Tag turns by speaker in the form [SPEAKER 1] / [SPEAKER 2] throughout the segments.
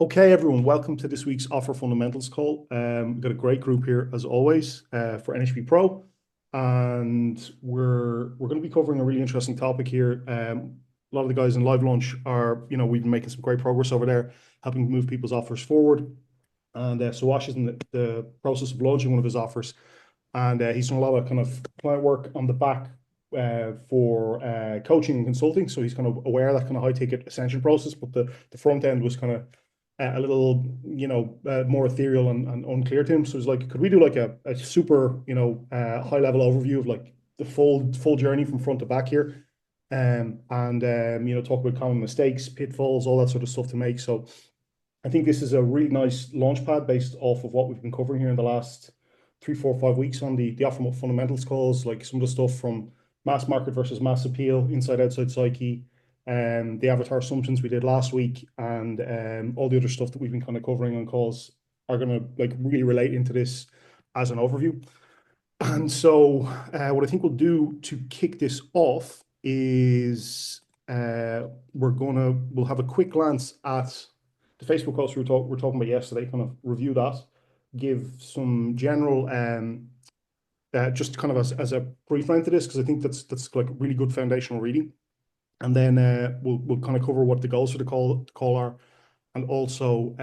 [SPEAKER 1] Okay, everyone, welcome to this week's Offer Fundamentals call. We've got a great group here as always for NHB Pro, and we're going to be covering a really interesting topic here. A lot of the guys in live launch are, we've been making some great progress over there, helping move people's offers forward. And Sawash is in the process of launching one of his offers, and he's done a lot of kind of client work on the back for coaching and consulting. So he's kind of aware of that kind of high ticket ascension process, but the front end was kind of a little, more ethereal and unclear to him. So it's like, could we do like a super, high level overview of like the full journey from front to back here, talk about common mistakes, pitfalls, all that sort of stuff to make. So I think this is a really nice launch pad based off of what we've been covering here in the last 3, 4, 5 weeks on the offer fundamentals calls, like some of the stuff from mass market versus mass appeal, inside outside psyche, the avatar assumptions we did last week, and all the other stuff that we've been kind of covering on calls are going to like really relate into this as an overview. And so what I think we'll do to kick this off is we'll have a quick glance at the Facebook post we were talking about yesterday, kind of review that, give some general just kind of as a brief line to this, because I think that's like really good foundational reading. And then we'll kind of cover what the goals for the call are. And also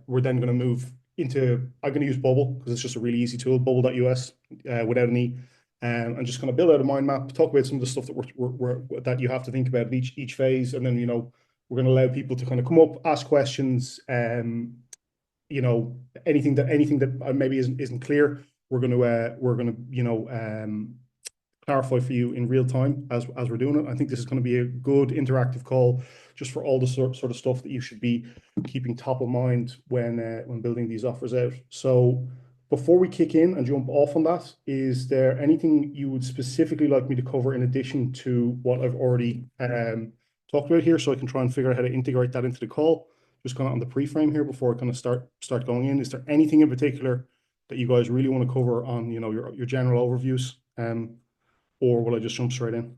[SPEAKER 1] we're then going to move into, I'm going to use Bubble because it's just a really easy tool, bubble.us, without any, and just kind of build out a mind map, talk about some of the stuff that that you have to think about each phase. And then, we're going to allow people to kind of come up, ask questions, anything that maybe isn't clear, we're going to clarify for you in real time as we're doing it. I think this is going to be a good interactive call just for all the sort of stuff that you should be keeping top of mind when building these offers out. So before we kick in and jump off on that, is there anything you would specifically like me to cover in addition to what I've already talked about here, so I can try and figure out how to integrate that into the call? Just kind of on the pre-frame here before I kind of start going in. Is there anything in particular that you guys really want to cover on, your general overviews? Or will I just jump straight in?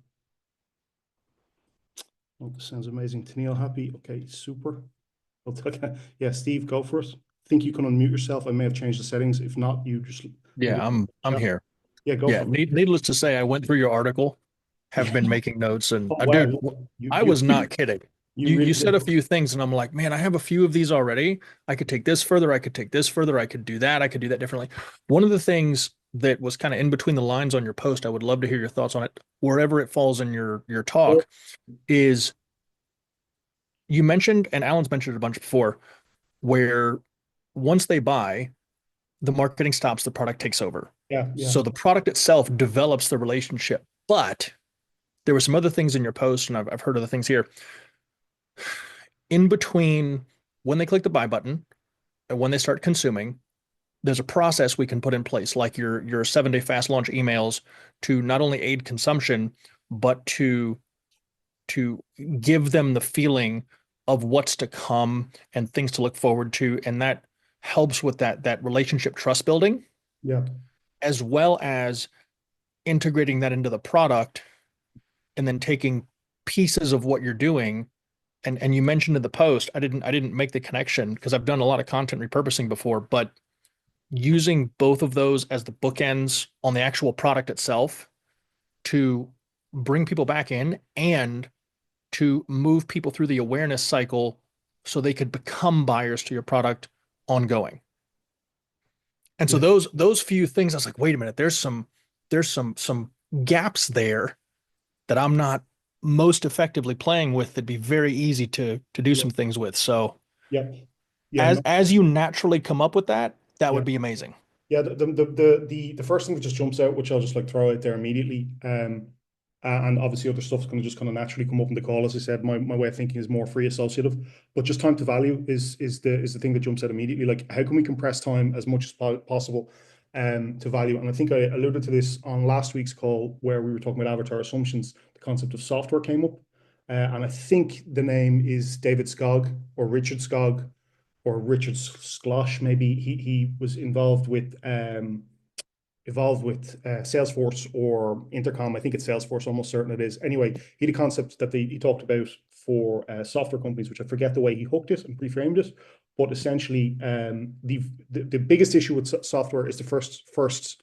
[SPEAKER 1] Oh, this sounds amazing. Tennille, happy. Okay, super. Yeah, Steve, go for it. I think you can unmute yourself. I may have changed the settings. If not, you just
[SPEAKER 2] Yeah, I'm here.
[SPEAKER 1] Yeah, go
[SPEAKER 2] Yeah,
[SPEAKER 1] for it.
[SPEAKER 2] needless to say, I went through your article, have been making notes, and
[SPEAKER 1] Oh, wow.
[SPEAKER 2] dude,
[SPEAKER 1] You
[SPEAKER 2] I
[SPEAKER 1] you
[SPEAKER 2] was not kidding.
[SPEAKER 1] you
[SPEAKER 2] You
[SPEAKER 1] really
[SPEAKER 2] said a
[SPEAKER 1] did.
[SPEAKER 2] few things, and I'm like, man, I have a few of these already. I could take this further. I could take this further. I could do that. I could do that differently. One of the things that was kind of in between the lines on your post, I would love to hear your thoughts on it, wherever it falls in your talk, is you mentioned, and Alan's mentioned it a bunch before, where once they buy, the marketing stops, the product takes over.
[SPEAKER 1] Yeah, yeah.
[SPEAKER 2] So the product itself develops the relationship. But there were some other things in your post, and I've heard other things here. In between when they click the buy button and when they start consuming, there's a process we can put in place, like your 7-day fast launch emails, to not only aid consumption, but to give them the feeling of what's to come and things to look forward to. And that helps with that relationship trust building,
[SPEAKER 1] Yeah.
[SPEAKER 2] as well as integrating that into the product and then taking pieces of what you're doing. And you mentioned in the post, I didn't make the connection because I've done a lot of content repurposing before, but using both of those as the bookends on the actual product itself to bring people back in and to move people through the awareness cycle so they could become buyers to your product ongoing. And so
[SPEAKER 1] Yeah.
[SPEAKER 2] those few things, I was like, wait a minute, there's some gaps there that I'm not most effectively playing with, that'd be very easy to do
[SPEAKER 1] Yeah.
[SPEAKER 2] some things with. So
[SPEAKER 1] Yeah. Yeah.
[SPEAKER 2] as you naturally come up with that, that
[SPEAKER 1] Yeah.
[SPEAKER 2] would be amazing.
[SPEAKER 1] Yeah, the first thing that just jumps out, which I'll just like throw out there immediately, and obviously other stuff's going to just kind of naturally come up in the call. As I said, my way of thinking is more free associative, but just time to value is the thing that jumps out immediately. Like, how can we compress time as much as possible, to value? And I think I alluded to this on last week's call where we were talking about avatar assumptions. The concept of software came up, and I think the name is David Skog or Richard Skog or Richard Sklosh, maybe he was involved with Salesforce or Intercom. I think it's Salesforce, almost certain it is. Anyway, he had a concept that he talked about for software companies, which I forget the way he hooked it and reframed it. But essentially, the biggest issue with software is the first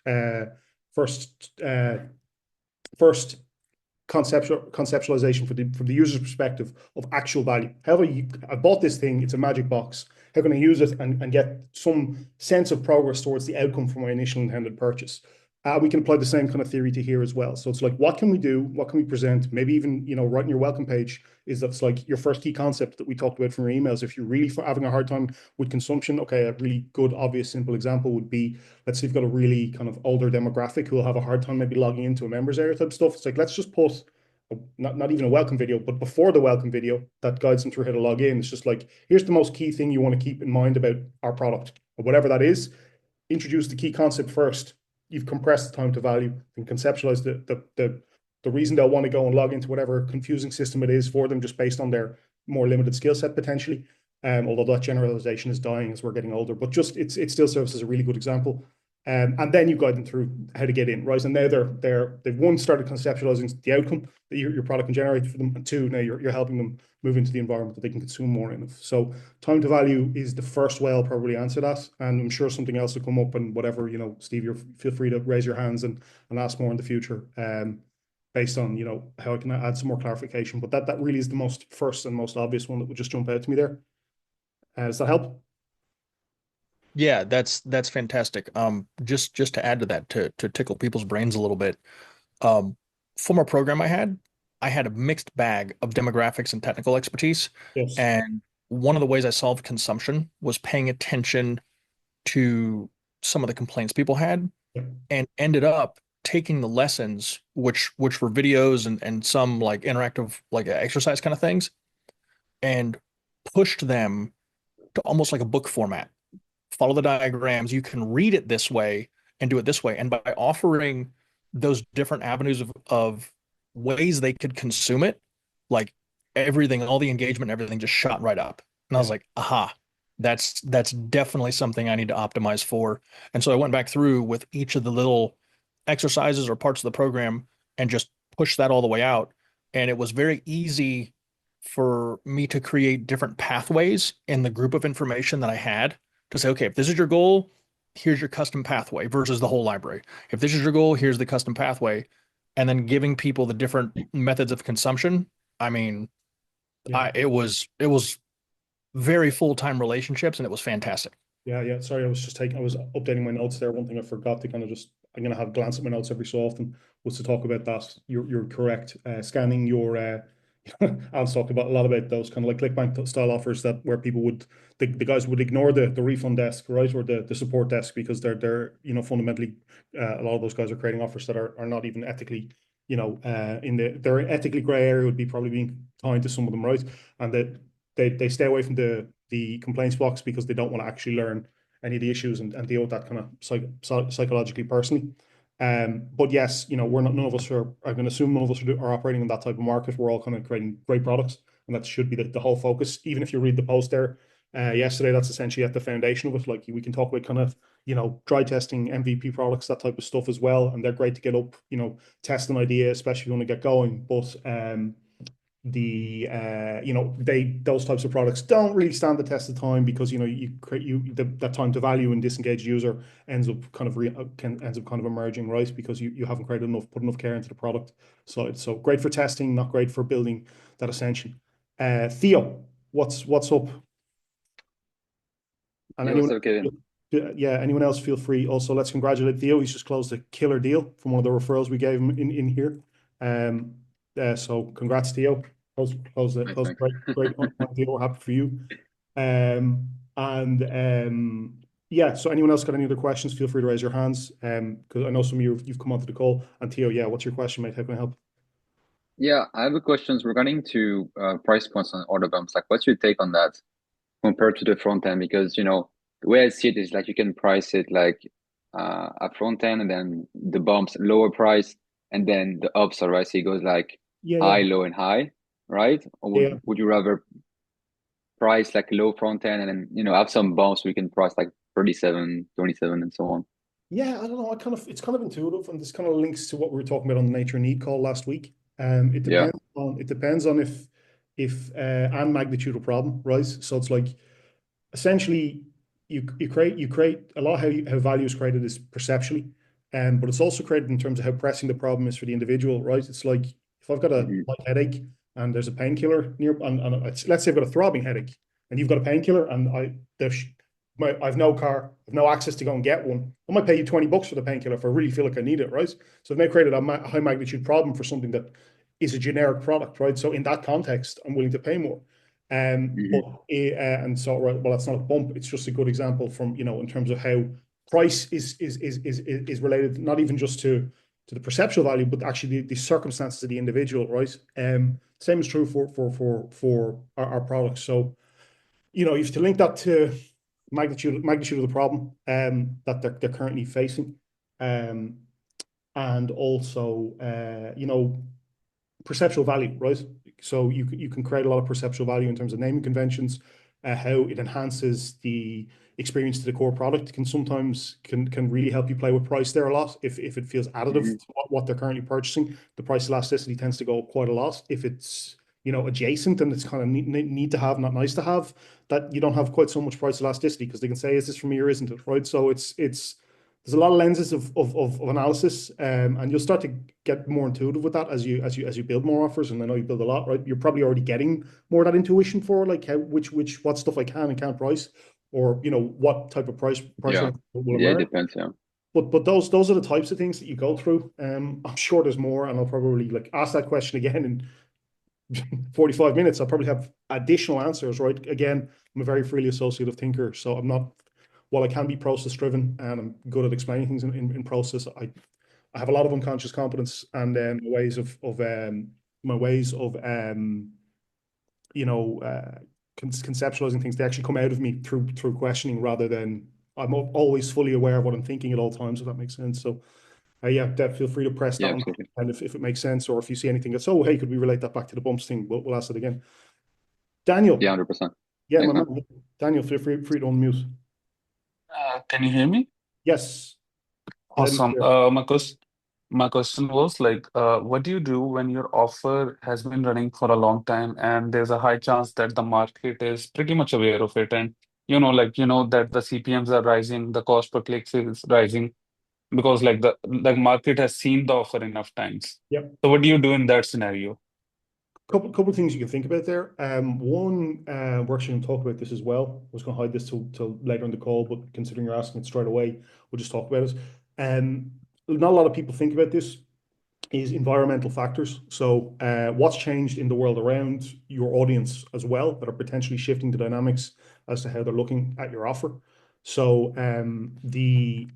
[SPEAKER 1] conceptualization from the user's perspective of actual value. How do I bought this thing, it's a magic box. How can I use it and get some sense of progress towards the outcome from my initial intended purchase? We can apply the same kind of theory to here as well. So it's like, what can we do? What can we present? Maybe even, writing your welcome page that's like your first key concept that we talked about from your emails. If you're really having a hard time with consumption, okay, a really good, obvious, simple example would be, let's say you've got a really kind of older demographic who will have a hard time maybe logging into a members area type stuff. It's like, let's just put not even a welcome video, but before the welcome video that guides them through how to log in. It's just like, here's the most key thing you want to keep in mind about our product, or whatever that is. Introduce the key concept first. You've compressed the time to value and conceptualize the reason they'll want to go and log into whatever confusing system it is for them, just based on their more limited skill set potentially. Although that generalization is dying as we're getting older, but just it still serves as a really good example. And then you guide them through how to get in, right? And now they've one started conceptualizing the outcome that your product can generate for them, and two, now you're helping them move into the environment that they can consume more in. So time to value is the first way I'll probably answer that, and I'm sure something else will come up and whatever, Steve, feel free to raise your hands and ask more in the future, based on how I can add some more clarification. But that really is the most first and most obvious one that would just jump out to me there. Does that help?
[SPEAKER 2] Yeah, that's fantastic. Just to add to that, to tickle people's brains a little bit. Um, from a program I had a mixed bag of demographics and technical expertise.
[SPEAKER 1] Yes.
[SPEAKER 2] And one of the ways I solved consumption was paying attention to some of the complaints people had,
[SPEAKER 1] Yeah.
[SPEAKER 2] and ended up taking the lessons, which were videos and some like interactive like exercise kind of things, and pushed them to almost like a book format. Follow the diagrams. You can read it this way and do it this way. And by offering those different avenues of ways they could consume it, like everything, all the engagement, everything just shot right up. And I
[SPEAKER 1] Yeah.
[SPEAKER 2] was like, aha, that's definitely something I need to optimize for. And so I went back through with each of the little exercises or parts of the program and just pushed that all the way out. And it was very easy for me to create different pathways in the group of information that I had to say, okay, if this is your goal, here's your custom pathway versus the whole library. If this is your goal, here's the custom pathway. And then giving people the different methods of consumption. I mean,
[SPEAKER 1] Yeah.
[SPEAKER 2] it was very full-time relationships, and it was fantastic.
[SPEAKER 1] Yeah, yeah. Sorry, I was updating my notes there. One thing I forgot to kind of I'm going to have a glance at my notes every so often, was to talk about that. You're correct. Scanning your, Alan's talked about a lot about those kind of like ClickBank style offers, that where people the guys would ignore the refund desk, right? Or the support desk, because they're, fundamentally, a lot of those guys are creating offers that are not even ethically, their ethically gray area would be probably being tied to some of them, right? And that they stay away from the complaints box because they don't want to actually learn any of the issues and deal with that kind of psychologically personally. But yes, none of us I'm going to assume none of us are operating in that type of market. We're all kind of creating great products, and that should be the whole focus. Even if you read the post there yesterday, that's essentially at the foundation of it. Like, we can talk about kind of, dry testing, MVP products, that type of stuff as well. And they're great to get up, test an idea, especially if you want to get going. But those types of products don't really stand the test of time, because that time to value and disengaged user ends up kind of emerging, right? Because you haven't put enough care into the product. So great for testing, not great for building that ascension. Theo, what's up? And
[SPEAKER 3] Yeah, what's up, Kevin?
[SPEAKER 1] anyone else, feel free. Also, let's congratulate Theo. He's just closed a killer deal from one of the referrals we gave him in here. So congrats, Theo.
[SPEAKER 3] Thanks.
[SPEAKER 1] Great deal. We're happy for you. Yeah. So anyone else got any other questions? Feel free to raise your hands. Because I know some of you've come onto the call. And Theo, yeah, what's your question, mate? How can I help?
[SPEAKER 3] Yeah, I have a question regarding to price points on order bumps. Like, what's your take on that compared to the front end? Because, the way I see it is like you can price it like a front end, and then the bumps lower price, and then the ups are right. So it goes like
[SPEAKER 1] Yeah,
[SPEAKER 3] high, low, and high, right? Or
[SPEAKER 1] yeah.
[SPEAKER 3] would you rather price like low front end and then, have some bumps we can price like 37, 27, and so on?
[SPEAKER 1] Yeah, I don't know. It's kind of intuitive, and this kind of links to what we were talking about on the Nature and Need call last week. It
[SPEAKER 3] Yeah.
[SPEAKER 1] depends on if if and magnitude of problem, right? So it's like essentially you create a lot how value is created is perceptually, but it's also created in terms of how pressing the problem is for the individual, right? It's like if I've got a
[SPEAKER 3] Hmm.
[SPEAKER 1] light headache and there's a painkiller near, and let's say I've got a throbbing headache and you've got a painkiller and I've no car, I've no access to go and get one. I might pay you $20 for the painkiller if I really feel like I need it, right? So I've now created a high magnitude problem for something that is a generic product, right? So in that context, I'm willing to pay more.
[SPEAKER 3] Hmm.
[SPEAKER 1] And so, right, well, that's not a bump. It's just a good example from, in terms of how price is related, not even just to the perceptual value, but actually the circumstances of the individual, right? Same is true for our products. So, you have to link that to magnitude of the problem that they're currently facing, um, and also, perceptual value, right? So you can create a lot of perceptual value in terms of naming conventions, how it enhances the experience to the core product can sometimes can really help you play with price there a lot. If it feels additive
[SPEAKER 3] Hmm.
[SPEAKER 1] to what they're currently purchasing, the price elasticity tends to go up quite a lot. If it's adjacent and it's kind of need to have, not nice to have, that you don't have quite so much price elasticity because they can say, is this for me or isn't it, right? So it's there's a lot of lenses of analysis, and you'll start to get more intuitive with that as you build more offers. And I know you build a lot, right? You're probably already getting more of that intuition for like how what stuff I can and can't price, or what type of price
[SPEAKER 3] Yeah.
[SPEAKER 1] range will
[SPEAKER 3] Yeah, it
[SPEAKER 1] emerge.
[SPEAKER 3] depends. Yeah.
[SPEAKER 1] But those are the types of things that you go through. I'm sure there's more, and I'll probably like ask that question again in 45 minutes. I'll probably have additional answers, right? Again, I'm a very freely associative thinker, so I'm not, while I can be process driven and I'm good at explaining things in process, I have a lot of unconscious competence, and my ways of you know uh, conceptualizing things, they actually come out of me through questioning rather than I'm always fully aware of what I'm thinking at all times, if that makes sense. So yeah, Deb, feel free to press
[SPEAKER 3] Yeah,
[SPEAKER 1] that one,
[SPEAKER 3] absolutely.
[SPEAKER 1] and if it makes sense, or if you see anything that's, oh, hey, could we relate that back to the bumps thing, we'll ask it again.
[SPEAKER 3] Yeah,
[SPEAKER 1] Daniel,
[SPEAKER 3] 100%.
[SPEAKER 1] yeah, my
[SPEAKER 3] Thanks, man.
[SPEAKER 1] man. Daniel, feel free to unmute.
[SPEAKER 4] Can you hear me?
[SPEAKER 1] Yes, loud and
[SPEAKER 4] Awesome.
[SPEAKER 1] clear.
[SPEAKER 4] My question was like, what do you do when your offer has been running for a long time and there's a high chance that the market is pretty much aware of it, and that the CPMs are rising, the cost per click is rising because like the market has seen the offer enough times.
[SPEAKER 1] Yep.
[SPEAKER 4] So what do you do in that scenario?
[SPEAKER 1] Couple of things you can think about there. One, we're actually going to talk about this as well. I was going to hide this till later in the call, but considering you're asking it straight away, we'll just talk about it. Um, Not a lot of people think about this, is environmental factors. So, what's changed in the world around your audience as well that are potentially shifting the dynamics as to how they're looking at your offer. So, the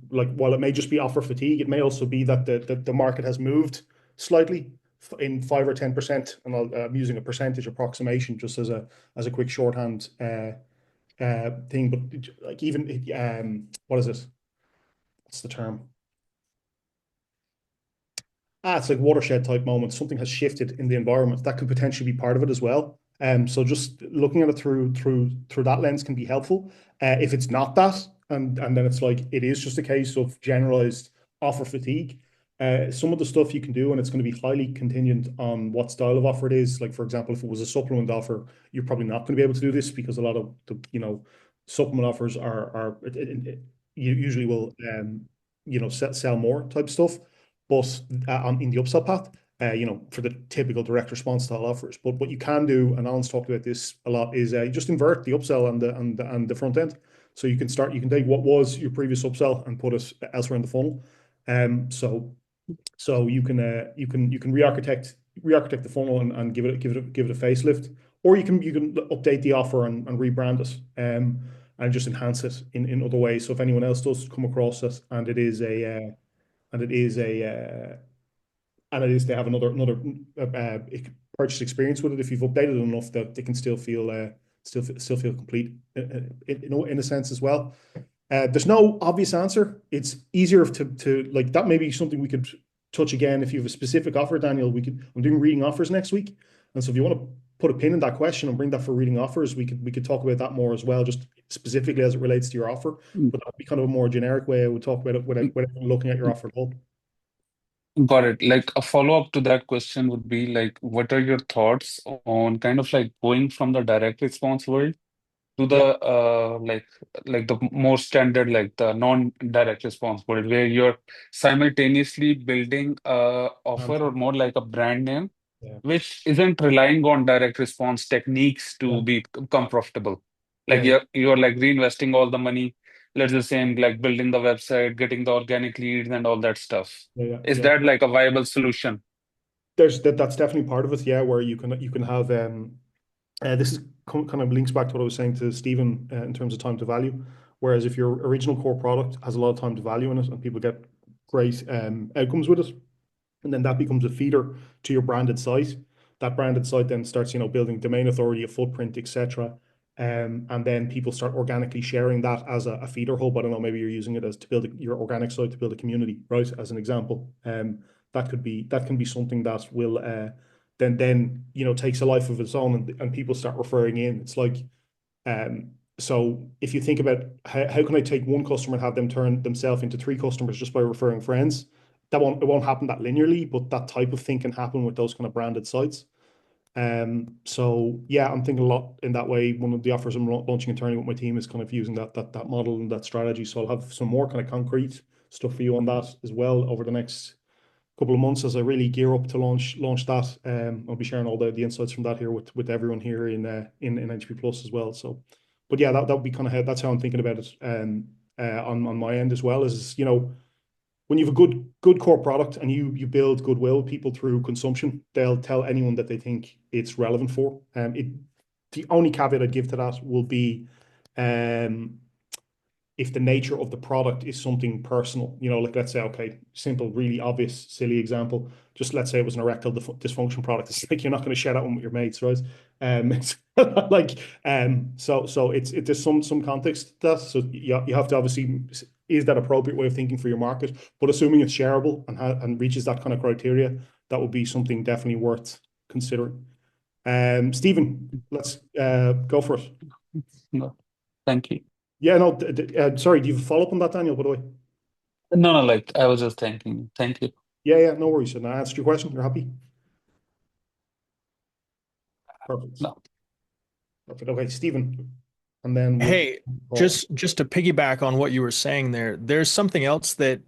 [SPEAKER 1] like, while it may just be offer fatigue, it may also be that the market has moved slightly in 5 or 10%, and I'm using a percentage approximation just as a quick shorthand thing. But like, even what is it? What's the term? It's like watershed type moments. Something has shifted in the environment that could potentially be part of it as well. So just looking at it through that lens can be helpful. If it's not that, and then it's like it is just a case of generalized offer fatigue. Some of the stuff you can do, and it's going to be highly contingent on what style of offer it is. Like, for example, if it was a supplement offer, you're probably not going to be able to do this because a lot of the supplement offers you usually will sell more type stuff, but in the upsell path, for the typical direct response style offers. But what you can do, and Alan's talked about this a lot, is you just invert the upsell and the front end. So you can take what was your previous upsell and put it elsewhere in the funnel. So you can re-architect the funnel and give it a facelift, or you can update the offer and rebrand it, and just enhance it in other ways. So if anyone else does come across it and and it is a they have another purchase experience with it, if you've updated it enough that they can still feel complete in a sense as well. There's no obvious answer. It's easier to like that. Maybe something we could touch again if you have a specific offer, Daniel. I'm doing reading offers next week, and so if you want to put a pin in that question and bring that for reading offers, we could talk about that more as well, just specifically as it relates to your offer.
[SPEAKER 4] Mm,
[SPEAKER 1] But that would be kind of a more generic way I would talk about it without looking at your offer at all.
[SPEAKER 4] Got it. Like a follow-up to that question would be like, what are your thoughts on kind of like going from the direct response world to
[SPEAKER 1] Yeah,
[SPEAKER 4] the like the more standard like the non-direct response world where you're simultaneously building a offer or
[SPEAKER 1] answer.
[SPEAKER 4] more like a brand name
[SPEAKER 1] Yeah,
[SPEAKER 4] which isn't relying on direct response techniques
[SPEAKER 1] yeah,
[SPEAKER 4] to become profitable. Like
[SPEAKER 1] yeah,
[SPEAKER 4] you're like reinvesting all the money, let's just say in like building the website, getting the organic leads and all that stuff.
[SPEAKER 1] yeah, yeah,
[SPEAKER 4] Is
[SPEAKER 1] yeah.
[SPEAKER 4] that like a viable solution?
[SPEAKER 1] That's definitely part of it. Yeah, where you can have this is kind of links back to what I was saying to Stephen in terms of time to value. Whereas if your original core product has a lot of time to value in it and people get great outcomes with it, and then that becomes a feeder to your branded site. That branded site then starts, building domain authority, a footprint, etc. And then people start organically sharing that as a feeder hub. I don't know, maybe you're using it as to build your organic site to build a community, right? As an example, that can be something that will then takes a life of its own, and people start referring in. It's like so if you think about how can I take one customer and have them turn themselves into three customers just by referring friends, it won't happen that linearly, but that type of thing can happen with those kind of branded sites. So yeah, I'm thinking a lot in that way. One of the offers I'm launching internally with my team is kind of using that model and that strategy. So I'll have some more kind of concrete stuff for you on that as well over the next couple of months as I really gear up to launch that. I'll be sharing all the insights from that here with everyone here in NHB Plus as well. So, but yeah, that would be kind of that's how I'm thinking about it. On my end as well is when you have a good core product and you build goodwill with people through consumption, they'll tell anyone that they think it's relevant for. The only caveat I'd give to that will be um if the nature of the product is something personal, like let's say, okay, simple, really obvious, silly example. Just let's say it was an erectile dysfunction product. It's like you're not going to share that one with your mates, right? It's like so there's some context to that. So you have to obviously, is that appropriate way of thinking for your market? But assuming it's shareable and reaches that kind of criteria, that would be something definitely worth considering. Stephen, let's go for it.
[SPEAKER 4] No. Thank you.
[SPEAKER 1] Yeah, no, sorry, do you have a follow-up on that, Daniel, by the way?
[SPEAKER 4] No, no, like I was just thanking. Thank you.
[SPEAKER 1] Yeah, no worries. And I answered your question. You're happy? Perfect.
[SPEAKER 4] No.
[SPEAKER 1] Perfect. Okay, Stephen, and then we'll
[SPEAKER 2] Hey,
[SPEAKER 1] call.
[SPEAKER 2] just to piggyback on what you were saying there, there's something else that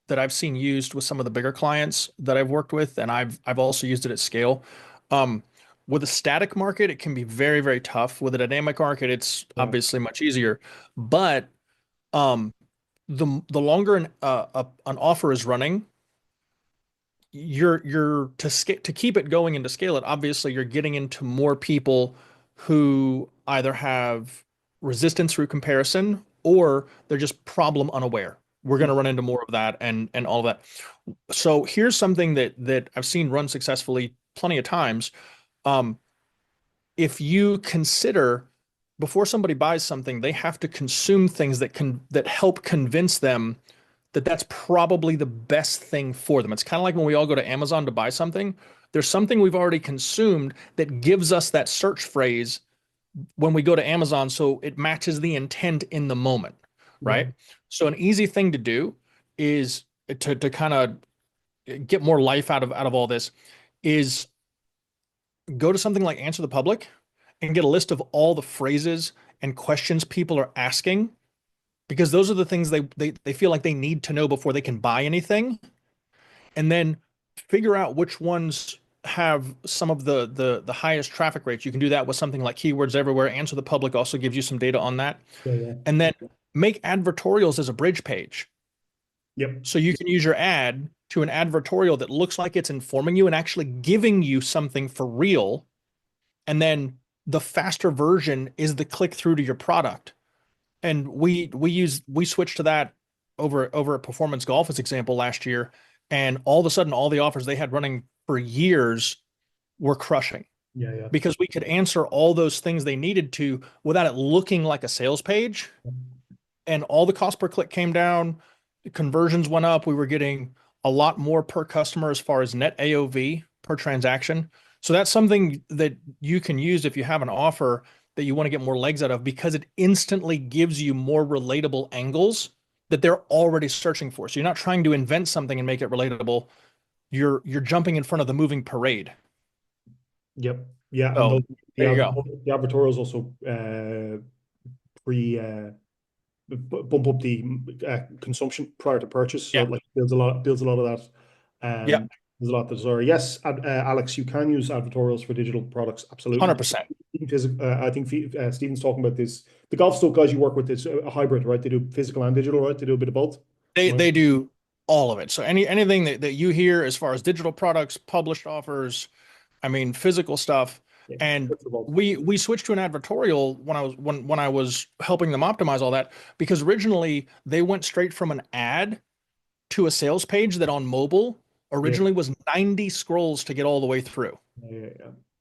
[SPEAKER 2] I've seen used with some of the bigger clients that I've worked with, and I've also used it at scale. Um, with a static market, it can be very, very tough. With a dynamic market, it's
[SPEAKER 1] Yeah,
[SPEAKER 2] obviously much easier. But um, the longer an offer is running, you're to keep it going and to scale it, obviously you're getting into more people who either have resistance through comparison or they're just problem unaware. We're going
[SPEAKER 1] yeah,
[SPEAKER 2] to run into more of that and all of that. So here's something that I've seen run successfully plenty of times. Um, if you consider before somebody buys something, they have to consume things that help convince them that that's probably the best thing for them. It's kind of like when we all go to Amazon to buy something. There's something we've already consumed that gives us that search phrase when we go to Amazon, so it matches the intent in the moment,
[SPEAKER 1] yeah,
[SPEAKER 2] right? So an easy thing to do is to kind of get more life out of all this is go to something like Answer the Public and get a list of all the phrases and questions people are asking because those are the things they feel like they need to know before they can buy anything, and then figure out which ones have some of the highest traffic rates. You can do that with something like Keywords Everywhere. Answer the Public also gives you some data on that,
[SPEAKER 1] yeah, yeah.
[SPEAKER 2] and then make advertorials as a bridge page.
[SPEAKER 1] Yep.
[SPEAKER 2] So you can use your ad to an advertorial that looks like it's informing you and actually giving you something for real. And then the faster version is the click through to your product. And we switched to that over at Performance Golf as example last year, and all of a sudden all the offers they had running for years were crushing
[SPEAKER 1] Yeah, yeah.
[SPEAKER 2] because we could answer all those things they needed to without it looking like a sales page, and all the cost per click came down, conversions went up, we were getting a lot more per customer as far as net AOV per transaction. So that's something that you can use if you have an offer that you want to get more legs out of because it instantly gives you more relatable angles that they're already searching for. So you're not trying to invent something and make it relatable. you're jumping in front of the moving parade.
[SPEAKER 1] Yep. Yeah, and
[SPEAKER 2] So there you go.
[SPEAKER 1] the advertorials also pre bump up the consumption prior to purchase. So
[SPEAKER 2] Yeah.
[SPEAKER 1] like builds a lot of that.
[SPEAKER 2] Yeah.
[SPEAKER 1] There's a lot that's there. Yes, Alex, you can use advertorials for digital products. Absolutely.
[SPEAKER 2] 100%.
[SPEAKER 1] I think Stephen's talking about this. The golf stuff guys you work with is a hybrid, right? They do physical and digital, right? They do a bit of both. Right?
[SPEAKER 2] They do all of it. So anything that you hear as far as digital products, published offers, I mean physical stuff.
[SPEAKER 1] Yeah,
[SPEAKER 2] And
[SPEAKER 1] bits of both.
[SPEAKER 2] we switched to an advertorial when I was helping them optimize all that, because originally they went straight from an ad to a sales page that on mobile
[SPEAKER 1] Yeah,
[SPEAKER 2] originally was 90 scrolls to get all the way through.
[SPEAKER 1] yeah.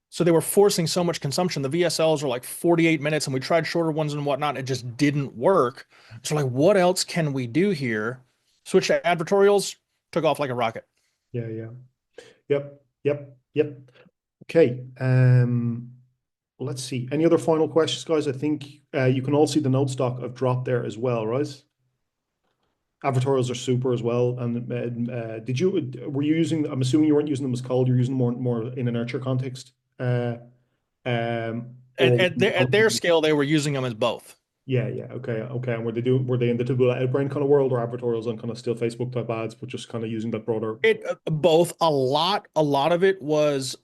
[SPEAKER 2] So they were forcing so much consumption. The VSLs were like 48 minutes, and we tried shorter ones and whatnot. It just didn't work. So like, what else can we do here? Switch to advertorials, took off like a rocket.
[SPEAKER 1] Yeah, yeah. Yep. Okay. Let's see. Any other final questions, guys? I think you can all see the note stock I've dropped there as well, right? Advertorials are super as well. And were you using? I'm assuming you weren't using them as cold. You're using more in a nurture context. Uh, or
[SPEAKER 2] At their scale, they were using them as both.
[SPEAKER 1] yeah. Okay. And were they in the Taboola Outbrain kind of world, or advertorials on kind of still Facebook type ads, but just kind of using that broader?
[SPEAKER 2] Both. A lot of it was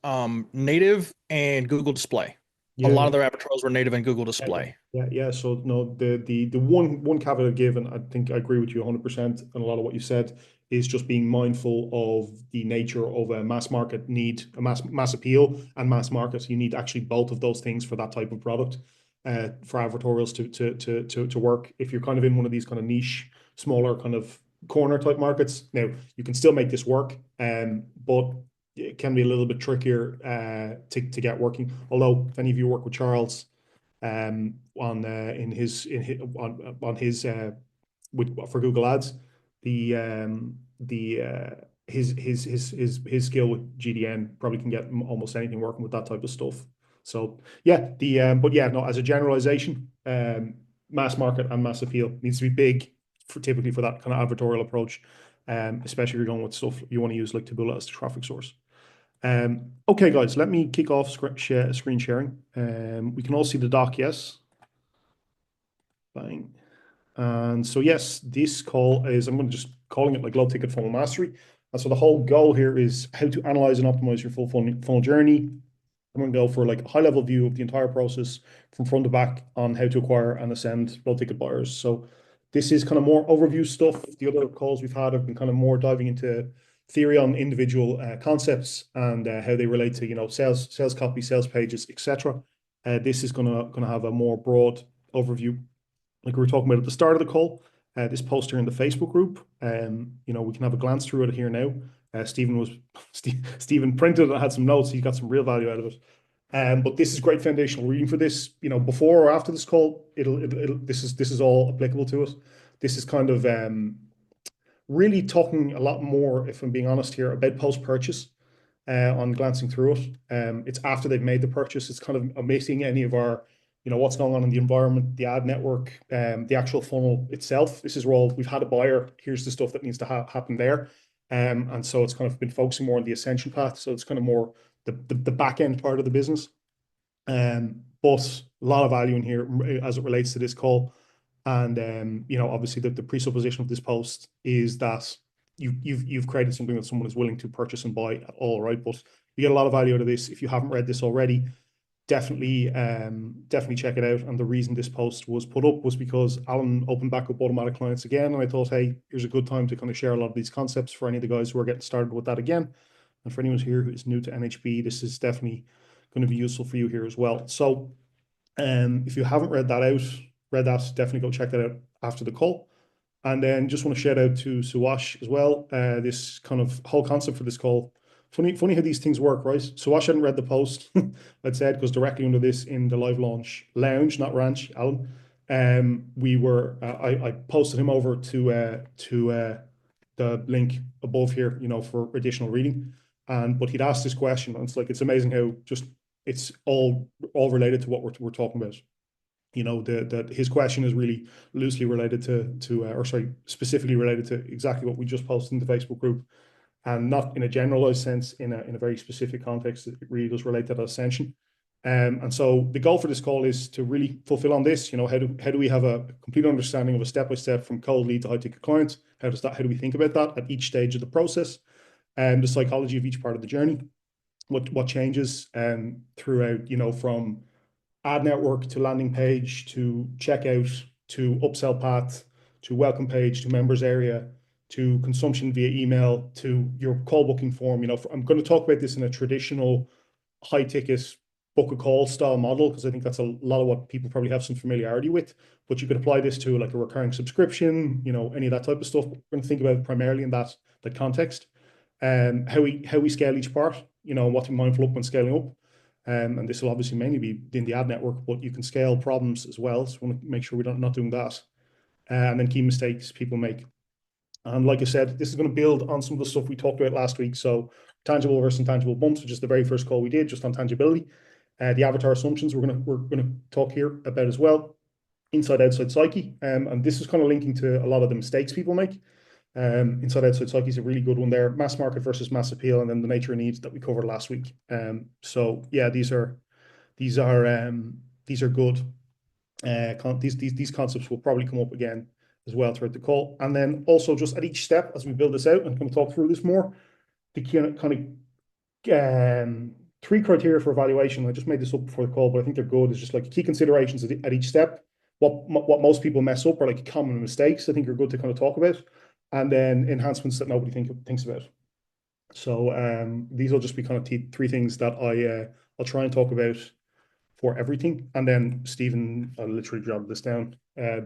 [SPEAKER 2] native and Google Display. A
[SPEAKER 1] Yeah,
[SPEAKER 2] lot of their advertorials were native and Google Display.
[SPEAKER 1] yeah. So no, the one caveat I'd give, and I think I agree with you 100%, and a lot of what you said is just being mindful of the nature of a mass market need, a mass appeal and mass market. You need actually both of those things for that type of product, for advertorials to work. If you're kind of in one of these kind of niche, smaller kind of corner type markets, now you can still make this work, but it can be a little bit trickier to get working. Although if any of you work with Charles on his for Google Ads, the his skill with GDN probably can get almost anything working with that type of stuff. So yeah, but yeah, no, as a generalization, mass market and mass appeal needs to be big typically for that kind of advertorial approach, especially if you're going with stuff you want to use like Taboola as the traffic source. Okay, guys, let me kick off screen sharing. We can all see the doc, yes? Bang. And so, yes, this call is, I'm going to just calling it like low ticket funnel mastery. And so the whole goal here is how to analyze and optimize your full funnel journey. I'm going to go for like a high level view of the entire process from front to back on how to acquire and ascend low ticket buyers. So this is kind of more overview stuff. The other calls we've had have been kind of more diving into theory on individual concepts and how they relate to sales copy, sales pages, etc. This is gonna have a more broad overview, like we were talking about at the start of the call. This post here in the Facebook group, we can have a glance through it here now. Stephen printed it and had some notes. He got some real value out of it. But this is great foundational reading for this. Before or after this call, this is all applicable to it. This is kind of really talking a lot more, if I'm being honest here, about post-purchase on glancing through it. It's after they've made the purchase. It's kind of omitting any of our, what's going on in the environment, the ad network, the actual funnel itself. This is where we've had a buyer. Here's the stuff that needs to happen there. And so it's kind of been focusing more on the ascension path. So it's kind of more the back end part of the business. But a lot of value in here as it relates to this call. And obviously the presupposition of this post is that you've created something that someone is willing to purchase and buy at all, right? But you get a lot of value out of this. If you haven't read this already, definitely check it out. And the reason this post was put up was because Alan opened back up automatic clients again, and I thought, hey, here's a good time to kind of share a lot of these concepts for any of the guys who are getting started with that again. And for anyone here who is new to NHB, this is definitely going to be useful for you here as well. So if you haven't read that, definitely go check that out after the call. And then just want to shout out to Suwash as well. This kind of whole concept for this call. Funny how these things work, right? Suwash hadn't read the post. I'd said goes directly under this in the live launch lounge, not ranch, Alan. I posted him over to the link above here, for additional reading. But he'd asked this question, and it's amazing how just it's all related to what we're talking about. That his question is really loosely related to specifically related to exactly what we just posted in the Facebook group. and not in a generalized sense, in a very specific context. It really does relate to that ascension. And so the goal for this call is to really fulfill on this. How do we have a complete understanding of a step-by-step from cold lead to high ticket clients? How do we think about that at each stage of the process, and the psychology of each part of the journey? What changes throughout, from ad network to landing page to checkout to upsell path to welcome page to members area to consumption via email to your call booking form. I'm going to talk about this in a traditional high ticket book a call style model, because I think that's a lot of what people probably have some familiarity with. But you could apply this to like a recurring subscription, any of that type of stuff. We're going to think about it primarily in that context. How we scale each part, what to be mindful of when scaling up. And this will obviously mainly be in the ad network, but you can scale problems as well. So we want to make sure we're not doing that. And then key mistakes people make. And like I said, this is going to build on some of the stuff we talked about last week. So tangible versus intangible bumps, which is the very first call we did just on tangibility. The avatar assumptions we're gonna talk here about as well. Inside outside psyche, and this is kind of linking to a lot of the mistakes people make. Inside outside psyche is a really good one there. Mass market versus mass appeal, and then the nature of needs that we covered last week. So yeah, these are good. These concepts will probably come up again as well throughout the call, and then also just at each step as we build this out and kind of talk through this more. The kind of 3 criteria for evaluation. I just made this up before the call, but I think they're good. It's just like key considerations at each step. What most people mess up, or like common mistakes, I think are good to kind of talk about, and then enhancements that nobody thinks about. So these will just be kind of 3 things that I'll try and talk about for everything. And then Stephen, I literally jotted this down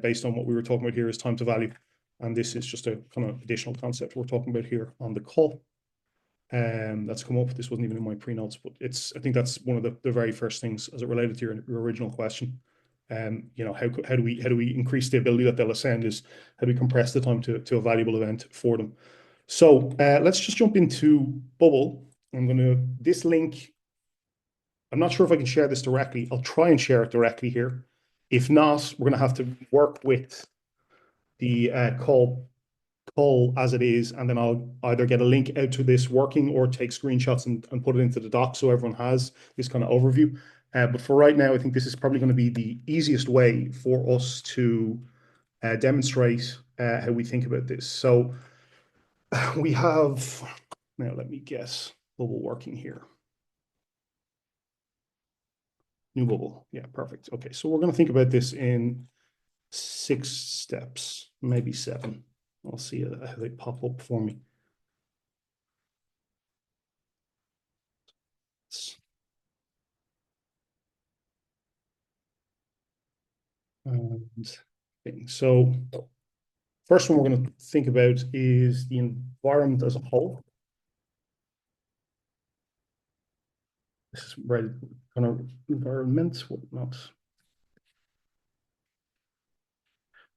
[SPEAKER 1] based on what we were talking about here is time to value. And this is just a kind of additional concept we're talking about here on the call. That's come up. This wasn't even in my pre-notes, but I think that's one of the very first things as it related to your original question. How do we increase the ability that they'll ascend, is how do we compress the time to a valuable event for them. So let's just jump into Bubble. This link, I'm not sure if I can share this directly. I'll try and share it directly here. If not, we're going to have to work with the call as it is, and then I'll either get a link out to this working or take screenshots and put it into the doc so everyone has this kind of overview. But for right now, I think this is probably going to be the easiest way for us to demonstrate how we think about this. So we have, now let me guess, Bubble working here. New Bubble. Yeah, perfect. Okay, so we're going to think about this in 6 steps, maybe 7. I'll see how they pop up for me. So first one we're going to think about is the environment as a whole. This is right, kind of environment, whatnot.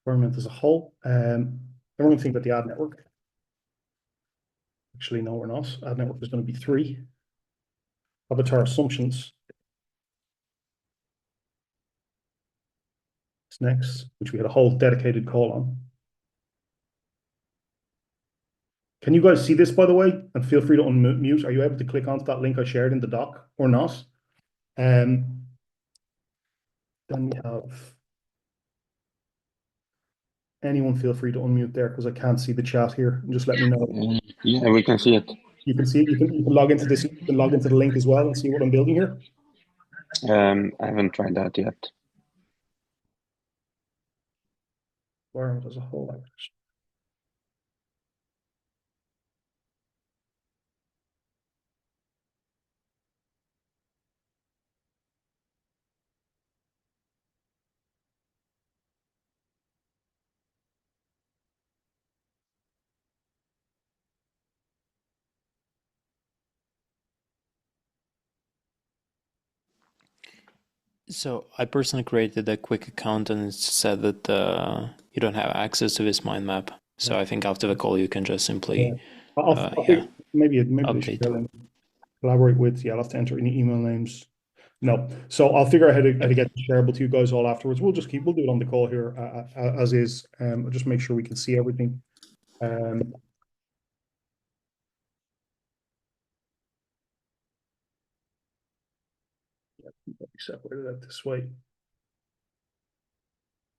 [SPEAKER 1] Environment as a whole. Then we're going to think about the ad network. Actually, no, we're not. Ad network is going to be 3. Avatar assumptions. It's next, which we had a whole dedicated call on. Can you guys see this, by the way? And feel free to unmute. Are you able to click onto that link I shared in the doc or not? Then we have, anyone feel free to unmute there, because I can't see the chat here. And just let me know.
[SPEAKER 5] Yeah, we can see it.
[SPEAKER 1] You can see it. You can log into this. You can log into the link as well and see what I'm building here.
[SPEAKER 5] I haven't tried that yet.
[SPEAKER 1] Environment as a whole.
[SPEAKER 6] So I personally created a quick account and it said that you don't have access to this mind map. So I think after the call you can just simply
[SPEAKER 1] maybe they should collaborate with. Yeah, I'll have to enter any email names. No, so I'll figure out how to get it shareable to you guys all afterwards. We'll do it on the call here as is. I'll just make sure we can see everything. separate it out this way.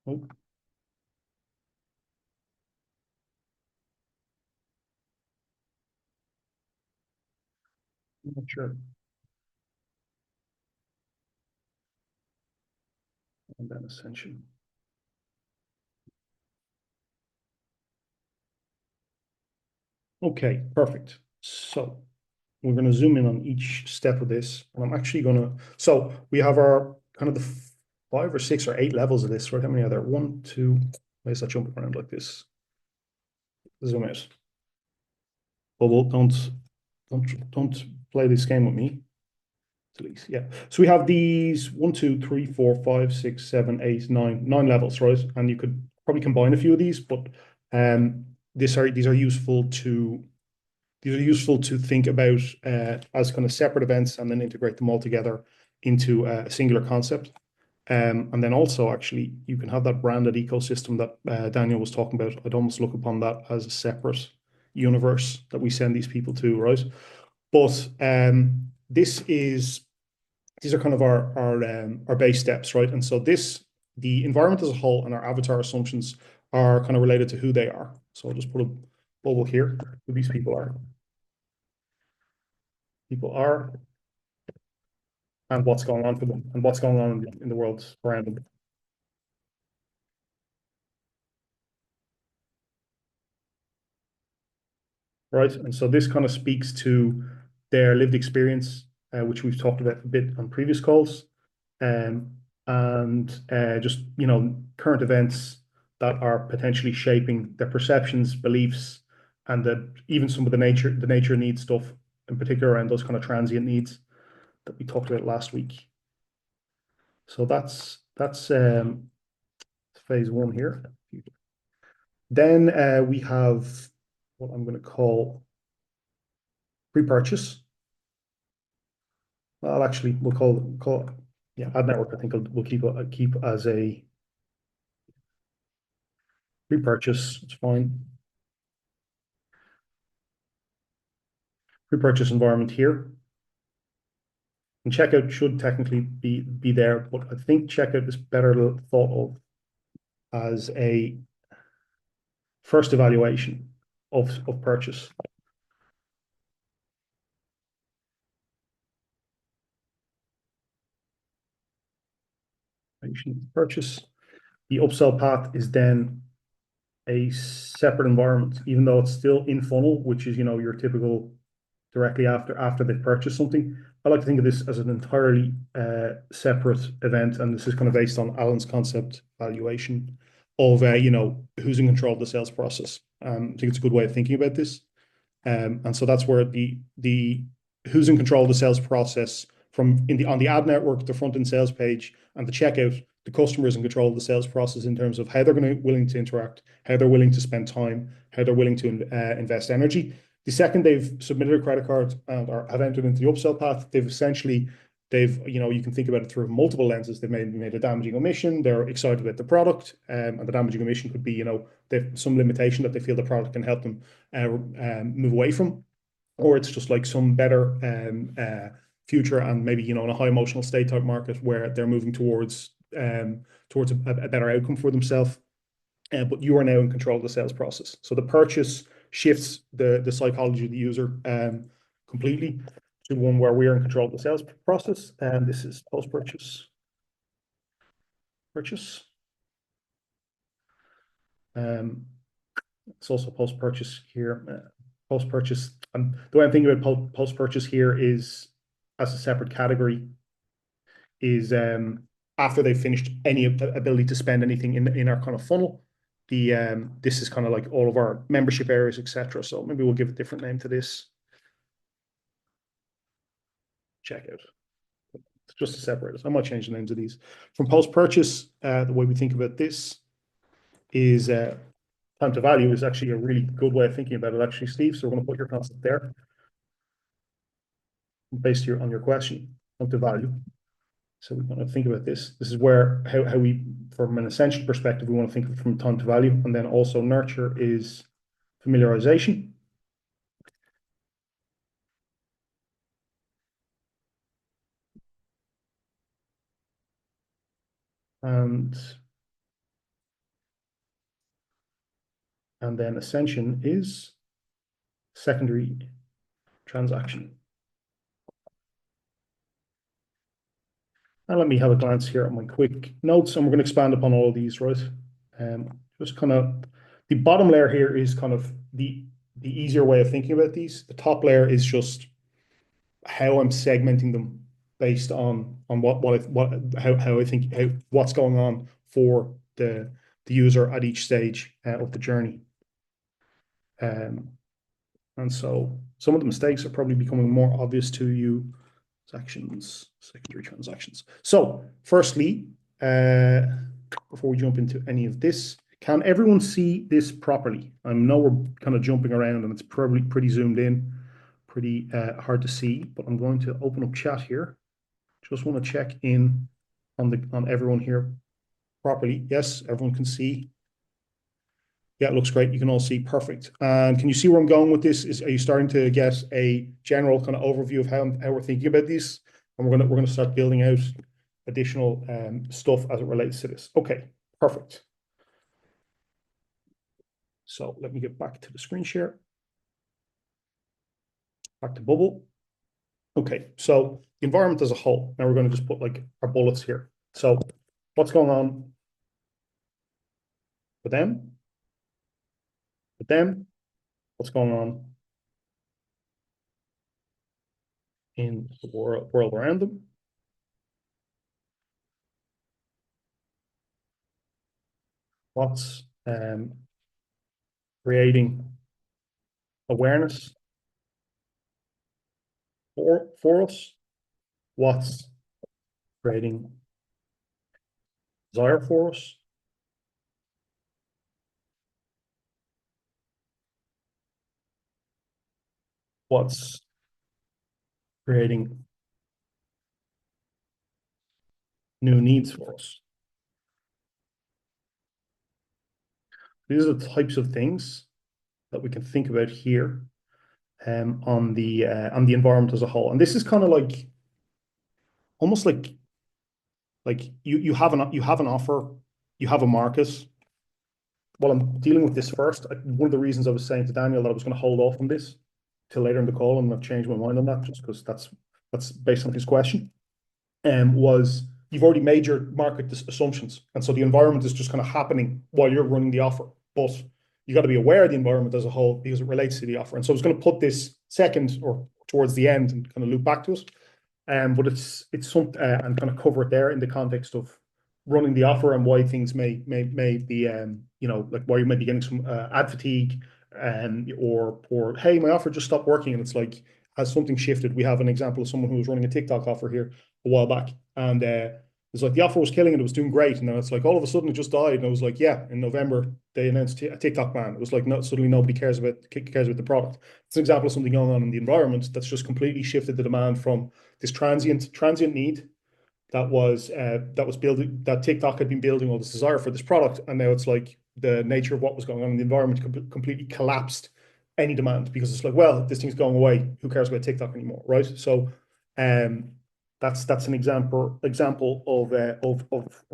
[SPEAKER 1] Oh. I'm not sure. And then ascension. Okay, perfect. So we're going to zoom in on each step of this. And I'm actually going to, so we have our kind of the 5 or 6 or 8 levels of this, right? How many are there? 1, 2, why is that jumping around like this? Zoom out. Bubble, don't play this game with me. Delete, yeah. So we have these 1, 2, 3, 4, 5, 6, 7, 8, 9 levels, right? And you could probably combine a few of these, but these are useful to think about as kind of separate events and then integrate them all together into a singular concept. And then also, actually, you can have that branded ecosystem that Daniel was talking about. I'd almost look upon that as a separate universe that we send these people to, right? But these are kind of our base steps, right? And so the environment as a whole and our avatar assumptions are kind of related to who they are. So I'll just put a bubble here, who these people are. People are, and what's going on for them, and what's going on in the world around them. Right, and so this kind of speaks to their lived experience, which we've talked about a bit on previous calls, and just current events that are potentially shaping their perceptions, beliefs, and even some of the nature needs stuff, in particular around those kind of transient needs that we talked about last week. So that's phase 1 here. Then we have what I'm going to call pre-purchase. Well, actually, we'll call ad network. I think we'll keep as a pre-purchase. It's fine. Pre-purchase environment here. And checkout should technically be there, but I think checkout is better thought of as a first evaluation of purchase. Purchase. The upsell path is then a separate environment, even though it's still in funnel, which is your typical directly after they purchase something. I like to think of this as an entirely separate event, and this is kind of based on Alan's concept valuation of who's in control of the sales process. I think it's a good way of thinking about this, and so that's where the who's in control of the sales process on the ad network, the front end sales page, and the checkout. The customer is in control of the sales process in terms of how they're willing to interact, how they're willing to spend time, how they're willing to invest energy. The second they've submitted a credit card and have entered into the upsell path, you can think about it through multiple lenses. They've made a damaging omission. They're excited about the product, and the damaging omission could be, they've some limitation that they feel the product can help them move away from, or it's just like some better future and maybe in a high emotional state type market where they're moving towards a better outcome for themselves. But you are now in control of the sales process. So the purchase shifts the psychology of the user completely to one where we are in control of the sales process. And this is post-purchase. Purchase. It's also post-purchase here. Post-purchase. The way I'm thinking about post-purchase here is as a separate category is after they've finished any ability to spend anything in our kind of funnel. This is kind of like all of our membership areas, etc. So maybe we'll give a different name to this. Checkout. It's just to separate it. I might change the names of these. From post-purchase, the way we think about this is time to value is actually a really good way of thinking about it, actually, Steve. So we're going to put your concept there based on your question, time to value. So we want to think about this. This is where how we, from an essential perspective, we want to think of it from time to value, and then also nurture is familiarization. and then ascension is secondary transaction. And let me have a glance here at my quick notes, and we're going to expand upon all of these, right? Just kind of the bottom layer here is kind of the easier way of thinking about these. The top layer is just how I'm segmenting them based on how I think what's going on for the user at each stage of the journey. And so some of the mistakes are probably becoming more obvious to you. Sections, secondary transactions. So firstly, before we jump into any of this, can everyone see this properly? I know we're kind of jumping around and it's probably pretty zoomed in, pretty hard to see, but I'm going to open up chat here. Just want to check in on everyone here properly. Yes, everyone can see. Yeah, it looks great. You can all see perfect. And can you see where I'm going with this? Are you starting to get a general kind of overview of how we're thinking about these? And we're gonna start building out additional stuff as it relates to this. Okay, perfect. So let me get back to the screen share. Back to Bubble. Okay, so the environment as a whole. Now we're going to just put like our bullets here. So what's going on with them? With them, what's going on in the world around them? What's creating awareness for us? What's creating desire for us? What's creating new needs for us? These are the types of things that we can think about here on the environment as a whole. And this is kind of like almost like you have an offer, you have a market. While I'm dealing with this first, one of the reasons I was saying to Daniel that I was going to hold off on this till later in the call, and I've changed my mind on that just because that's based on his question. Was you've already made your market assumptions, and so the environment is just kind of happening while you're running the offer. But you got to be aware of the environment as a whole because it relates to the offer. And so I was going to put this second or towards the end and kind of loop back to it. But it's some and kind of cover it there in the context of running the offer and why things may be like why you might be getting some ad fatigue or hey, my offer just stopped working, and it's like, has something shifted? We have an example of someone who was running a TikTok offer here a while back, and it's like the offer was killing it, it was doing great, and then it's like all of a sudden it just died, and I was like, yeah, in November they announced a TikTok ban. It was like suddenly nobody cares about the product. It's an example of something going on in the environment that's just completely shifted the demand from this transient need that was building, that TikTok had been building all this desire for this product, and now it's like the nature of what was going on in the environment completely collapsed any demand, because it's like, well, this thing's going away, who cares about TikTok anymore, right? So that's an example of a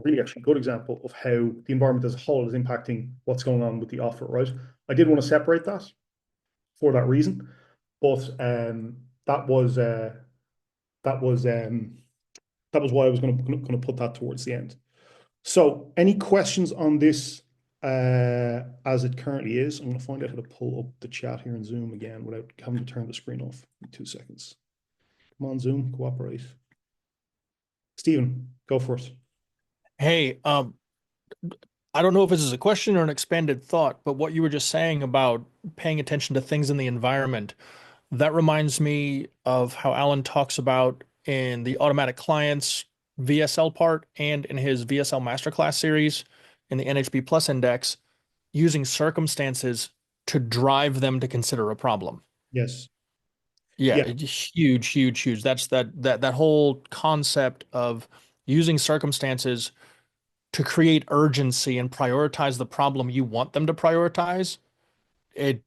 [SPEAKER 1] really actually good example of how the environment as a whole is impacting what's going on with the offer, right? I did want to separate that for that reason, but that was why I was going to put that towards the end. So any questions on this as it currently is? I'm going to find out how to pull up the chat here in Zoom again without having to turn the screen off. 2 seconds. Come on, Zoom, cooperate. Stephen, go first.
[SPEAKER 2] Hey, I don't know if this is a question or an expanded thought, but what you were just saying about paying attention to things in the environment, that reminds me of how Alan talks about in the automatic clients VSL part and in his VSL masterclass series in the NHB Plus index, using circumstances to drive them to consider a problem.
[SPEAKER 1] Yes.
[SPEAKER 2] Yeah, it's huge. That's that whole concept of using circumstances to create urgency and prioritize the problem you want them to prioritize. It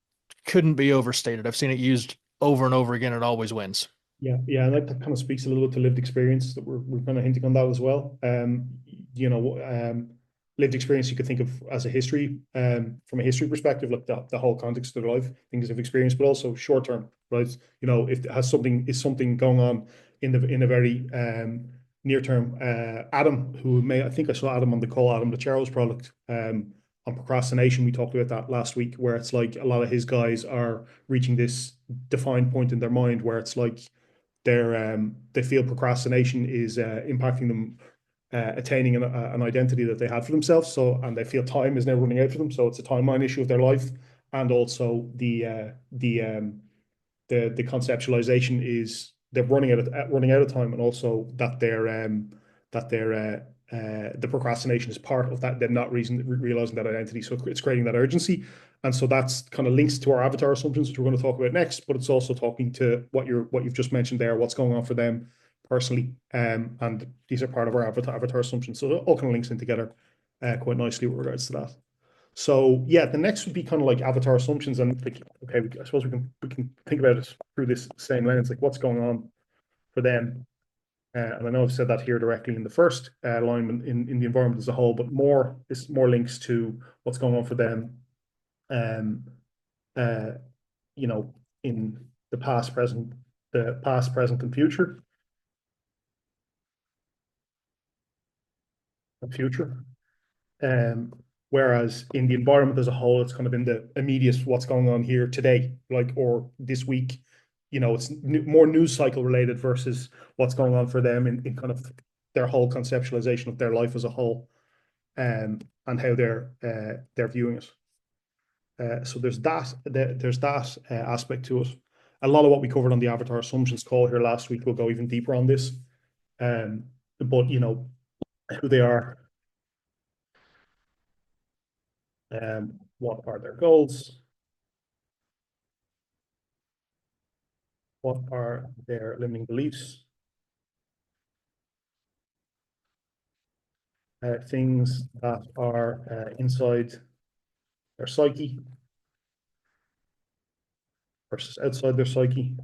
[SPEAKER 2] couldn't be overstated. I've seen it used over and over again. It always wins.
[SPEAKER 1] Yeah, and that kind of speaks a little bit to lived experience that we're kind of hinting on that as well. lived experience you could think of as a history, from a history perspective, like the whole context of their life, things they've experienced, but also short term, right? If it has something going on in a very near term. Adam, I think I saw Adam on the call, Adam, the Charles product, on procrastination. We talked about that last week, where it's like a lot of his guys are reaching this defined point in their mind where it's like they feel procrastination is impacting them attaining an identity that they had for themselves. And they feel time is now running out for them. So it's a timeline issue of their life, and also the conceptualization is they're running out of time, and also that the procrastination is part of that, them not realizing that identity. So it's creating that urgency. And so that's kind of links to our avatar assumptions, which we're going to talk about next, but it's also talking to what you've just mentioned there, what's going on for them personally. And these are part of our avatar assumptions. So it all kind of links in together quite nicely with regards to that. So yeah, the next would be kind of like avatar assumptions, and like, okay, I suppose we can think about it through this same lens, like what's going on for them. And I know I've said that here directly in the first alignment in the environment as a whole, but this is more links to what's going on for them, uh, in the past, present, and future, Whereas in the environment as a whole, it's kind of in the immediate, what's going on here today, like, or this week. It's more news cycle related versus what's going on for them in kind of their whole conceptualization of their life as a whole, and how they're viewing it. So there's that aspect to it. A lot of what we covered on the avatar assumptions call here last week will go even deeper on this. But who they are, what are their goals, what are their limiting beliefs, things that are inside their psyche versus outside their psyche.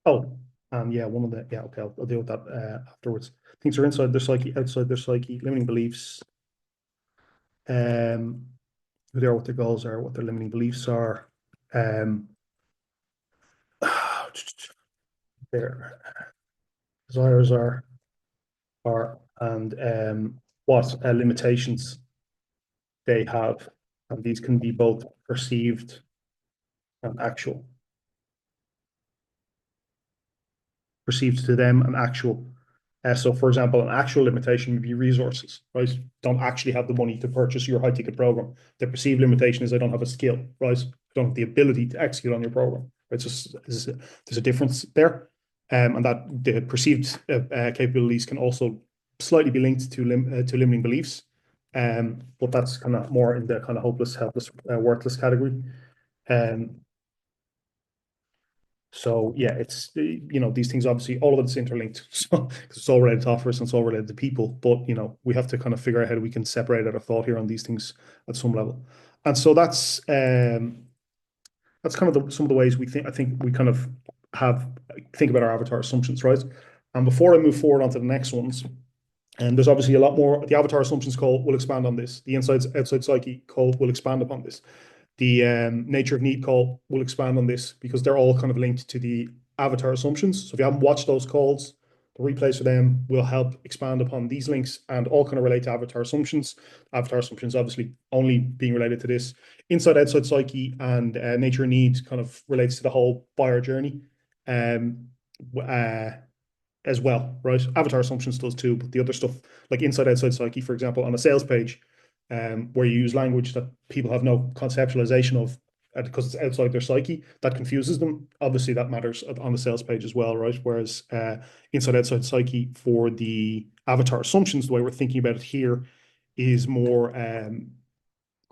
[SPEAKER 1] Oh, yeah, okay, I'll deal with that afterwards. Things are inside their psyche, outside their psyche, limiting beliefs, who they are, what their goals are, what their limiting beliefs are, their desires are, and what limitations they have. And these can be both perceived and actual. Perceived to them and actual. So, for example, an actual limitation would be resources, right? Don't actually have the money to purchase your high ticket program. The perceived limitation is I don't have a skill, right? I don't have the ability to execute on your program. It's just there's a difference there, and that the perceived capabilities can also slightly be linked to limiting beliefs, but that's kind of more in the kind of hopeless, helpless, worthless category. So yeah, it's these things, obviously all of it's interlinked, so because it's all related to offers and it's all related to people. But we have to kind of figure out how we can separate out our thought here on these things at some level. And so that's kind of some of the ways I think we kind of think about our avatar assumptions, right? And before I move forward onto the next ones, and there's obviously a lot more. The avatar assumptions call will expand on this. The outside psyche call will expand upon this. The nature of need call will expand on this, because they're all kind of linked to the avatar assumptions. So if you haven't watched those calls, the replays for them will help expand upon these links and all kind of relate to avatar assumptions. Avatar assumptions obviously only being related to this. Inside, outside psyche and nature of need kind of relates to the whole buyer journey as well, right? Avatar assumptions does too, but the other stuff like inside, outside psyche, for example, on a sales page, where you use language that people have no conceptualization of, because it's outside their psyche, that confuses them. Obviously, that matters on the sales page as well, right? Whereas inside, outside psyche for the avatar assumptions, the way we're thinking about it here is more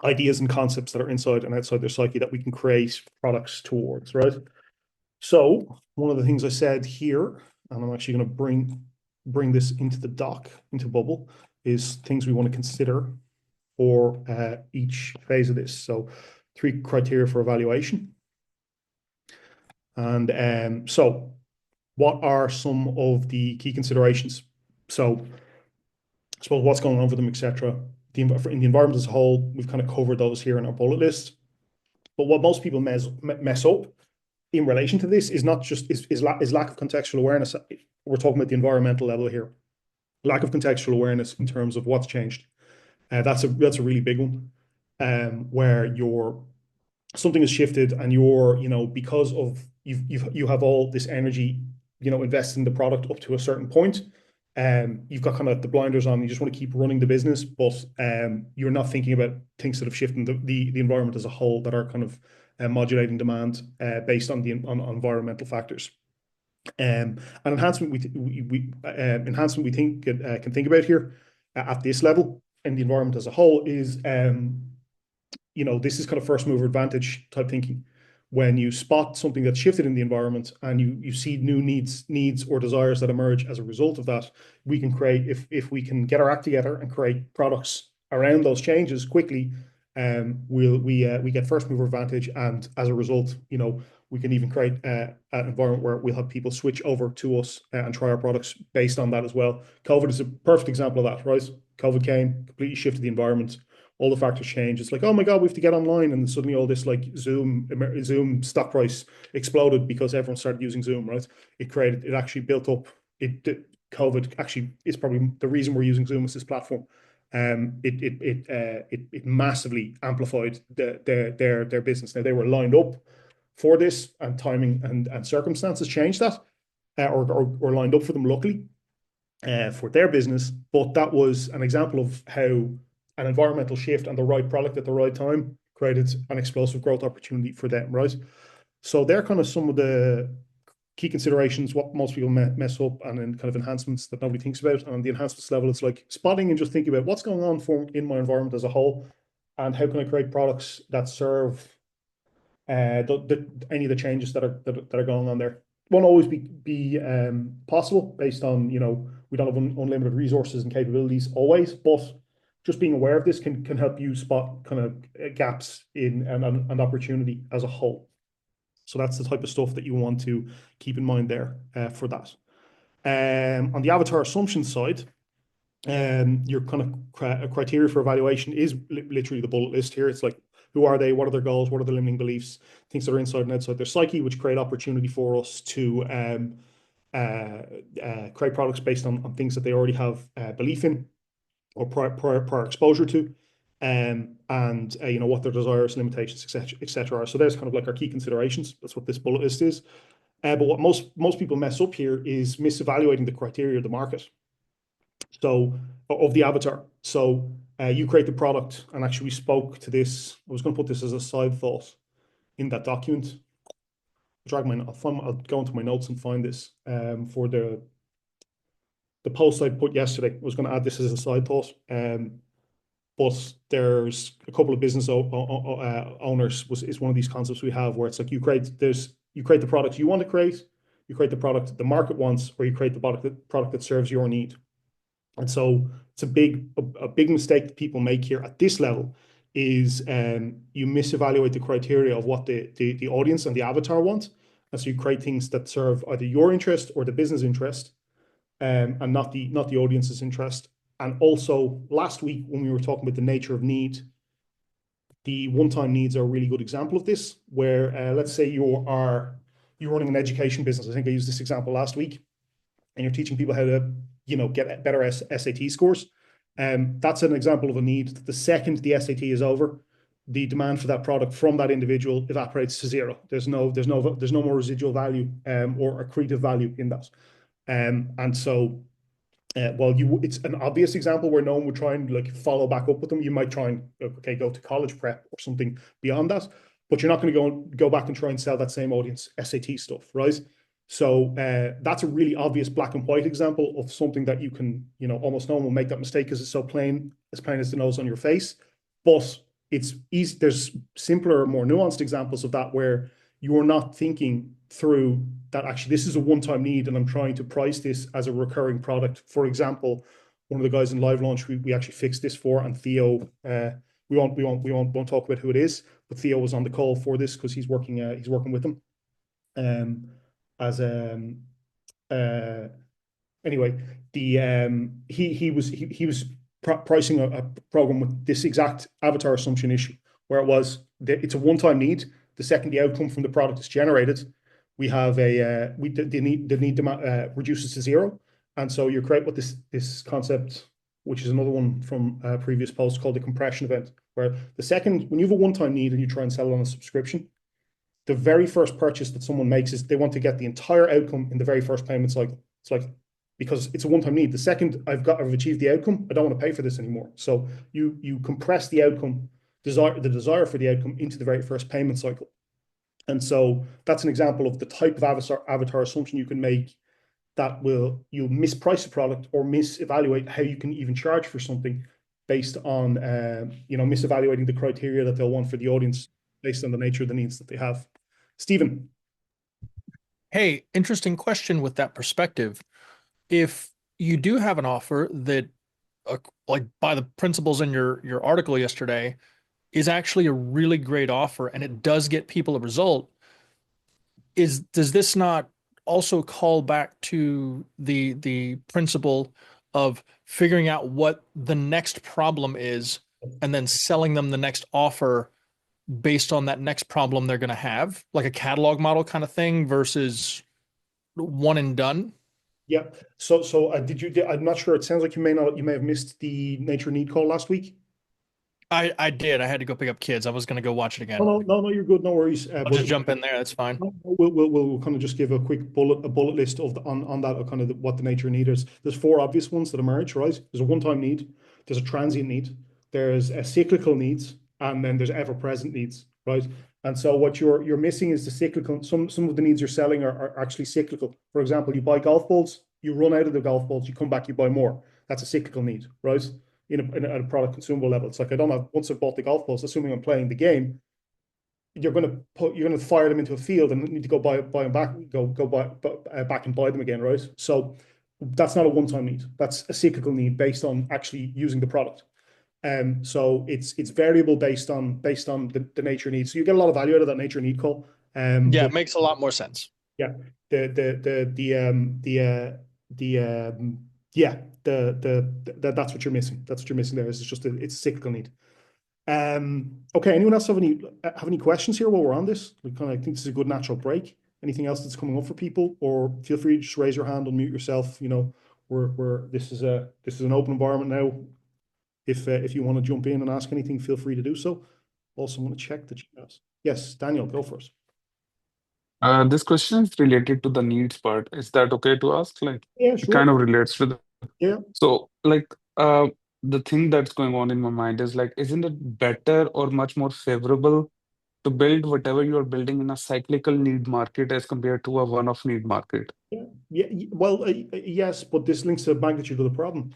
[SPEAKER 1] ideas and concepts that are inside and outside their psyche that we can create products towards, right? So one of the things I said here, and I'm actually going to bring this into the doc, into Bubble, is things we want to consider for each phase of this. So 3 criteria for evaluation. And so what are some of the key considerations? So I suppose what's going on for them, etc. In the environment as a whole, we've kind of covered those here in our bullet list. But what most people mess up in relation to this is not just is lack of contextual awareness. We're talking about the environmental level here. Lack of contextual awareness in terms of what's changed. That's a really big one, where something has shifted and because of you have all this energy, invested in the product up to a certain point. You've got kind of the blinders on. You just want to keep running the business, but you're not thinking about things that have shifted the environment as a whole that are kind of modulating demand based on on environmental factors. An enhancement we think can think about here at this level in the environment as a whole is this is kind of first mover advantage type thinking. When you spot something that's shifted in the environment and you see new needs or desires that emerge as a result of that, we can create, if we can get our act together and create products around those changes quickly, we get first mover advantage, and as a result, we can even create an environment where we'll have people switch over to us and try our products based on that as well. COVID is a perfect example of that, right? COVID came, completely shifted the environment. All the factors change. It's like, oh my God, we have to get online. And suddenly all this like Zoom stock price exploded because everyone started using Zoom, right? It actually built up. COVID actually is probably the reason we're using Zoom as this platform. It massively amplified their business. Now they were lined up for this, and timing and circumstances changed that, or lined up for them luckily for their business. But that was an example of how an environmental shift and the right product at the right time created an explosive growth opportunity for them, right? So they're kind of some of the key considerations, what most people mess up, and then kind of enhancements that nobody thinks about. And on the enhancements level, it's like spotting and just thinking about what's going on in my environment as a whole, and how can I create products that serve any of the changes that are going on there. Won't always be possible based on, we don't have unlimited resources and capabilities always, but just being aware of this can help you spot kind of gaps in an opportunity as a whole. So that's the type of stuff that you want to keep in mind there for that. On the avatar assumption side, your kind of criteria for evaluation is literally the bullet list here. It's like, who are they? What are their goals? What are their limiting beliefs? Things that are inside and outside their psyche, which create opportunity for us to create products based on things that they already have belief in or prior exposure to, and what their desires, limitations, etc. are. So there's kind of like our key considerations. That's what this bullet list is. But what most people mess up here is misevaluating the criteria of the market. So of the avatar. So you create the product, and actually we spoke to this. I was going to put this as a side thought in that document. I'll go into my notes and find this for the post I put yesterday. I was going to add this as a side thought. But there's a couple of business owners is one of these concepts we have, where it's like you create the product you want to create, you create the product the market wants, or you create the product that serves your need. And so it's a big mistake that people make here at this level is you misevaluate the criteria of what the audience and the avatar want. And so you create things that serve either your interest or the business interest, and not the audience's interest. And also last week when we were talking about the nature of need, the one-time needs are a really good example of this, where let's say you're running an education business. I think I used this example last week, and you're teaching people how to get better SAT scores. That's an example of a need. The second the SAT is over, the demand for that product from that individual evaporates to zero. There's no more residual value or accretive value in that. And so it's an obvious example where no one would try and like follow back up with them. You might try and go to college prep or something beyond that, but you're not going to go back and try and sell that same audience SAT stuff, right? So that's a really obvious black and white example of something that you can, almost no one will make that mistake because it's so plain as the nose on your face. But it's easy. There's simpler, more nuanced examples of that where you're not thinking through that actually this is a one-time need and I'm trying to price this as a recurring product. For example, one of the guys in live launch we actually fixed this for, and Theo, we won't talk about who it is, but Theo was on the call for this because he's working with them. As anyway, he was pricing a program with this exact avatar assumption issue, where it was that it's a one-time need. The second the outcome from the product is generated, we have the need reduces to zero, and so you create what this concept, which is another one from a previous post, called the compression event, where the second when you have a one-time need and you try and sell it on a subscription, the very first purchase that someone makes is they want to get the entire outcome in the very first payment cycle. It's like, because it's a one-time need. The second I've achieved the outcome, I don't want to pay for this anymore. So you compress the outcome, the desire for the outcome into the very first payment cycle. And so that's an example of the type of avatar assumption you can make that you'll misprice a product or misevaluate how you can even charge for something based on misevaluating the criteria that they'll want for the audience based on the nature of the needs that they have. Stephen.
[SPEAKER 2] Hey, interesting question with that perspective. If you do have an offer that, like by the principles in your article yesterday, is actually a really great offer and it does get people a result, does this not also call back to the principle of figuring out what the next problem is and then selling them the next offer based on that next problem they're going to have, like a catalog model kind of thing versus one and done?
[SPEAKER 1] Yeah. So I'm not sure. It sounds like you may have missed the Nature Need call last week.
[SPEAKER 2] I did. I had to go pick up kids. I was going to go watch it again.
[SPEAKER 1] No, you're good. No worries.
[SPEAKER 2] I'll just jump in there. That's fine.
[SPEAKER 1] We'll kind of just give a quick bullet list on that of kind of what the nature need is. There's four obvious ones that emerge, right? There's a one-time need, there's a transient need, there's a cyclical needs, and then there's ever-present needs, right? And so what you're missing is the cyclical. Some of the needs you're selling are actually cyclical. For example, you buy golf balls, you run out of the golf balls, you come back, you buy more. That's a cyclical need, right? At a product consumable level. It's like, once I've bought the golf balls, assuming I'm playing the game, you're going to fire them into a field and need to go buy them back, back and buy them again, right? So that's not a one-time need. That's a cyclical need based on actually using the product. So it's variable based on the nature need. So you get a lot of value out of that nature need call.
[SPEAKER 2] It makes a lot more sense.
[SPEAKER 1] Yeah. That's what you're missing. That's what you're missing there. It's just it's a cyclical need. Okay. Anyone else have any questions here while we're on this? I think this is a good natural break. Anything else that's coming up for people, or feel free to just raise your hand, unmute yourself. This is an open environment now. If you want to jump in and ask anything, feel free to do so. Also want to check the chat. Yes, Daniel, go first.
[SPEAKER 4] This question is related to the needs part. Is that okay to ask?
[SPEAKER 1] Yeah,
[SPEAKER 4] It
[SPEAKER 1] sure.
[SPEAKER 4] kind of relates to
[SPEAKER 1] Yeah.
[SPEAKER 4] So, the thing that's going on in my mind is isn't it better or much more favorable to build whatever you're building in a cyclical need market as compared to a one-off need market?
[SPEAKER 1] Yeah. Well, yes, but this links to the magnitude of the problem,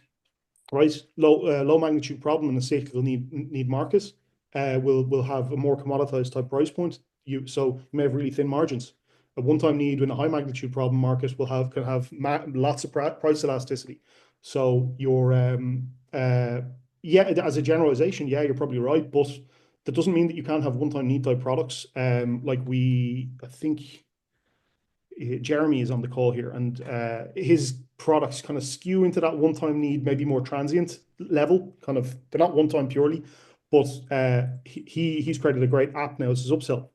[SPEAKER 1] right? Low magnitude problem in a cyclical need market will have a more commoditized type price point. So you may have really thin margins. A one-time need in a high magnitude problem market can have lots of price elasticity. So as a generalization, you're probably right, but that doesn't mean that you can't have one-time need type products. I think Jeremy is on the call here, and his products kind of skew into that one-time need, maybe more transient level. They're not one-time purely, but he's created a great app now. It's his upsell,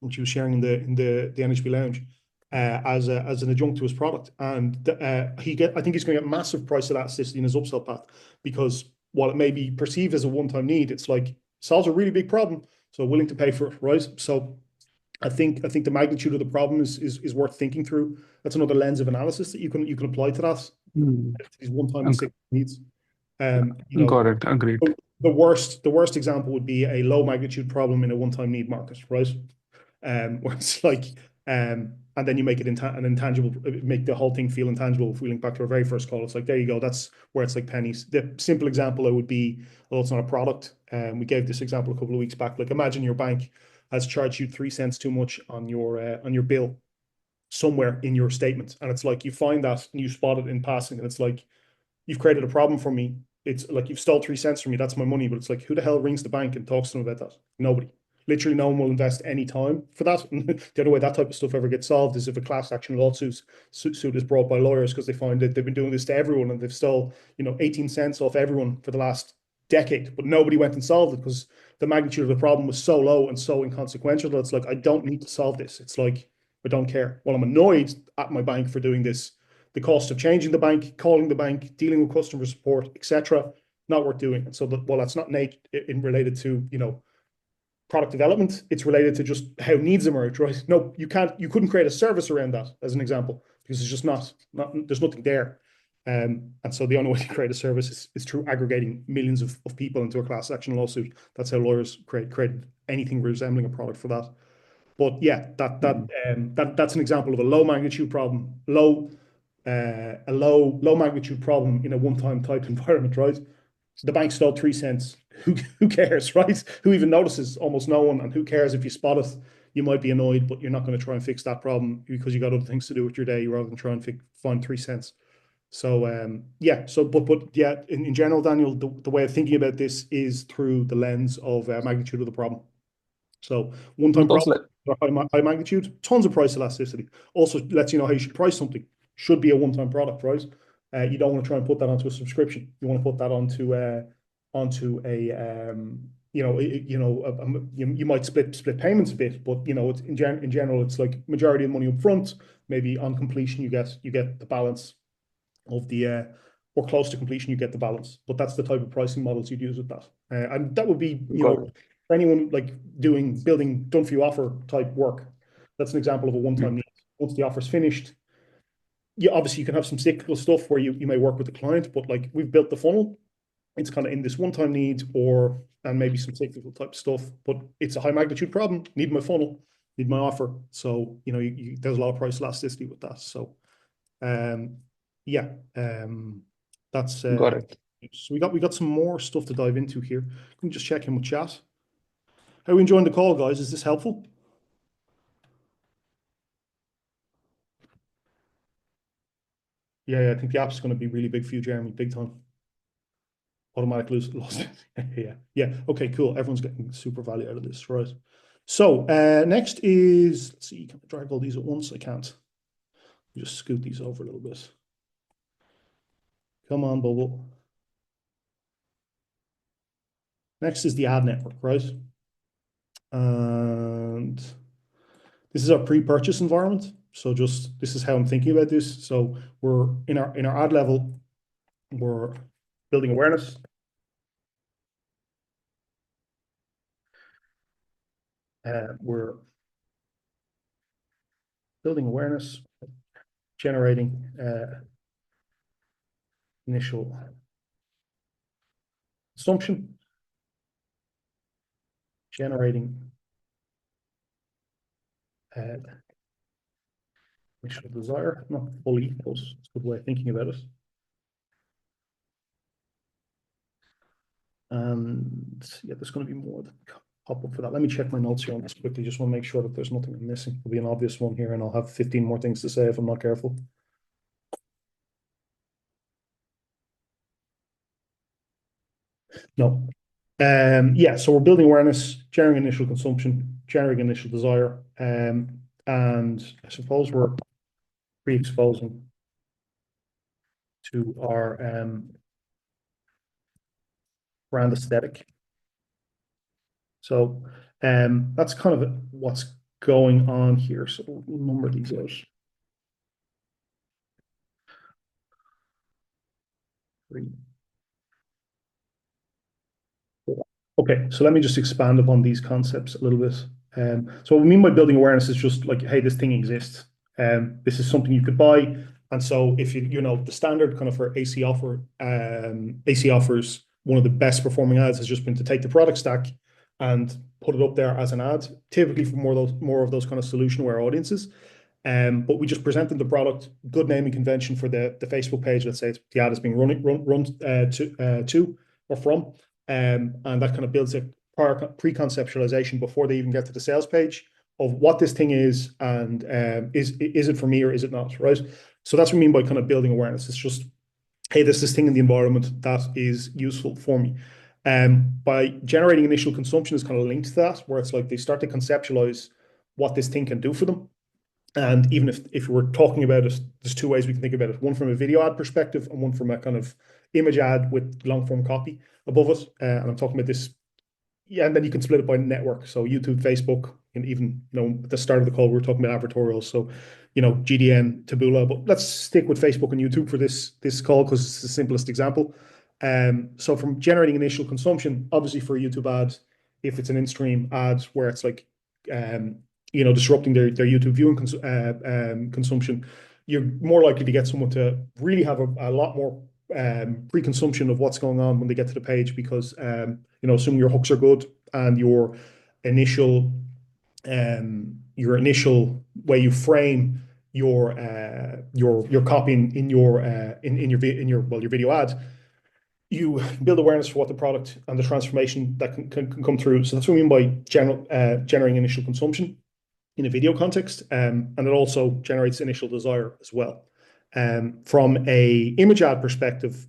[SPEAKER 1] which he was sharing in the NHB lounge as an adjunct to his product, and I think he's going to get massive price elasticity in his upsell path, because while it may be perceived as a one-time need, it's like solves a really big problem, so willing to pay for it, right? So I think the magnitude of the problem is worth thinking through. That's another lens of analysis that you can apply to that. These one-time needs.
[SPEAKER 4] Got it. Agreed.
[SPEAKER 1] The worst example would be a low magnitude problem in a one-time need market, right? Where it's and then you make it an intangible, make the whole thing feel intangible. If we link back to our very first call, it's like, there you go. That's where it's like pennies. The simple example would be, well, it's not a product. We gave this example a couple of weeks back. Like, imagine your bank has charged you 3 cents too much on your bill somewhere in your statement, and it's like you find that and you spot it in passing, and it's like, you've created a problem for me. It's like you've stole 3 cents from me. That's my money. But it's like, who the hell rings the bank and talks to them about that? Nobody. Literally, no one will invest any time for that. The only way that type of stuff ever gets solved is if a class action lawsuit suit is brought by lawyers, because they find that they've been doing this to everyone and they've stole, 18 cents off everyone for the last decade, but nobody went and solved it because the magnitude of the problem was so low and so inconsequential that it's like, I don't need to solve this. It's like, I don't care. Well, I'm annoyed at my bank for doing this. The cost of changing the bank, calling the bank, dealing with customer support, etc., not worth doing. And so, that's not related to, product development. It's related to just how needs emerge, right? No, you couldn't create a service around that, as an example, because it's just not there's nothing there. And so the only way to create a service is through aggregating millions of people into a class action lawsuit. That's how lawyers create anything resembling a product for that. But yeah, that's an example of a low magnitude problem, low magnitude problem in a one-time type environment, right? The bank stole 3 cents. Who cares, right? Who even notices? Almost no one. And who cares if you spot it? You might be annoyed, but you're not going to try and fix that problem because you got other things to do with your day rather than try and find 3 cents. So yeah. So but yeah, in general, Daniel, the way of thinking about this is through the lens of magnitude of the problem. So one-time
[SPEAKER 4] Because
[SPEAKER 1] problem, high magnitude, tons of price elasticity. Also lets you know how you should price something. Should be a one-time product, right? You don't want to try and put that onto a subscription. You want to put that onto a you might split payments a bit, but it's in general, it's like majority of money up front. Maybe on completion you get the balance of the or close to completion you get the balance. But that's the type of pricing models you'd use with that, and that would be for anyone like building done for you offer type work. That's an example of a one-time need. Once the offer's finished, obviously you can have some cyclical stuff where you may work with the client, but like we've built the funnel, it's kind of in this one-time need and maybe some cyclical type stuff, but it's a high magnitude problem. Need my funnel, need my offer. So there's a lot of price elasticity with that. So yeah, that's
[SPEAKER 4] got it.
[SPEAKER 1] so we got some more stuff to dive into here. Can we just check in with chat? How are we enjoying the call, guys? Is this helpful? Yeah, I think the app's going to be really big for you, Jeremy, big time. Automatic lost. Yeah. Okay, cool. Everyone's getting super value out of this, right? So next is, let's see, can I drag all these at once? I can't. Just scoot these over a little bit. Come on, Bubble. Next is the ad network, right? And this is our pre-purchase environment. So this is how I'm thinking about this. So we're in our ad level, we're building awareness. We're building awareness, generating initial consumption, generating initial desire, not fully, but it's a good way of thinking about it. And yeah, there's going to be more that pop up for that. Let me check my notes here on this quickly. Just want to make sure that there's nothing I'm missing. There'll be an obvious one here, and I'll have 15 more things to say if I'm not careful. No. Yeah, so we're building awareness, generating initial consumption, generating initial desire, and I suppose we're pre-exposing to our brand aesthetic. So that's kind of what's going on here. So we'll number these out. Three. Okay, so let me just expand upon these concepts a little bit. So what we mean by building awareness is just like, hey, this thing exists. This is something you could buy. And so if the standard kind of for AC offers, one of the best performing ads has just been to take the product stack and put it up there as an ad, typically for more of those kind of solution-aware audiences. But we just present them the product, good naming convention for the Facebook page. Let's say the ad is being run to or from. And that kind of builds a pre-conceptualization before they even get to the sales page of what this thing is and is it for me or is it not, right? So that's what I mean by kind of building awareness. It's just, hey, there's this thing in the environment that is useful for me. By generating initial consumption is kind of linked to that, where it's like they start to conceptualize what this thing can do for them. And even if we're talking about it, there's two ways we can think about it. One from a video ad perspective and one from a kind of image ad with long form copy above it. And I'm talking about this. Yeah, and then you can split it by network. So YouTube, Facebook, and even, at the start of the call, we were talking about advertorials. So, GDN, Taboola, but let's stick with Facebook and YouTube for this call because it's the simplest example. So from generating initial consumption, obviously for a YouTube ad, if it's an in-stream ad where it's like, disrupting their YouTube viewing consumption, you're more likely to get someone to really have a lot more pre-consumption of what's going on when they get to the page because, assuming your hooks are good and your initial way you frame your copy in your video ad, you build awareness for what the product and the transformation that can come through. So that's what I mean by generating initial consumption in a video context, and it also generates initial desire as well. From a image ad perspective,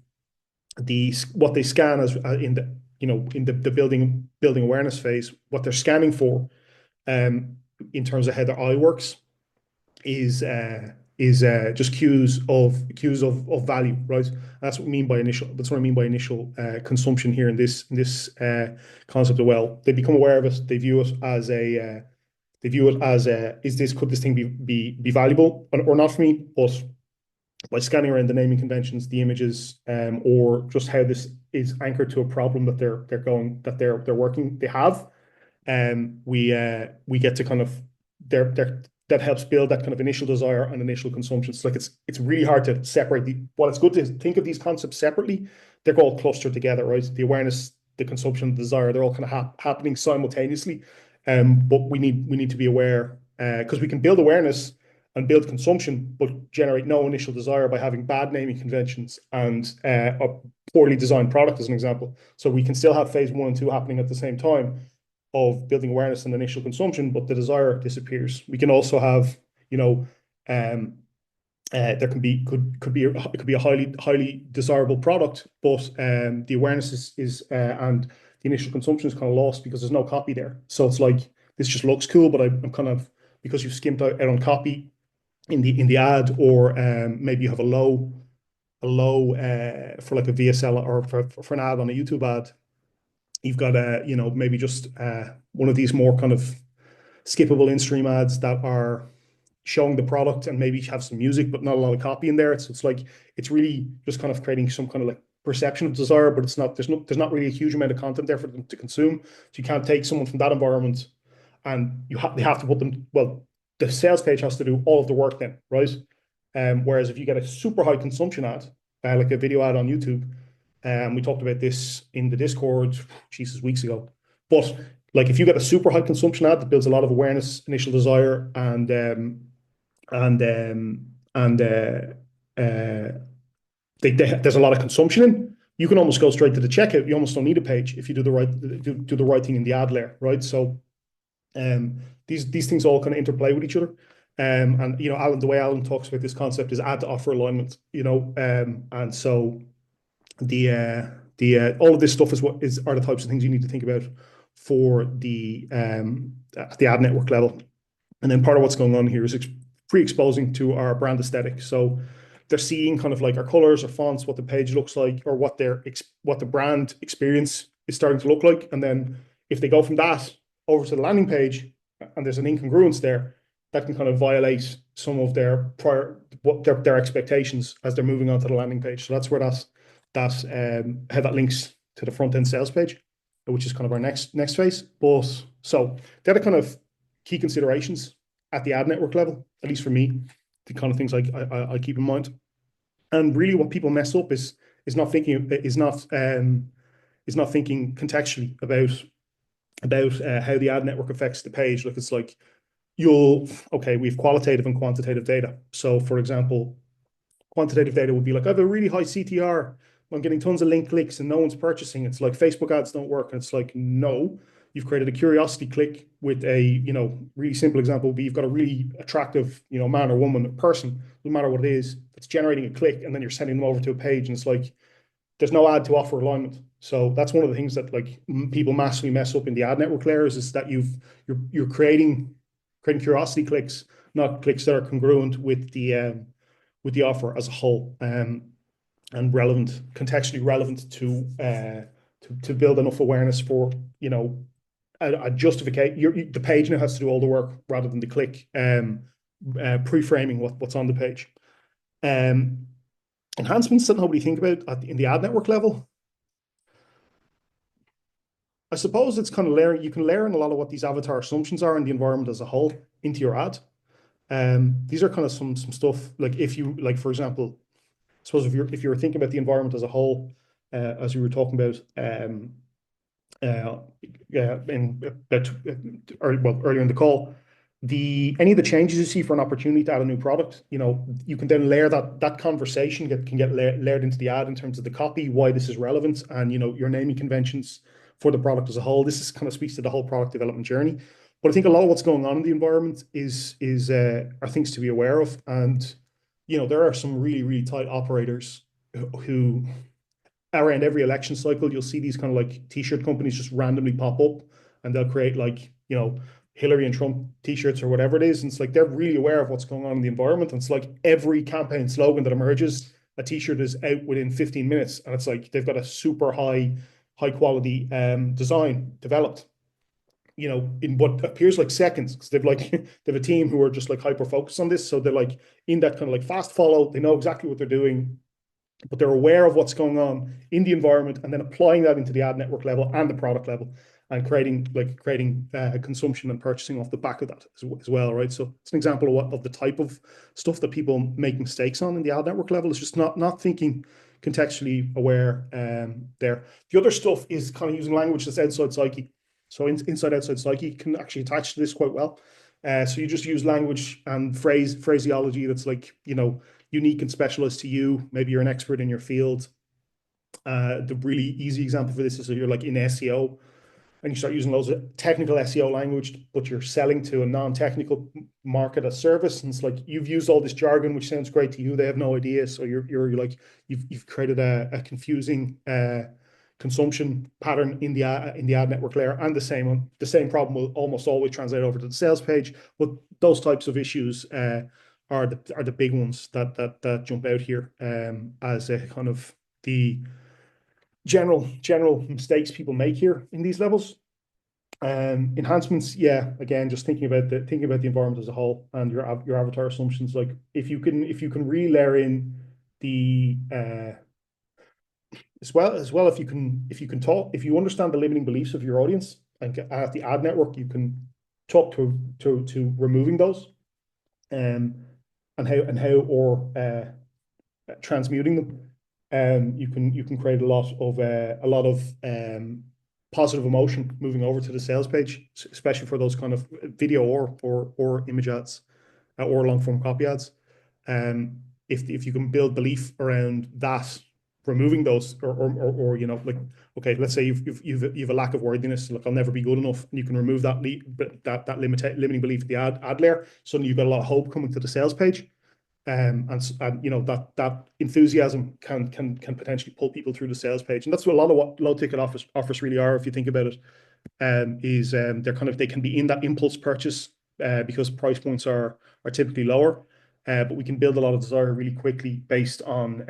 [SPEAKER 1] what they scan as in the building awareness phase, what they're scanning for, in terms of how their eye works, is just cues of value, right? That's what I mean by initial. That's what I mean by initial consumption here in this concept as well. They become aware of it. They view it as could this thing be valuable or not for me? But by scanning around the naming conventions, the images, or just how this is anchored to a problem that they have, we get to kind of that helps build that kind of initial desire and initial consumption. It's like it's really hard to separate while it's good to think of these concepts separately, they're all clustered together, right? The awareness, the consumption, the desire, they're all kind of happening simultaneously. But we need to be aware, because we can build awareness and build consumption, but generate no initial desire by having bad naming conventions and a poorly designed product, as an example. So we can still have phase 1 and 2 happening at the same time of building awareness and initial consumption, but the desire disappears. We can also have, there could be a highly desirable product, but the awareness is and the initial consumption is kind of lost because there's no copy there. So it's like this just looks cool, but I'm kind of, because you've skimped out on copy in the ad, or maybe you have a low for like a VSL or for an ad on a YouTube ad, you've got maybe just one of these more kind of skippable in-stream ads that are showing the product and maybe have some music but not a lot of copy in there. So it's like it's really just kind of creating some kind of like perception of desire, but it's not, there's not really a huge amount of content there for them to consume. So you can't take someone from that environment and they have to put them, well, the sales page has to do all of the work then, right? Whereas if you get a super high consumption ad, like a video ad on YouTube, we talked about this in the Discord, weeks ago. But like if you get a super high consumption ad that builds a lot of awareness, initial desire, and there's a lot of consumption in, you can almost go straight to the checkout. You almost don't need a page if you do the right thing in the ad layer, right? So these things all kind of interplay with each other. And Alan, the way Alan talks about this concept is ad to offer alignment, and so the all of this stuff are the types of things you need to think about for the at the ad network level. And then part of what's going on here is pre-exposing to our brand aesthetic. So they're seeing kind of like our colors or fonts, what the page looks like, or what the brand experience is starting to look like. And then if they go from that over to the landing page and there's an incongruence there, that can kind of violate some of their their expectations as they're moving on to the landing page. So that's where how that links to the front end sales page, which is kind of our next phase. But so they're the kind of key considerations at the ad network level, at least for me, the kind of things I keep in mind. And really, what people mess up is not thinking contextually about how the ad network affects the page. Like it's like we have qualitative and quantitative data. So for example, quantitative data would be like, I have a really high CTR, I'm getting tons of link clicks and no one's purchasing. It's like Facebook ads don't work. And it's like, no, you've created a curiosity click with a, really simple example would be you've got a really attractive, man or woman or person, no matter what it is, that's generating a click, and then you're sending them over to a page, and it's like, there's no ad to offer alignment. So that's one of the things that like people massively mess up in the ad network layers is that you're creating curiosity clicks, not clicks that are congruent with the offer as a whole, and relevant, contextually relevant to build enough awareness for, you know, a justification. The page now has to do all the work rather than the click, pre-framing what's on the page. Enhancements that nobody think about in the ad network level. I suppose it's kind of layering. You can layer in a lot of what these avatar assumptions are in the environment as a whole into your ad. These are kind of some stuff like if you like, for example, I suppose if you're thinking about the environment as a whole, as we were talking about, earlier in the call, any of the changes you see for an opportunity to add a new product, you know, you can then layer that conversation can get layered into the ad in terms of the copy, why this is relevant, and you know your naming conventions for the product as a whole. This is kind of speaks to the whole product development journey. But I think a lot of what's going on in the environment are things to be aware of, and you know there are some really tight operators who around every election cycle, you'll see these kind of like t-shirt companies just randomly pop up and they'll create like, you know, Hillary and Trump t-shirts or whatever it is. And it's like they're really aware of what's going on in the environment. And it's like every campaign slogan that emerges, a t-shirt is out within 15 minutes. And it's like they've got a super high quality design developed, you know, in what appears like seconds, because they have a team who are just like hyper focused on this. So they're like in that kind of like fast follow, they know exactly what they're doing, but they're aware of what's going on in the environment and then applying that into the ad network level and the product level and creating consumption and purchasing off the back of that as well, right? So it's an example of the type of stuff that people make mistakes on in the ad network level. It's just not thinking contextually aware there. The other stuff is kind of using language that's outside psyche. So inside outside psyche can actually attach to this quite well. So you just use language and phraseology that's like, you know, unique and specialist to you. Maybe you're an expert in your field. The really easy example for this is if you're like in SEO and you start using loads of technical SEO language, but you're selling to a non-technical market as service. And it's like you've used all this jargon, which sounds great to you. They have no idea. So you're like you've created a confusing consumption pattern in the ad network layer, and the same problem will almost always translate over to the sales page. But those types of issues are the big ones that jump out here as a kind of the general mistakes people make here in these levels. Enhancements, yeah, again, just thinking about the environment as a whole and your avatar assumptions. Like if you can really layer in the as well if you understand the limiting beliefs of your audience and at the ad network, you can talk to removing those and how or transmuting them. You can create a lot of positive emotion moving over to the sales page, especially for those kind of video or image ads or long form copy ads. If you can build belief around that, removing those or you know, like, okay, let's say you've a lack of worthiness, like I'll never be good enough, and you can remove that limiting belief at the ad layer, suddenly you've got a lot of hope coming to the sales page. And you know that enthusiasm can potentially pull people through the sales page, and that's what a lot of what low ticket offers really are. If you think about it, they can be in that impulse purchase because price points are typically lower, but we can build a lot of desire really quickly based on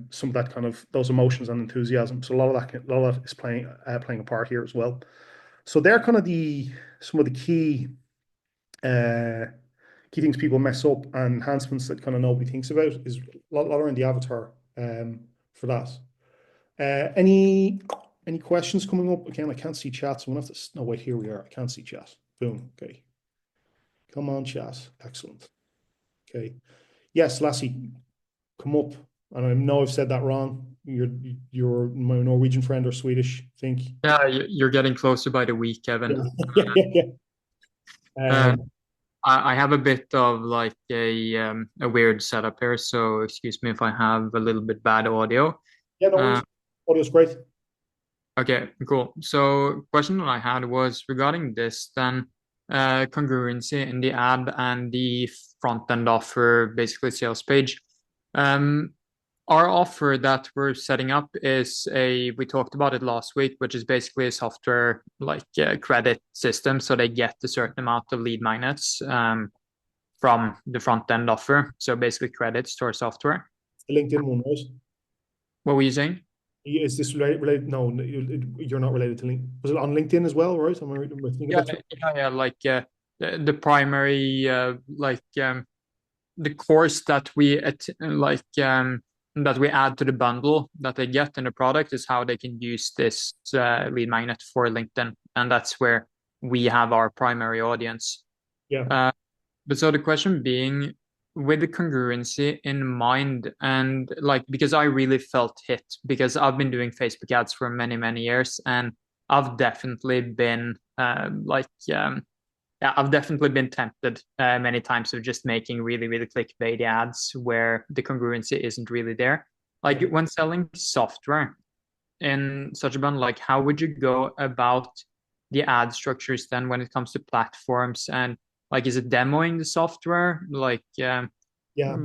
[SPEAKER 1] some of that kind of those emotions and enthusiasm. So a lot of that is playing a part here as well. So they're kind of some of the key things people mess up, and enhancements that kind of nobody thinks about is a lot around the avatar for that. Any questions coming up? Again, I can't see chat, so I'm gonna have to. No, wait, here we are. I can't see chat. Boom. Okay. Come on, chat. Excellent. Okay. Yes, Lassie, come up. And I know I've said that wrong. You're my Norwegian friend or Swedish, I think.
[SPEAKER 7] Yeah, you're getting closer by the week, Kevin.
[SPEAKER 1] Yeah.
[SPEAKER 7] I have a bit of like a weird setup here, so excuse me if I have a little bit bad audio.
[SPEAKER 1] Yeah, no worries. Audio's great.
[SPEAKER 7] Okay, cool. So question that I had was regarding this then, congruency in the ad and the front end offer, basically sales page. our offer that we're setting up is we talked about it last week, which is basically a software like credit system. So they get a certain amount of lead magnets from the front end offer. So basically credits to our software.
[SPEAKER 1] The LinkedIn one, right?
[SPEAKER 7] What were you saying?
[SPEAKER 1] Is this related? No, you're not related to LinkedIn. Was it on LinkedIn as well, right? Am I thinking
[SPEAKER 7] Yeah,
[SPEAKER 1] that's right?
[SPEAKER 7] yeah, like the primary the course that we that we add to the bundle that they get in the product is how they can use this lead magnet for LinkedIn, and that's where we have our primary audience.
[SPEAKER 1] Yeah.
[SPEAKER 7] But so the question being, with the congruency in mind, and like because I really felt hit because I've been doing Facebook ads for many years, and I've definitely been yeah, I've definitely been tempted many times of just making really clickbait ads where the congruency isn't really there. Like
[SPEAKER 1] Yeah.
[SPEAKER 7] when selling software in such a bundle, like how would you go about the ad structures then when it comes to platforms, and like is it demoing the software? Like
[SPEAKER 1] Yeah.
[SPEAKER 7] yeah,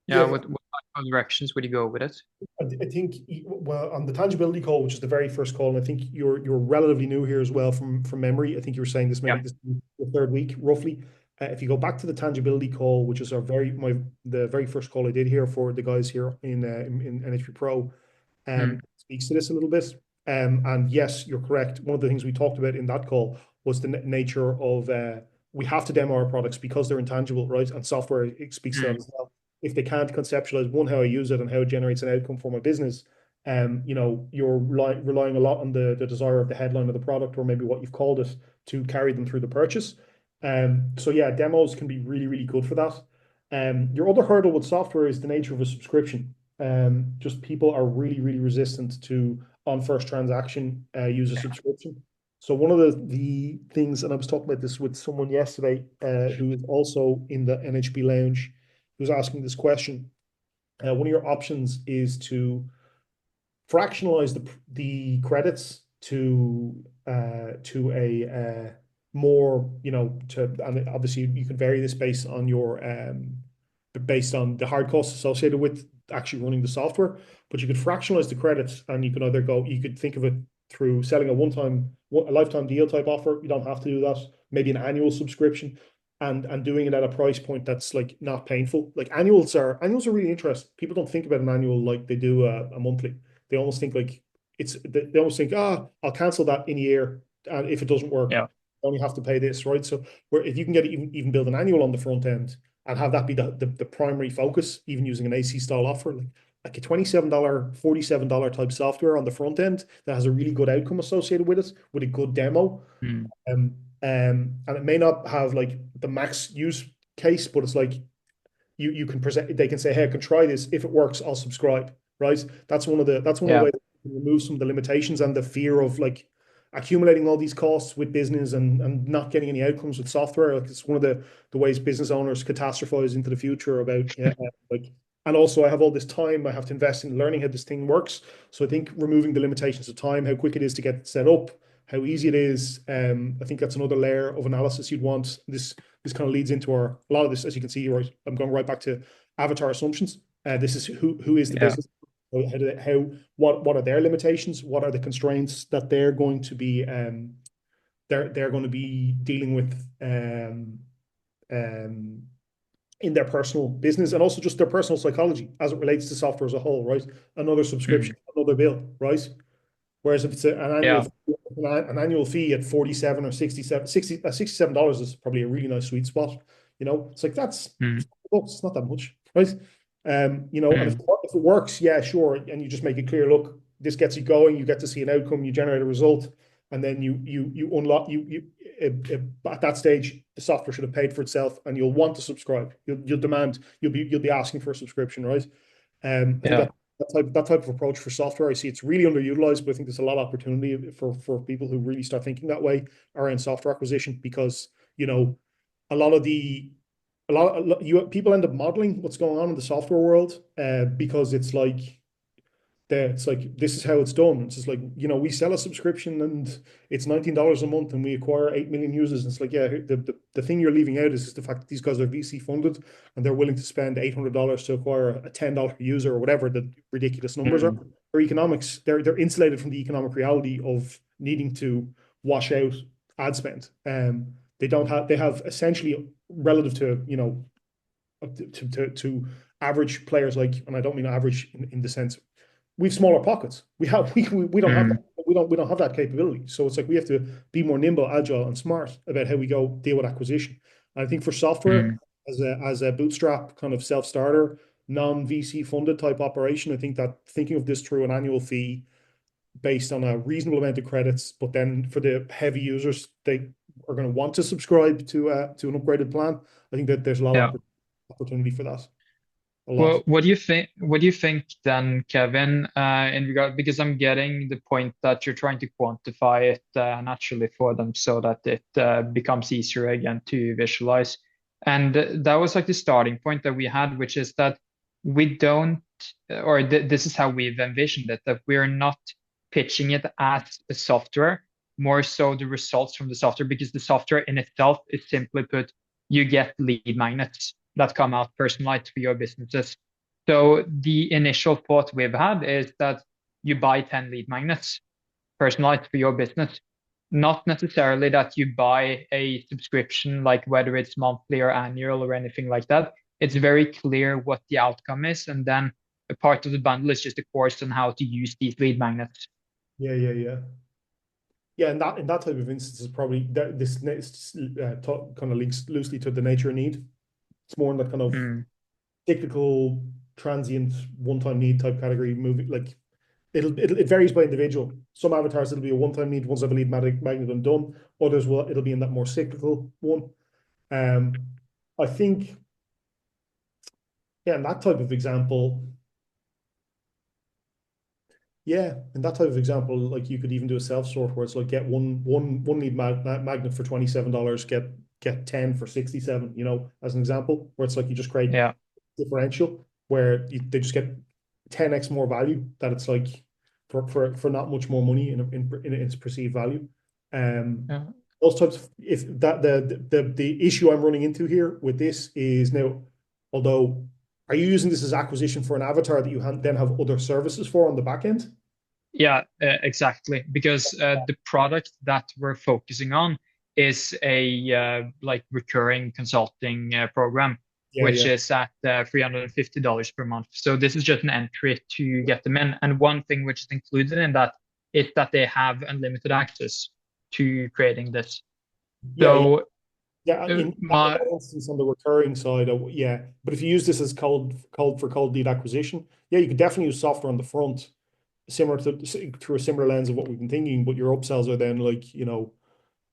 [SPEAKER 1] Yeah.
[SPEAKER 7] what type of directions would you go with it?
[SPEAKER 1] I think, well, on the tangibility call, which is the very first call, and I think you're relatively new here as well from memory. I think you were saying this maybe
[SPEAKER 7] Yeah.
[SPEAKER 1] this is the third week roughly. If you go back to the tangibility call, which is the very first call I did here for the guys here in NHB Pro, speaks to this a little bit. And yes, you're correct. One of the things we talked about in that call was the nature of we have to demo our products because they're intangible, right? And software it speaks to that as well. If they can't conceptualize one how I use it and how it generates an outcome for my business, you're relying a lot on the desire of the headline of the product or maybe what you've called it to carry them through the purchase. So yeah, demos can be really good for that. Your other hurdle with software is the nature of a subscription. Just people are really resistant to on first transaction use a subscription. So one of the things, and I was talking about this with someone yesterday who is also in the NHB lounge, who's asking this question. One of your options is to fractionalize the credits to a more, and obviously you can vary this based on based on the hard costs associated with actually running the software, but you could fractionalize the credits and you could think of it through selling a lifetime deal type offer. You don't have to do that. Maybe an annual subscription and doing it at a price point that's like not painful. Like annuals are really interesting. People don't think about an annual like they do a monthly. They almost think like they almost think, I'll cancel that in a year, and if it doesn't work,
[SPEAKER 7] Yeah.
[SPEAKER 1] I only have to pay this, right? So where if you can get even build an annual on the front end and have that be the primary focus, even using an AC style offer, like a $27, $47 type software on the front end that has a really good outcome associated with it, with a good demo. And it may not have like the max use case, but it's like you can present. They can say, "Hey, I can try this. If it works, I'll subscribe." Right? That's one of the ways to remove some of the limitations and the fear of like accumulating all these costs with business and not getting any outcomes with software. Like it's one of the ways business owners catastrophize into the future about like. And also, I have all this time I have to invest in learning how this thing works. So I think removing the limitations of time, how quick it is to get set up, how easy it is. I think that's another layer of analysis you'd want. This kind of leads into a lot of this, as you can see, right? I'm going right back to avatar assumptions. This is who is the business? What are their limitations? What are the constraints that they're going to be they're going to be dealing with in their personal business and also just their personal psychology as it relates to software as a whole, right? Another subscription, another bill, right? Whereas if it's an annual fee at 47 or 67, $67 is probably a really nice sweet spot. It's like it's not that much, right? And if it works, yeah, sure. And you just make it clear, look, this gets you going, you get to see an outcome, you generate a result, and then you unlock at that stage, the software should have paid for itself and you'll want to subscribe. You'll be asking for a subscription, right? I think that type of approach for software, I see it's really underutilized, but I think there's a lot of opportunity for people who really start thinking that way around software acquisition because people end up modeling what's going on in the software world because it's like It's like this is how it's done. It's just like, we sell a subscription and it's $19 a month and we acquire 8 million users. And it's like, yeah, the thing you're leaving out is the fact that these guys are VC funded and they're willing to spend $800 to acquire a $10 user or whatever the ridiculous numbers are. Their economics, they're insulated from the economic reality of needing to wash out ad spend. They have essentially relative to, to average players, like, and I don't mean average in the sense we've smaller pockets. We don't have that, we don't have that capability. So it's like we have to be more nimble, agile, and smart about how we go deal with acquisition. And I think for software as a bootstrap kind of self-starter, non-VC funded type operation, I think that thinking of this through an annual fee based on a reasonable amount of credits, but then for the heavy users, they are going to want to subscribe to an upgraded plan. I think that there's a lot of opportunity for that.
[SPEAKER 7] Well, what do you think? What do you think then, Kevin? In regard, because I'm getting the point that you're trying to quantify it naturally for them, so that it becomes easier again to visualize. And that was like the starting point that we had, which is that we don't, or this is how we've envisioned it, that we're not pitching it as a software, more so the results from the software, because the software in itself is simply put, you get lead magnets that come out personalized for your businesses. So the initial thought we've had is that you buy 10 lead magnets personalized for your business, not necessarily that you buy a subscription, like whether it's monthly or annual or anything like that. It's very clear what the outcome is. And then a part of the bundle is just a course on how to use these lead magnets.
[SPEAKER 1] Yeah. Yeah, in that type of instance is probably this kind of links loosely to the nature of need. It's more in that kind of cyclical, transient, one-time need type category. Movie like it varies by individual. Some avatars it'll be a one-time need, once I've a lead magnet and done. Others it'll be in that more cyclical one. I think, yeah, in that type of example. Yeah, in that type of example, like you could even do a self-sort where it's like get one lead magnet for $27, get 10 for 67, as an example, where it's like you just create differential where they just get 10x more value, that it's like for not much more money in its perceived value. Those types of, if that the issue I'm running into here with this is now, although, are you using this as acquisition for an avatar that you then have other services for on the back end?
[SPEAKER 7] Yeah, exactly. Because the product that we're focusing on is a like recurring consulting program, which is at $350 per month. So this is just an entry to get them in. And one thing which is included in that is that they have unlimited access to creating this. So
[SPEAKER 1] in that instance on the recurring side, but if you use this as cold lead acquisition, you could definitely use software on the front, similar to through a similar lens of what we've been thinking. But your upsells are then like, your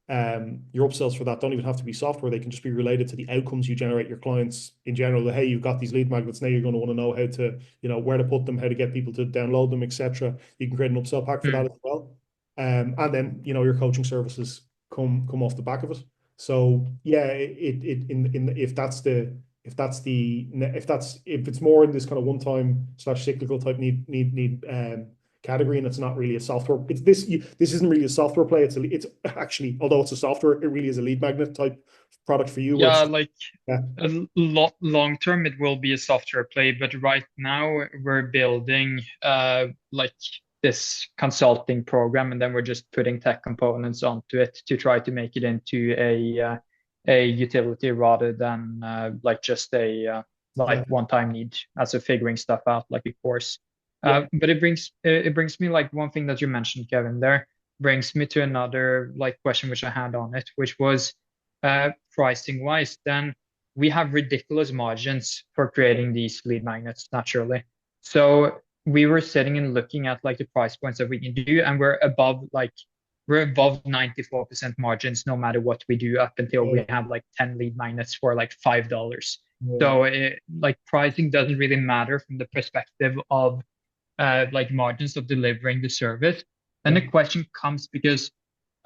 [SPEAKER 1] upsells for that don't even have to be software. They can just be related to the outcomes you generate your clients in general. Hey, you've got these lead magnets, now you're going to want to know how to, where to put them, how to get people to download them, etc. You can create an upsell pack for that as well. And then, your coaching services come off the back of it. So yeah, if it's more in this kind of one-time / cyclical type need category, and it's not really a software. This isn't really a software play. It's actually, although it's a software, it really is a lead magnet type product for you.
[SPEAKER 7] Yeah, long term it will be a software play, but right now we're building like this consulting program, and then we're just putting tech components onto it to try to make it into a utility rather than like just a one-time need as a figuring stuff out like a course. But it brings me, like, one thing that you mentioned, Kevin, there brings me to another like question which I had on it, which was pricing wise. Then we have ridiculous margins for creating these lead magnets naturally. So we were sitting and looking at like the price points that we can do, and we're above 94% margins no matter what we do, up until we have like 10 lead magnets for like $5. So like pricing doesn't really matter from the perspective of like margins of delivering the service. Then the question comes, because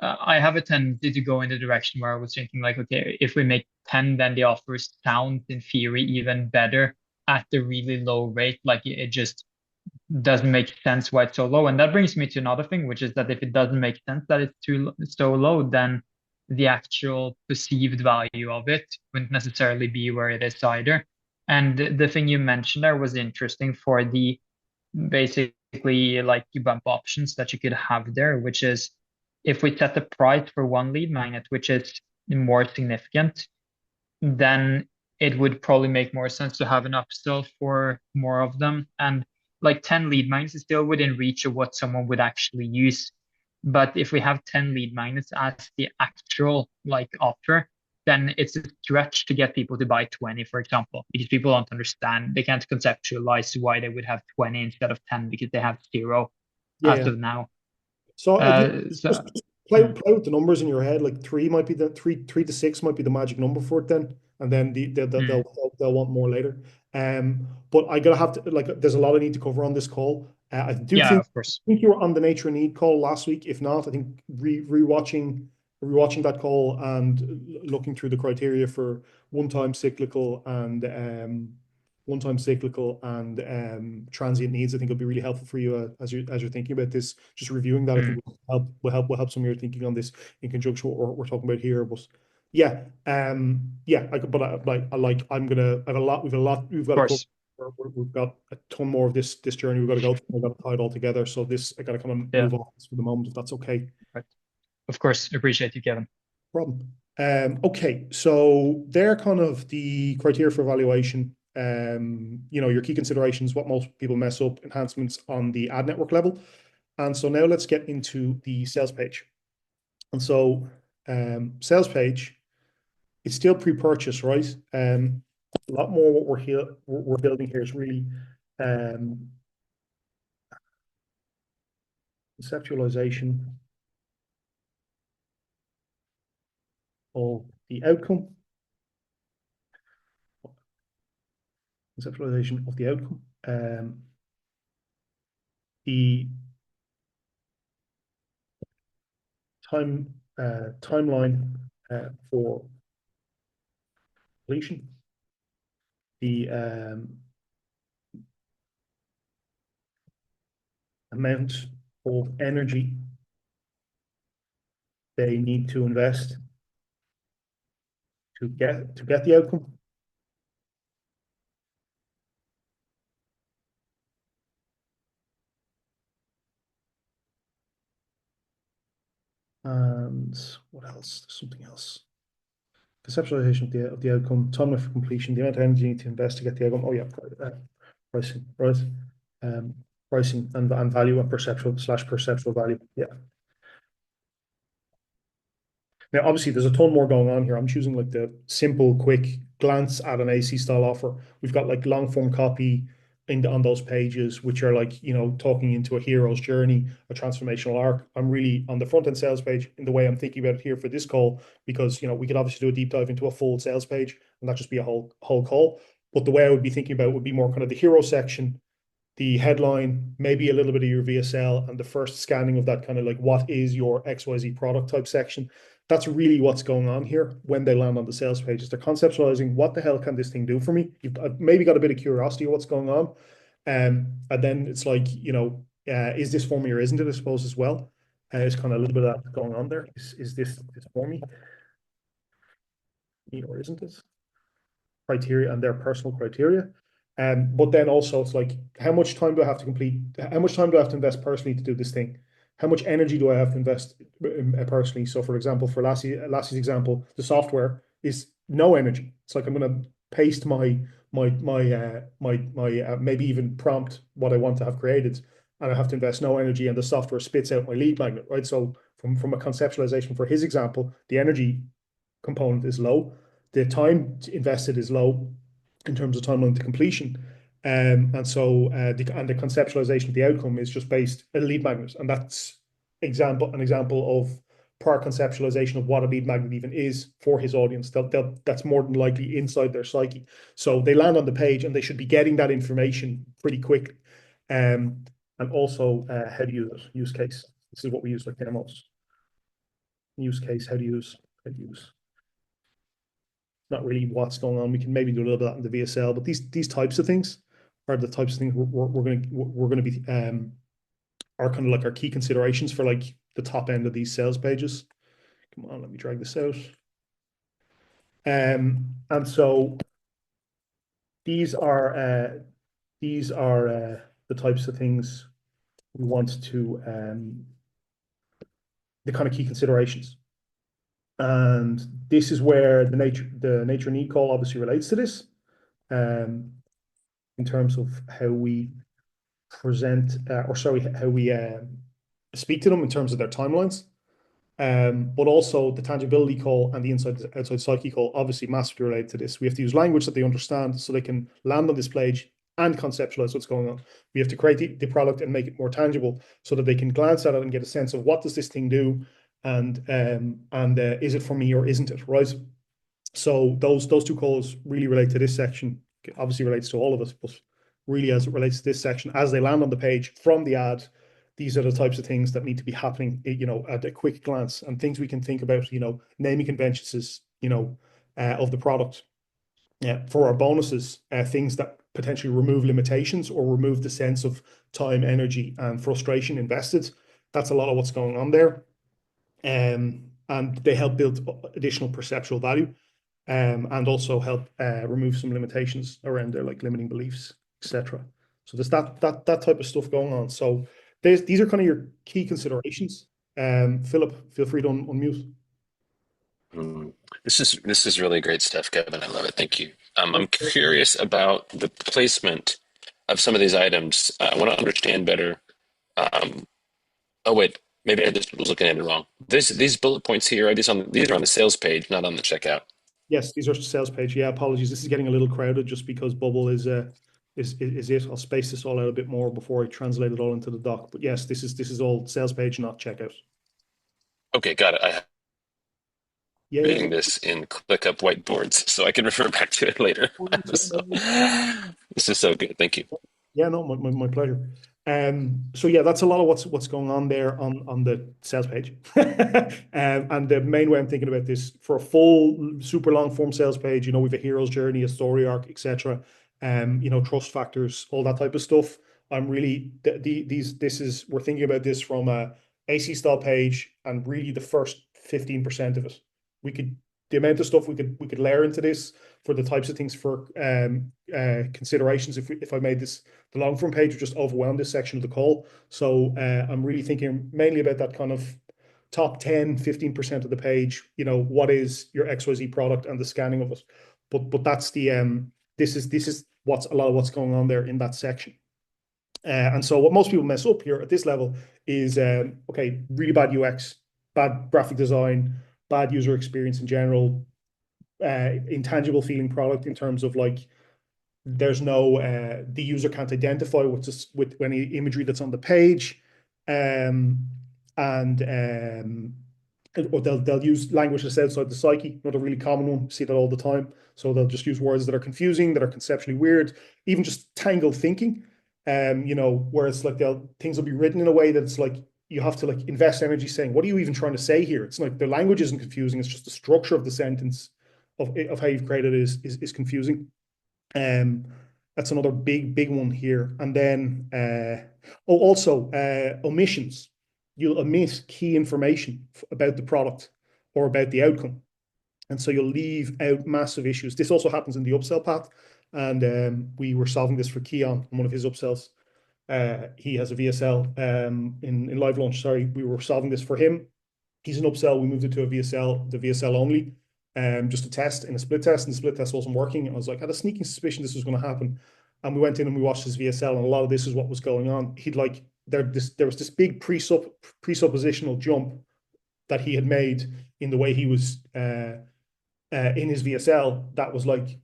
[SPEAKER 7] I have a tendency to go in the direction where I was thinking like, okay, if we make 10, then the offers sound in theory even better at the really low rate. Like it just doesn't make sense why it's so low. And that brings me to another thing, which is that if it doesn't make sense that it's so low, then the actual perceived value of it wouldn't necessarily be where it is either. And the thing you mentioned there was interesting for the basically like bump options that you could have there, which is if we set the price for one lead magnet, which is more significant, then it would probably make more sense to have an upsell for more of them. And like 10 lead magnets is still within reach of what someone would actually use. But if we have 10 lead magnets as the actual like offer, then it's a stretch to get people to buy 20, for example, because people don't understand. They can't conceptualize why they would have 20 instead of 10 because they have zero as
[SPEAKER 1] Yeah.
[SPEAKER 7] of now.
[SPEAKER 1] So just play
[SPEAKER 7] mm,
[SPEAKER 1] with the numbers in your head. Like three might be the three to six might be the magic number for it then, and then
[SPEAKER 7] mm,
[SPEAKER 1] they'll want more later. But I gotta have to like. There's a lot I need to cover on this call. I do
[SPEAKER 7] yeah, of course.
[SPEAKER 1] think you were on the Nature and Need call last week. If not, I think rewatching that call and looking through the criteria for one-time cyclical and transient needs, I think it'll be really helpful for you as you're thinking about this. Just reviewing that, I think
[SPEAKER 7] Mm,
[SPEAKER 1] will help some of your thinking on this in conjunction with what we're talking about here. But yeah, yeah. We've
[SPEAKER 7] of
[SPEAKER 1] got to cover.
[SPEAKER 7] course.
[SPEAKER 1] We've got a ton more of this journey we've got to go through. We've got to tie it all together. So this, I got to kind of
[SPEAKER 7] Yeah,
[SPEAKER 1] move on for the moment, if that's okay.
[SPEAKER 7] right. Of course. Appreciate you, Kevin.
[SPEAKER 1] Problem. Okay, so they're kind of the criteria for evaluation. Your key considerations, what most people mess up, enhancements on the ad network level. And so now let's get into the sales page. And so sales page, it's still pre-purchase, right? A lot more what we're building here is really conceptualization of the outcome. Conceptualization of the outcome. The timeline for completion, the amount of energy they need to invest to get the outcome, and what else? There's something else. Conceptualization of the outcome, timeline for completion, the amount of energy you need to invest to get the outcome. Oh yeah, pricing, right? Pricing and value and perceptual value. Yeah. Now, obviously, there's a ton more going on here. I'm choosing like the simple, quick glance at an AC style offer. We've got like long form copy on those pages, which are like, talking into a hero's journey, a transformational arc. I'm really on the front end sales page in the way I'm thinking about it here for this call, because, we could obviously do a deep dive into a full sales page and not just be a whole call. But the way I would be thinking about it would be more kind of the hero section, the headline, maybe a little bit of your VSL, and the first scanning of that kind of like, what is your XYZ product type section. That's really what's going on here when they land on the sales pages. They're conceptualizing, what the hell can this thing do for me? I've maybe got a bit of curiosity of what's going on. And then it's like, is this for me or isn't it, I suppose, as well. It's kind of a little bit of that going on there. Is this for me or isn't it? Criteria and their personal criteria. But then also it's like, how much time do I have to complete? How much time do I have to invest personally to do this thing? How much energy do I have to invest personally? So, for example, for Lassie's example, the software is no energy. It's like I'm going to paste my maybe even prompt what I want to have created, and I have to invest no energy, and the software spits out my lead magnet, right? So, from a conceptualization for his example, the energy component is low, the time invested is low in terms of timeline to completion. And so the conceptualization of the outcome is just based a lead magnet. And that's an example of prior conceptualization of what a lead magnet even is for his audience. That's more than likely inside their psyche. So they land on the page and they should be getting that information pretty quickly. And also how to use it, use case. This is what we use like demos. Use case, how to use. Not really what's going on. We can maybe do a little bit of that in the VSL, but these types of things are the types of things we're going to be are kind of like our key considerations for like the top end of these sales pages. Come on, let me drag this out. And so these are the types of things we want to the kind of key considerations. And this is where the nature need call obviously relates to this, in terms of how we present, how we speak to them in terms of their timelines. But also the tangibility call and the outside psyche call obviously massively related to this. We have to use language that they understand so they can land on this page and conceptualize what's going on. We have to create the product and make it more tangible so that they can glance at it and get a sense of what does this thing do, and is it for me or isn't it, right? So those two calls really relate to this section. It obviously relates to all of us, but really as it relates to this section, as they land on the page from the ad, these are the types of things that need to be happening, at a quick glance, and things we can think about, naming conventions, of the product. Yeah, for our bonuses, things that potentially remove limitations or remove the sense of time, energy, and frustration invested. That's a lot of what's going on there. And they help build additional perceptual value, and also help remove some limitations around their like limiting beliefs, etc. So there's that type of stuff going on. So these are kind of your key considerations. Philip, feel free to unmute.
[SPEAKER 8] This is really great stuff, Kevin. I love it. Thank you. I'm curious about the placement of some of these items. I want to understand better. Oh wait, maybe I just was looking at it wrong. These bullet points here are these on the sales page, not on the checkout.
[SPEAKER 1] Yes, these are sales page. Yeah, apologies. This is getting a little crowded just because Bubble is it. I'll space this all out a bit more before I translate it all into the doc. But yes, this is all sales page, not checkout.
[SPEAKER 8] Okay, got it. I have
[SPEAKER 1] Yeah,
[SPEAKER 8] reading this in ClickUp whiteboards, so I can refer back to it later. So, this is so good. Thank you.
[SPEAKER 1] Yeah, no, my pleasure. So yeah, that's a lot of what's going on there on the sales page. And the main way I'm thinking about this for a full super long form sales page, we've a hero's journey, a story arc, etc. Trust factors, all that type of stuff. I'm really we're thinking about this from a AC style page, and really the first 15% of it. The amount of stuff we could layer into this for the types of things for considerations. If I made this the long form page, would just overwhelm this section of the call. So I'm really thinking mainly about that kind of top 10, 15% of the page. What is your XYZ product and the scanning of it. But that's this is what's a lot of what's going on there in that section. And so what most people mess up here at this level is really bad UX, bad graphic design, bad user experience in general, intangible feeling product in terms of like there's no the user can't identify with any imagery that's on the page, or they'll use language that's outside the psyche. Another really common one, see that all the time. So they'll just use words that are confusing, that are conceptually weird, even just tangled thinking. Where it's like things will be written in a way that's like you have to like invest energy saying, what are you even trying to say here? It's like the language isn't confusing, it's just the structure of the sentence of how you've created it is confusing. That's another big one here. And then also omissions. You'll omit key information about the product or about the outcome. And so you'll leave out massive issues. This also happens in the upsell path. And we were solving this for Keon in one of his upsells. He has a VSL in live launch. Sorry, we were solving this for him. He's an upsell. We moved it to a VSL, the VSL only, just a test in a split test, and the split test wasn't working. And I was like, I had a sneaking suspicion this was going to happen. And we went in and we watched his VSL, and a lot of this is what was going on. There was this big presuppositional jump that he had made in the way he was in his VSL. That was like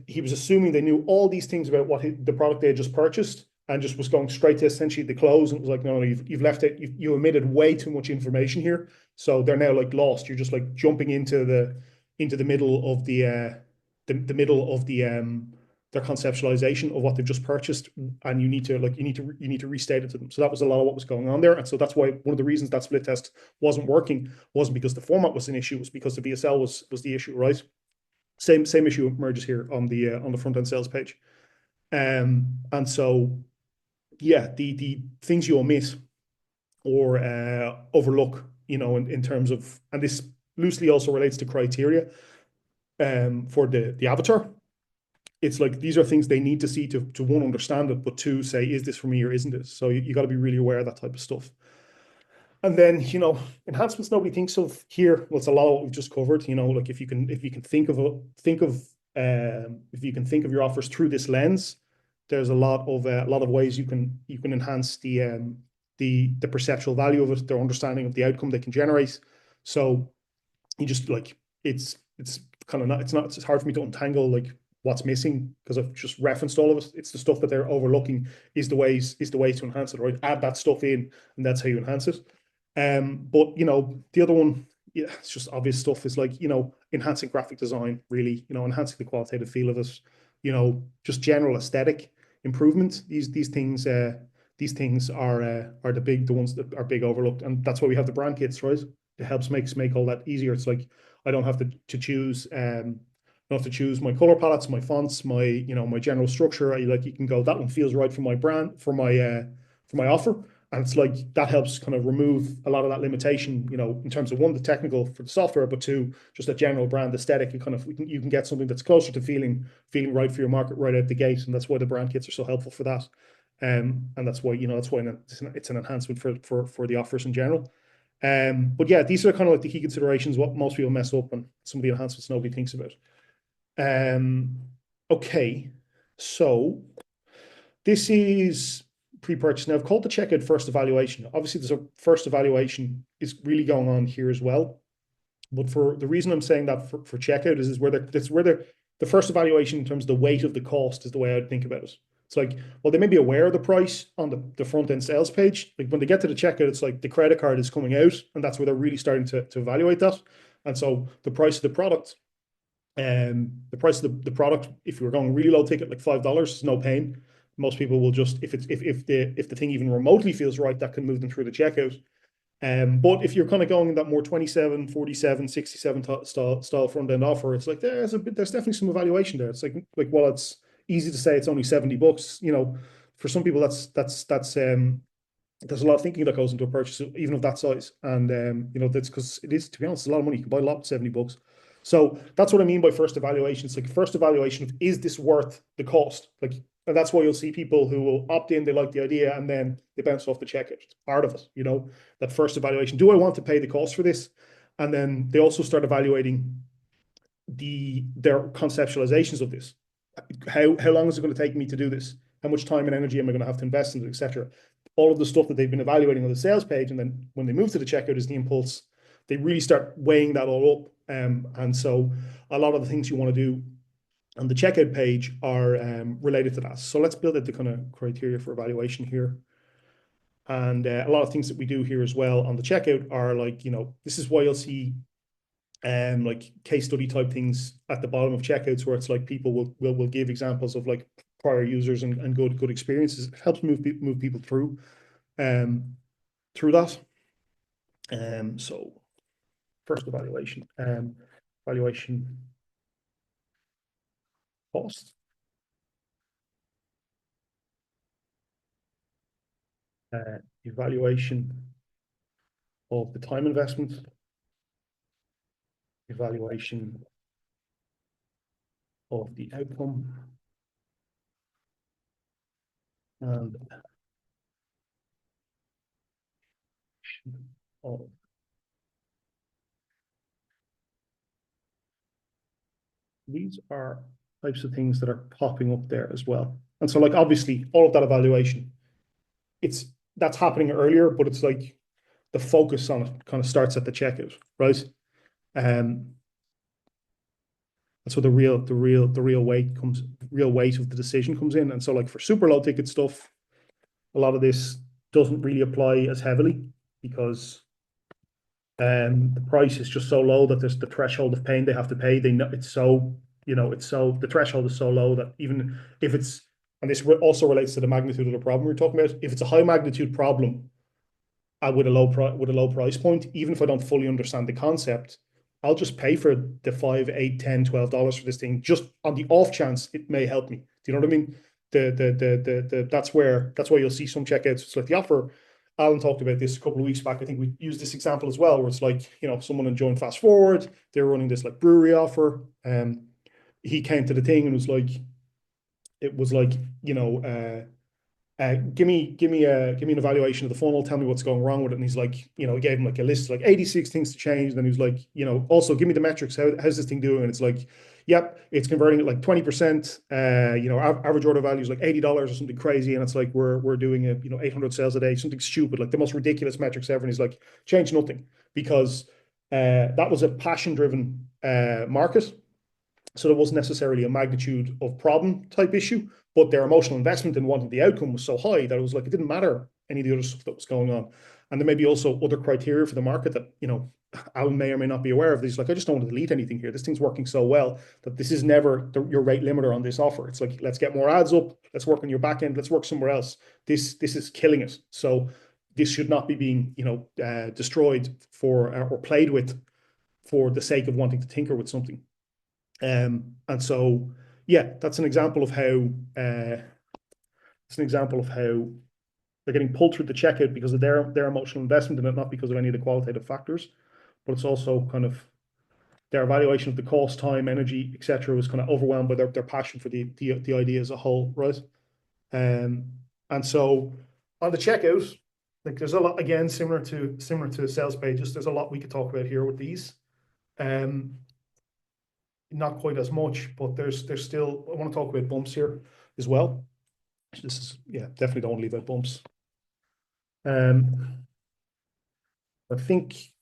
[SPEAKER 1] he was assuming they knew all these things about the product they had just purchased, and just was going straight to essentially the close, and it was like, no, you've left it, you omitted way too much information here. So they're now like lost. You're just like jumping into the middle of their conceptualization of what they've just purchased, and you need to restate it to them. So that was a lot of what was going on there. And so that's why one of the reasons that split test wasn't working wasn't because the format was an issue, it was because the VSL was the issue, right? Same issue emerges here on the front end sales page. And so, yeah, the things you omit or overlook, in terms of, and this loosely also relates to criteria for the avatar. It's like these are things they need to see to one, understand it, but two, say, is this for me or isn't it? So you got to be really aware of that type of stuff. And then, enhancements nobody thinks of here. Well, it's a lot of what we've just covered. Like if you can think of your offers through this lens, there's a lot of ways you can enhance the perceptual value of it, their understanding of the outcome they can generate. So you just like it's kind of not it's hard for me to untangle like what's missing because I've just referenced all of it. It's the stuff that they're overlooking is the ways to enhance it, right? Add that stuff in, and that's how you enhance it. But the other one, yeah, it's just obvious stuff is like, enhancing graphic design, really, enhancing the qualitative feel of it, just general aesthetic improvement. These things are the ones that are big overlooked, and that's why we have the brand kits, right? It helps make all that easier. It's like I don't have to choose I don't have to choose my color palettes, my fonts, my general structure. You can go, that one feels right for my brand, for my offer. And it's like that helps kind of remove a lot of that limitation, in terms of one, the technical for the software, but two, just a general brand aesthetic. You can get something that's closer to feeling right for your market right out the gate, and that's why the brand kits are so helpful for that. And that's why it's an enhancement for the offers in general. But yeah, these are kind of like the key considerations, what most people mess up, and some of the enhancements nobody thinks about. Okay, so this is pre-purchase. Now I've called the checkout first evaluation. Obviously, there's a first evaluation is really going on here as well. But for the reason I'm saying that for checkout is where the first evaluation in terms of the weight of the cost is the way I'd think about it. It's like, well, they may be aware of the price on the front end sales page. Like when they get to the checkout, it's like the credit card is coming out, and that's where they're really starting to evaluate that. And so the price of the product, if you were going really low ticket, like $5, is no pain. Most people will just, if the thing even remotely feels right, that can move them through the checkout. But if you're kind of going in that more 27, 47, 67 style front end offer, it's like there's definitely some evaluation there. It's like well, it's easy to say it's only $70. For some people that's there's a lot of thinking that goes into a purchase, even of that size. And that's because it is, to be honest, a lot of money. You can buy a lot with $70. So that's what I mean by first evaluation. It's like first evaluation of, is this worth the cost? Like, and that's why you'll see people who will opt in, they like the idea, and then they bounce off the checkout. It's part of it, that first evaluation. Do I want to pay the cost for this? And then they also start evaluating their conceptualizations of this. How long is it going to take me to do this? How much time and energy am I going to have to invest in it, etc. All of the stuff that they've been evaluating on the sales page, and then when they move to the checkout is the impulse. They really start weighing that all up. And so a lot of the things you want to do on the checkout page are related to that. So let's build out the kind of criteria for evaluation here. And a lot of things that we do here as well on the checkout are like, this is why you'll see like case study type things at the bottom of checkouts, where it's like people will give examples of like prior users and good experiences. It helps move people through that. So first evaluation, evaluation cost. Evaluation of the time investment. Evaluation of the outcome. And of these are types of things that are popping up there as well. And so like obviously all of that evaluation, that's happening earlier, but it's like the focus on it kind of starts at the checkout, right? That's where the real weight of the decision comes in. And so like for super low ticket stuff, a lot of this doesn't really apply as heavily because the price is just so low that there's the threshold of pain they have to pay. They know it's so, the threshold is so low that even if it's, and this also relates to the magnitude of the problem we're talking about, if it's a high magnitude problem with a low price point, even if I don't fully understand the concept, I'll just pay for the $5, $8, $10, $12 for this thing, just on the off chance it may help me. Do you know what I mean? that's why you'll see some checkouts. It's like the offer. Alan talked about this a couple of weeks back. I think we used this example as well, where it's like, someone enjoying Fast Forward, they're running this like brewery offer. He came to the thing and was like, it was like, give me an evaluation of the funnel, tell me what's going wrong with it. And he's like, he gave him like a list of like 86 things to change. And then he was like, also give me the metrics. How's this thing doing? And it's like, yep, it's converting at like 20%. Average order value is like $80 or something crazy. And it's like, we're doing 800 sales a day, something stupid, like the most ridiculous metrics ever. And he's like, change nothing, because that was a passion driven market. So there wasn't necessarily a magnitude of problem type issue, but their emotional investment in wanting the outcome was so high that it was like, it didn't matter any of the other stuff that was going on. And there may be also other criteria for the market that, Alan may or may not be aware of. He's like, I just don't want to delete anything here. This thing's working so well that this is never your rate limiter on this offer. It's like, let's get more ads up. Let's work on your back end. Let's work somewhere else. This is killing it. So this should not be being, destroyed or played with for the sake of wanting to tinker with something. And so, yeah, that's an example of how they're getting pulled through the checkout because of their emotional investment in it, not because of any of the qualitative factors. But it's also kind of their evaluation of the cost, time, energy, etc., was kind of overwhelmed by their passion for the idea as a whole, right? And so on the checkout, like there's a lot, again, similar to sales pages. There's a lot we could talk about here with these. Not quite as much, but there's still, I want to talk about bumps here as well. This is, definitely don't want to leave out bumps. I think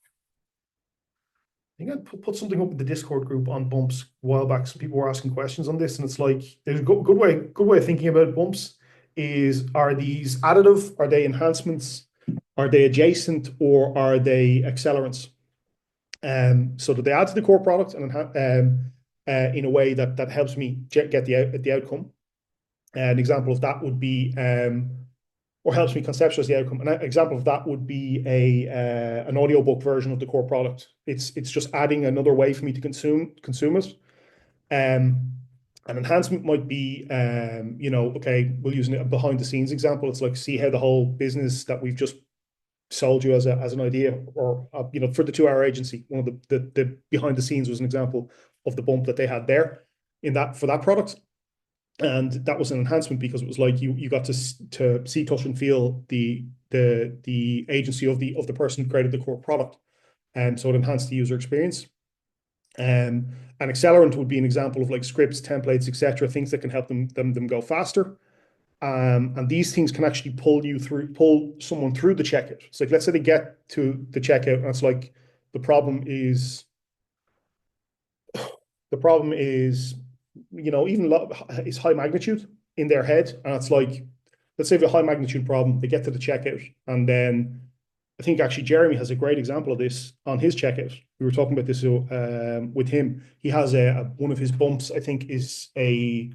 [SPEAKER 1] I put something up in the Discord group on bumps a while back. Some people were asking questions on this, and it's like, there's a good way of thinking about bumps is, are these additive? Are they enhancements? Are they adjacent, or are they accelerants? So that they add to the core product and in a way that helps me get the outcome. An example of that would be, or helps me conceptualize the outcome. An example of that would be an audiobook version of the core product. It's just adding another way for me to consume it. An enhancement might be, okay, we'll use a behind the scenes example. It's like, see how the whole business that we've just sold you as an idea, or for the 2-hour agency, one of the behind the scenes was an example of the bump that they had there for that product. And that was an enhancement because it was like you got to see, touch, and feel the agency of the person who created the core product. And so it enhanced the user experience. An accelerant would be an example of like scripts, templates, etc., things that can help them go faster. And these things can actually pull someone through the checkout. So like, let's say they get to the checkout and it's like, the problem is, is high magnitude in their head. And it's like, let's say they have a high magnitude problem, they get to the checkout. And then I think actually Jeremy has a great example of this on his checkout. We were talking about this with him. He has one of his bumps, I think, is a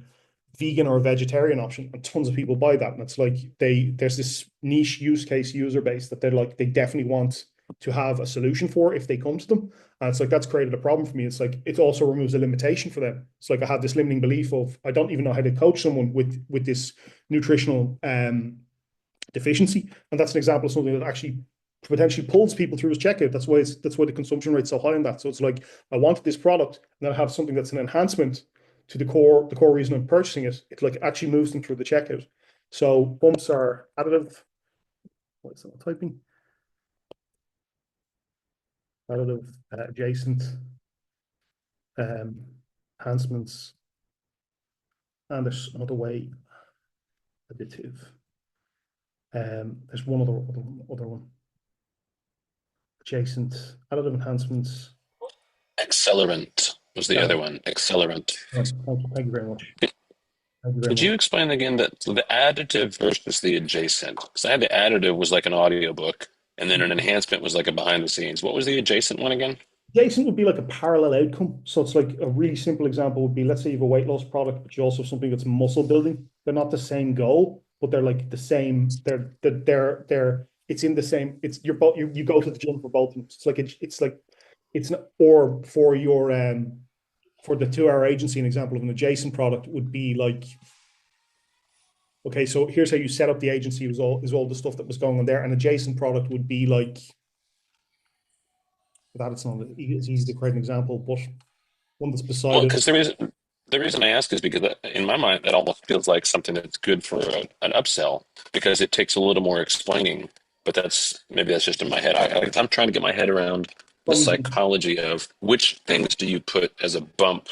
[SPEAKER 1] vegan or a vegetarian option, and tons of people buy that. And it's like, there's this niche use case user base that they definitely want to have a solution for if they come to them. And it's like, that's created a problem for me. It's like, it also removes a limitation for them. It's like, I have this limiting belief of, I don't even know how to coach someone with this nutritional deficiency. And that's an example of something that actually potentially pulls people through his checkout. That's why the consumption rate's so high in that. So it's like, I wanted this product, and then I have something that's an enhancement to the core reason I'm purchasing it. It like actually moves them through the checkout. So bumps are additive. What is that typing? Additive, adjacent, enhancements, and there's another way, additive. There's one other one. Adjacent, additive enhancements.
[SPEAKER 8] Accelerant was the other one. Accelerant.
[SPEAKER 1] Thank you very much.
[SPEAKER 8] Could you explain again that the additive versus the adjacent? Because I had the additive was like an audiobook, and then an enhancement was like a behind the scenes. What was the adjacent one again?
[SPEAKER 1] Adjacent would be like a parallel outcome. So it's like, a really simple example would be, let's say you have a weight loss product, but you also have something that's muscle building. They're not the same goal, but they're like the same. It's in the same. It's you go to the gym for both of them. It's not, or for your for the 2-hour agency, an example of an adjacent product would be like, okay, so here's how you set up the agency is all the stuff that was going on there. An adjacent product would be like that. It's not as easy to create an example, but one that's beside
[SPEAKER 8] Well,
[SPEAKER 1] it.
[SPEAKER 8] because the reason I ask is because in my mind that almost feels like something that's good for an upsell because it takes a little more explaining. But maybe that's just in my head. I'm trying to get my head around the
[SPEAKER 1] Probably
[SPEAKER 8] psychology of which things do you put as a bump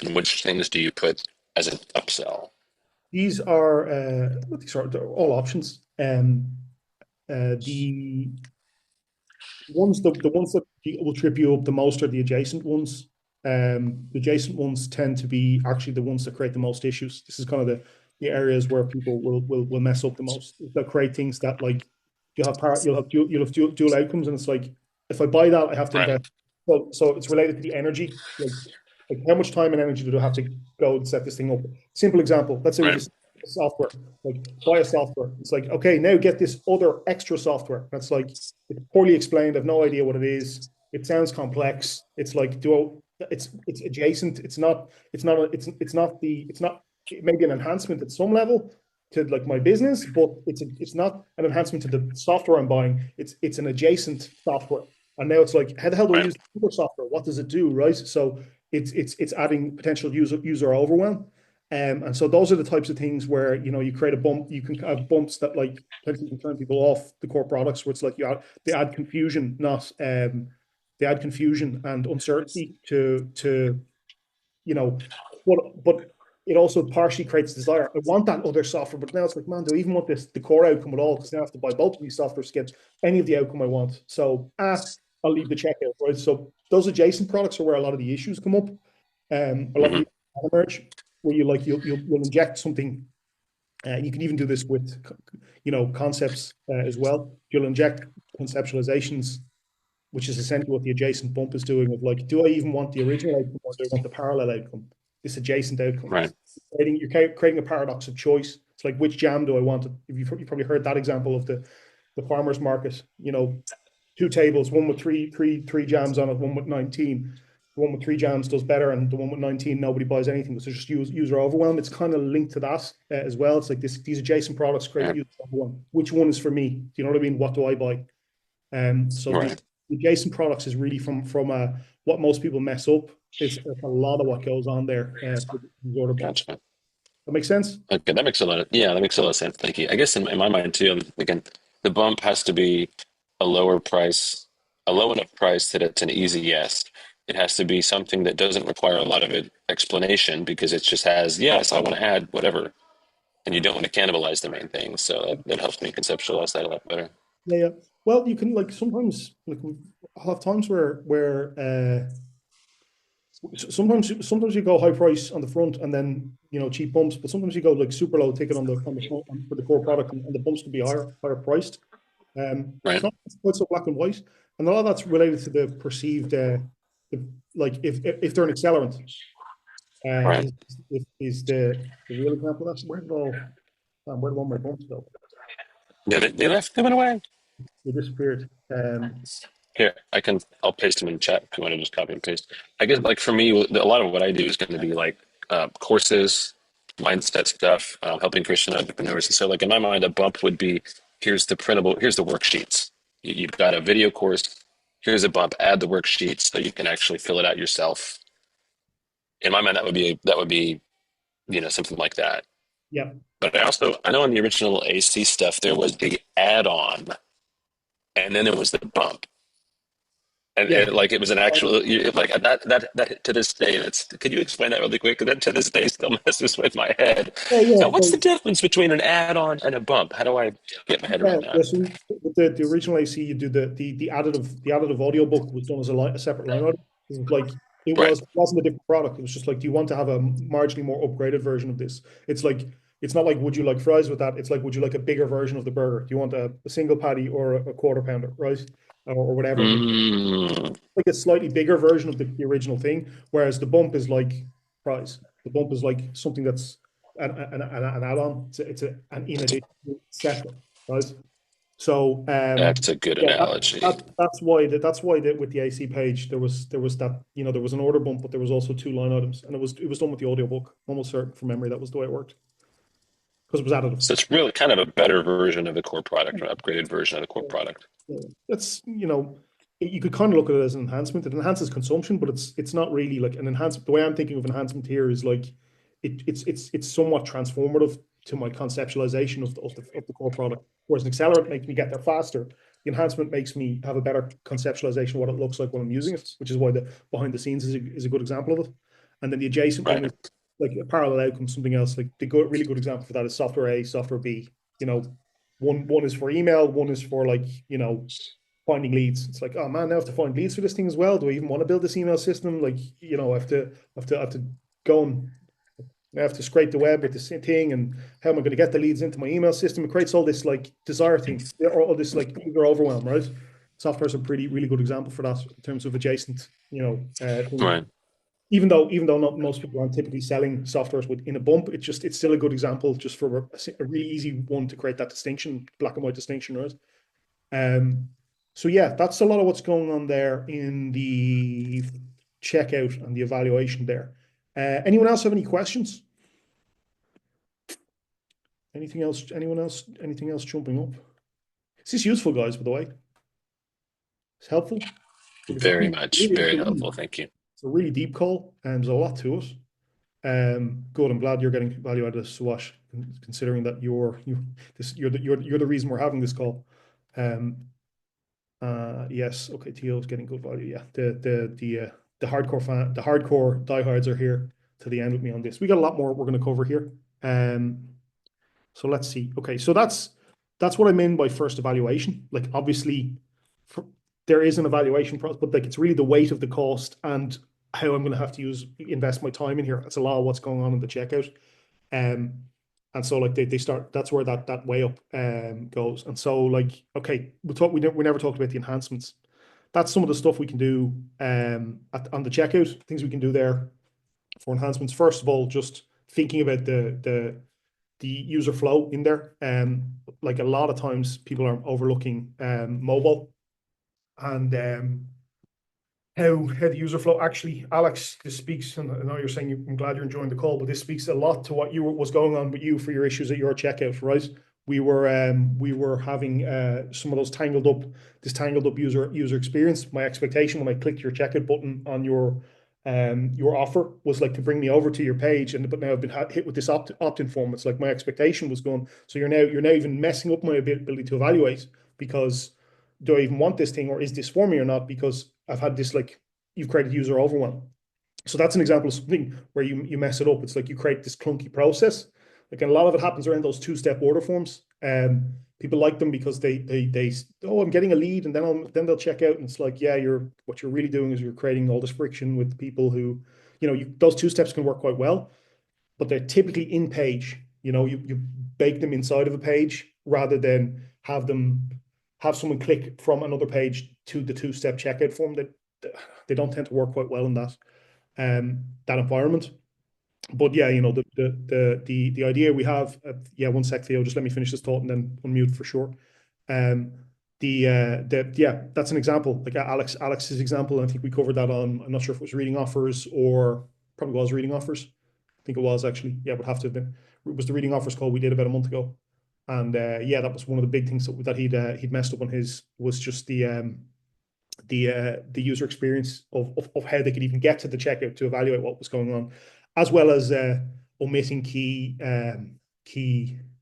[SPEAKER 8] and which things do you put as an upsell.
[SPEAKER 1] these are they're all options. The ones that will trip you up the most are the adjacent ones. The adjacent ones tend to be actually the ones that create the most issues. This is kind of the areas where people will mess up the most. They'll create things that like you'll have dual outcomes, and it's like if I buy that, I have to
[SPEAKER 8] Right.
[SPEAKER 1] invest. So it's related to the energy, like how much time and energy do I have to go to set this thing up? Simple example. Let's say we
[SPEAKER 8] Right.
[SPEAKER 1] just software, like buy a software. It's like, okay, now get this other extra software. That's like it's poorly explained. I've no idea what it is. It sounds complex. It's like, it's adjacent. It may be an enhancement at some level to like my business, but it's not an enhancement to the software I'm buying. It's an adjacent software. And now it's like, how the hell do I
[SPEAKER 8] Right.
[SPEAKER 1] use the other software? What does it do, right? So it's adding potential user overwhelm. And so those are the types of things where you create a bump. You can have bumps that like potentially can turn people off the core products, where it's like they add confusion, not they add confusion and uncertainty to you know, but it also partially creates desire. I want that other software, but now it's like, man, do I even want the core outcome at all? Because now I have to buy both of these softwares to get any of the outcome I want. So I'll leave the checkout, right? So those adjacent products are where a lot of the issues come up. A lot of
[SPEAKER 8] Mhm.
[SPEAKER 1] the emerge where you'll inject something. You can even do this with concepts as well. You'll inject conceptualizations, which is essentially what the adjacent bump is doing. Of like, do I even want the original outcome or do I want the parallel outcome? This adjacent outcome.
[SPEAKER 8] Right.
[SPEAKER 1] You're creating a paradox of choice. It's like, which jam do I want? You've probably heard that example of the farmers market. Two tables, one with three jams on it, one with 19. The one with three jams does better, and the one with 19, nobody buys anything because there's just user overwhelm. It's kind of linked to that as well. It's like these adjacent products create
[SPEAKER 8] Right.
[SPEAKER 1] user overwhelm. Which one is for me? Do you know what I mean? What do I buy? So
[SPEAKER 8] Right.
[SPEAKER 1] the adjacent products is really from what most people mess up. It's a lot of what goes on there for the order bumps.
[SPEAKER 8] Gotcha.
[SPEAKER 1] That makes sense?
[SPEAKER 8] Okay, that makes a lot of sense. Thank you. I guess in my mind too, again, the bump has to be a lower price, a low enough price that it's an easy yes. It has to be something that doesn't require a lot of explanation because it just has, yes, I want to add whatever. And you don't want to cannibalize the main thing. So that helps me conceptualize that a lot better.
[SPEAKER 1] Yeah, yeah. Well, you can like sometimes like I'll have times where sometimes you go high price on the front and then cheap bumps, but sometimes you go like super low ticket on the front for the core product, and the bumps can be higher priced. It's
[SPEAKER 8] Right.
[SPEAKER 1] not quite so black and white, and a lot of that's related to the perceived like if they're an accelerant,
[SPEAKER 8] Right.
[SPEAKER 1] is the real example of that. Where did all my bumps go?
[SPEAKER 8] Yeah, they went away.
[SPEAKER 1] They disappeared.
[SPEAKER 8] Here, I'll paste them in chat if you want to just copy and paste. I guess like for me, a lot of what I do is going to be like courses, mindset stuff, helping Christian entrepreneurs. And so like in my mind, a bump would be, here's the worksheets. You've got a video course. Here's a bump, add the worksheets so you can actually fill it out yourself. In my mind, that would be, something like that.
[SPEAKER 1] Yeah.
[SPEAKER 8] But I know in the original AC stuff, there was the add-on and then there was the bump. And like it was an actual like that to this day. Could you explain that really quick? That to this day still messes with my head.
[SPEAKER 1] Yeah.
[SPEAKER 8] So what's the difference between an add-on and a bump? How do I get my head around
[SPEAKER 1] Yeah,
[SPEAKER 8] that?
[SPEAKER 1] so with the original AC, you do the additive audio book was done as a separate line item. It was like
[SPEAKER 8] Right.
[SPEAKER 1] it wasn't a different product. It was just like, do you want to have a marginally more upgraded version of this? It's like it's not like, would you like fries with that? It's like, would you like a bigger version of the burger? Do you want a single patty or a quarter pounder, right? Or whatever.
[SPEAKER 8] Mm,
[SPEAKER 1] Like a slightly bigger version of the original thing, whereas the bump is like fries. The bump is like something that's an add-on. An in addition separate, right? So
[SPEAKER 8] that's a good
[SPEAKER 1] yeah,
[SPEAKER 8] analogy.
[SPEAKER 1] that's why with the AC page there was that there was an order bump, but there was also two line items, and it was done with the audiobook. I'm almost certain from memory that was the way it worked. because it was additive.
[SPEAKER 8] So it's really kind of a better version of the core product, or an upgraded version of the core product.
[SPEAKER 1] Yeah. That's, you could kind of look at it as an enhancement. It enhances consumption, but it's not really like an enhancement. The way I'm thinking of enhancement here is like it's somewhat transformative to my conceptualization of the core product. Whereas an accelerant makes me get there faster. The enhancement makes me have a better conceptualization of what it looks like when I'm using it, which is why the behind the scenes is a good example of it. And then the adjacent one
[SPEAKER 8] Right.
[SPEAKER 1] is like a parallel outcome, something else. Like the really good example for that is software A, software B. One is for email, one is for like, finding leads. It's like, oh man, now I have to find leads for this thing as well. Do I even want to build this email system? Like, I have to go and I have to scrape the web with this thing, and how am I going to get the leads into my email system? It creates all this like desire thing, or all this like eager overwhelm, right? Software is a really good example for that in terms of adjacent, things.
[SPEAKER 8] Right.
[SPEAKER 1] Even though not most people aren't typically selling softwares in a bump, it's still a good example just for a really easy one to create that distinction, black and white distinction, right? So yeah, that's a lot of what's going on there in the checkout and the evaluation there. Anyone else have any questions? Anything else? Anyone else? Anything else jumping up? Is this useful, guys, by the way? It's helpful?
[SPEAKER 8] Very much. Very helpful. Thank you.
[SPEAKER 1] It's a really deep call, and there's a lot to it. Good. I'm glad you're getting value out of this, Suwash, considering that you're the reason we're having this call. Yes. Okay. Tio is getting good value. Yeah. The hardcore diehards are here to the end with me on this. We got a lot more we're going to cover here. So let's see. Okay. So that's what I mean by first evaluation. Like obviously, there is an evaluation process, but like it's really the weight of the cost and how I'm going to have to invest my time in here. That's a lot of what's going on in the checkout. And so like they start, that's where that way up goes. And so like, okay, we never talked about the enhancements. That's some of the stuff we can do on the checkout, things we can do there for enhancements. First of all, just thinking about the user flow in there. Like a lot of times people are overlooking mobile and how the user flow actually, Alex, this speaks, and I know you're saying I'm glad you're enjoying the call, but this speaks a lot to what was going on with you for your issues at your checkout, right? We were having some of those tangled up user experience. My expectation when I clicked your checkout button on your offer was like to bring me over to your page, but now I've been hit with this opt-in form. It's like my expectation was going. So you're now even messing up my ability to evaluate, because do I even want this thing, or is this for me or not? Because I've had this, like, you've created user overwhelm. So that's an example of something where you mess it up. It's like you create this clunky process. Like, and a lot of it happens around those two-step order forms. People like them because they I'm getting a lead, and then they'll check out, and it's like, yeah, what you're really doing is you're creating all this friction with people who, those two steps can work quite well, but they're typically in page. You bake them inside of a page rather than have someone click from another page to the two-step checkout form. That they don't tend to work quite well in that environment. But yeah, the idea we have. One sec, Theo. Just let me finish this thought and then unmute for sure. That's an example. Like Alex's example. I think we covered that on. I'm not sure if it was reading offers or probably was reading offers. I think it was actually. Yeah, it would have to have been. It was the reading offers call we did about a month ago. And that was one of the big things that he'd messed up on his, was just the user experience of how they could even get to the checkout to evaluate what was going on, as well as omitting key.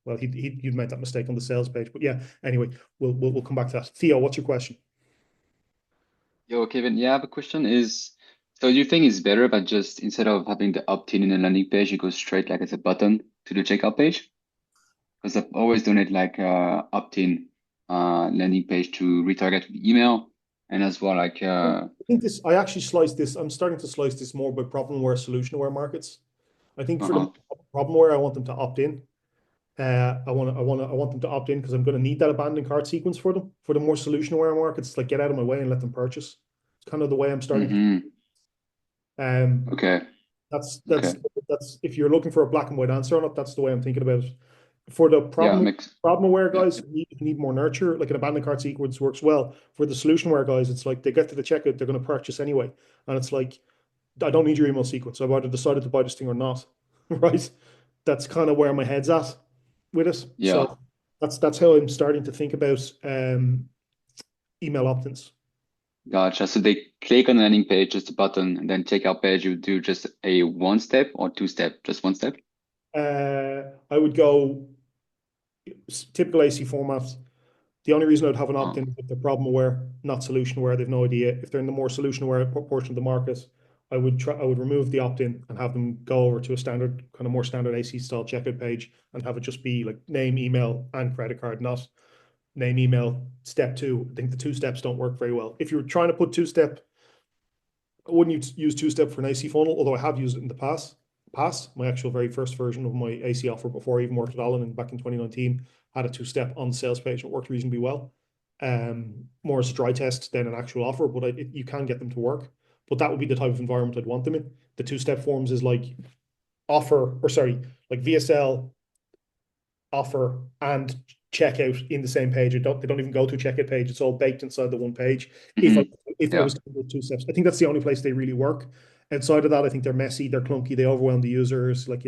[SPEAKER 1] Well, he'd made that mistake on the sales page, but yeah. Anyway, we'll come back to that. Theo, what's your question?
[SPEAKER 3] Yo, Kevin. Yeah, I have a question. So do you think it's better, but just instead of having the opt-in in a landing page, you go straight like as a button to the checkout page? Because I've always done it like opt-in landing page to retarget with email, and as well like.
[SPEAKER 1] I think I actually sliced this. I'm starting to slice this more by problem-aware, solution-aware markets. I think for the problem-aware, I want them to opt in. I want them to opt in because I'm going to need that abandoned cart sequence for them. For the more solution-aware markets, it's like get out of my way and let them purchase. It's kind of the way I'm starting.
[SPEAKER 3] Okay.
[SPEAKER 1] That's if you're looking for a black and white answer on it, that's the way I'm thinking about it. For the problem-aware guys, you need more nurture. Like an abandoned cart sequence works well. For the solution-aware guys, it's like they get to the checkout, they're going to purchase anyway, and it's like, I don't need your email sequence. I've either decided to buy this thing or not, right? That's kind of where my head's at. with it.
[SPEAKER 3] Yeah.
[SPEAKER 1] So that's how I'm starting to think about email opt-ins.
[SPEAKER 3] Gotcha. So they click on the landing page, just a button, and then checkout page, you do just a one step or two step, just one step?
[SPEAKER 1] I would go typical AC formats. The only reason I'd have an opt-in is if they're problem aware, not solution aware. They've no idea. If they're in the more solution aware portion of the market, I would remove the opt-in and have them go over to a standard, kind of more standard AC style checkout page and have it just be like name, email, and credit card, not name, email, step two. I think the two steps don't work very well. If you're trying to put two-step, I wouldn't use two-step for an AC funnel, although I have used it in the past. My actual very first version of my AC offer before I even worked at Allen and back in 2019 had a two-step on the sales page. It worked reasonably well. More as a dry test than an actual offer, but you can get them to work. But that would be the type of environment I'd want them in. The two-step forms is like like VSL, offer, and checkout in the same page. They don't even go to a checkout page. It's all baked inside the one page. If I was to do two steps, I think that's the only place they really work. Outside of that, I think they're messy, they're clunky, they overwhelm the users. Like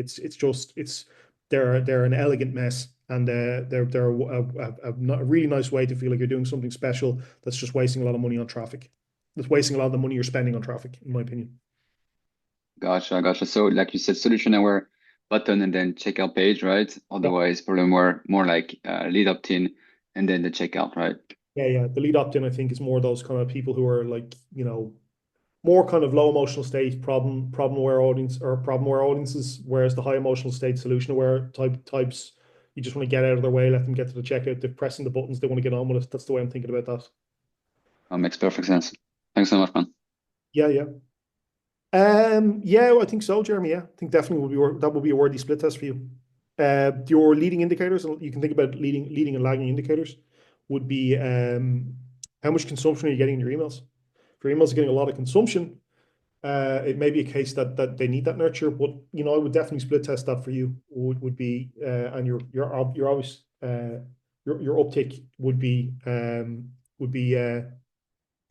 [SPEAKER 1] they're an elegant mess, and they're a really nice way to feel like you're doing something special that's just wasting a lot of money on traffic. That's wasting a lot of the money you're spending on traffic, in my opinion.
[SPEAKER 3] Gotcha. So like you said, solution aware button and then checkout page, right? Otherwise, probably more like lead opt-in and then the checkout, right?
[SPEAKER 1] Yeah. The lead opt-in, I think, is more those kind of people who are like, more kind of low emotional state problem aware audience or problem aware audiences, whereas the high emotional state solution aware types, you just want to get out of their way, let them get to the checkout. They're pressing the buttons, they want to get on with it. That's the way I'm thinking about that.
[SPEAKER 3] That makes perfect sense. Thanks so much, man.
[SPEAKER 1] Yeah. I think so, Jeremy. Yeah, I think definitely that would be a worthy split test for you. Your leading indicators, and you can think about leading and lagging indicators, would be how much consumption are you getting in your emails? If your emails are getting a lot of consumption, it may be a case that they need that nurture. But I would definitely split test that for you. Would be and your always your uptick would be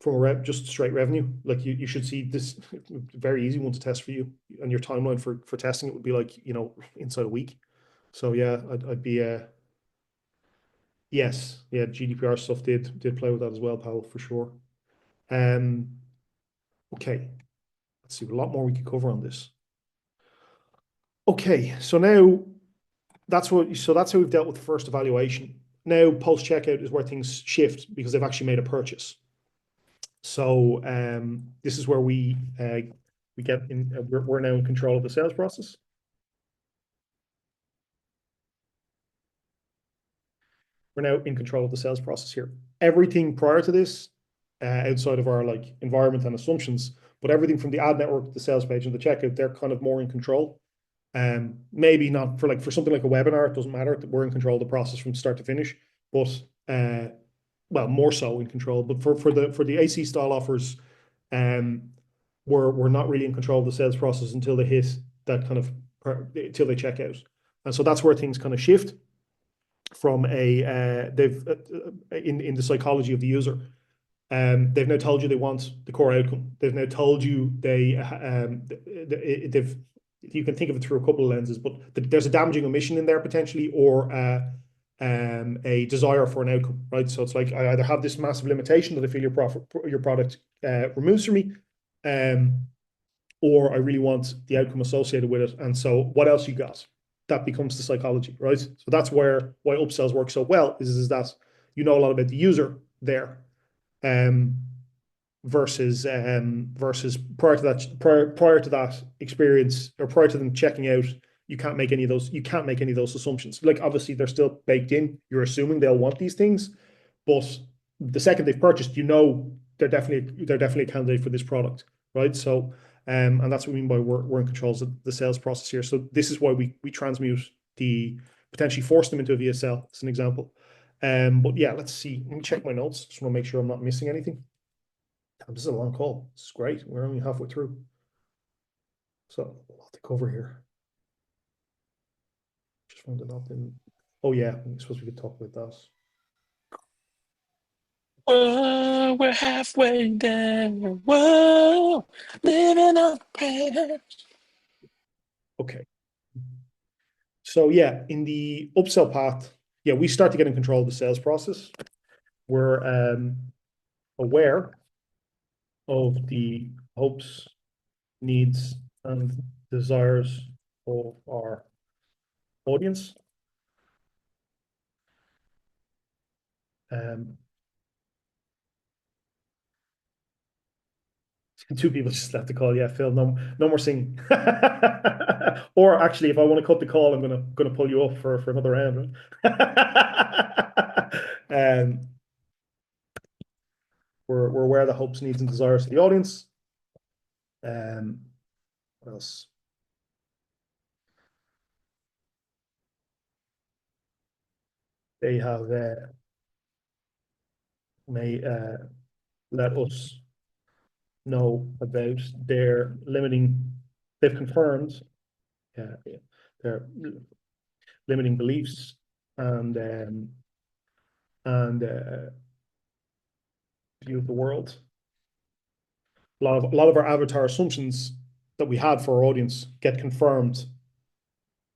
[SPEAKER 1] from just straight revenue. Like you should see this very easy one to test for you, and your timeline for testing it would be like inside a week. So yeah, I'd be yes, yeah, GDPR stuff did play with that as well, Paul, for sure. Okay, let's see, a lot more we could cover on this. Okay, so now that's how we've dealt with the first evaluation. Now post checkout is where things shift because they've actually made a purchase. So this is where we get in. We're now in control of the sales process. We're now in control of the sales process here. Everything prior to this, outside of our environment and assumptions, but everything from the ad network, the sales page, and the checkout, they're kind of more in control. Maybe not for something like a webinar, it doesn't matter. We're in control of the process from start to finish, but well, more so in control. But for the AC style offers, we're not really in control of the sales process until they hit that until they check out, and so that's where things kind of shift from they've in the psychology of the user. They've now told you they want the core outcome. They've now told you they've. You can think of it through a couple of lenses, but there's a damaging omission in there potentially, or a desire for an outcome, right? So it's like I either have this massive limitation that I feel your product removes from me, or I really want the outcome associated with it. And so, what else you got? That becomes the psychology, right? So that's why upsells work so well is that a lot about the user there, versus prior to that experience, or prior to them checking out, you can't make any of those assumptions. Like obviously they're still baked in. You're assuming they'll want these things, but the second they've purchased, they're definitely a candidate for this product, right? So and that's what we mean by we're in control of the sales process here. So this is why we transmute potentially force them into a VSL as an example. But yeah, let's see. Let me check my notes. Just want to make sure I'm not missing anything. This is a long call. This is great. We're only halfway through. So a lot to cover here. Just found it up in. Oh yeah, I suppose we could talk about that.
[SPEAKER 8] Whoa, we're halfway there. Whoa, living on prayer.
[SPEAKER 1] Okay. So yeah, in the upsell path, yeah, we start to get in control of the sales process. We're aware of the hopes, needs, and desires of our audience. Two people just left the call. Yeah, Phil, no, no more singing. Or actually, if I want to cut the call, I'm gonna pull you up for another round. Right? We're aware of the hopes, needs, and desires of the audience. What else? They have may let us know about their limiting. They've confirmed their limiting beliefs and view of the world. A lot of our avatar assumptions that we had for our audience get confirmed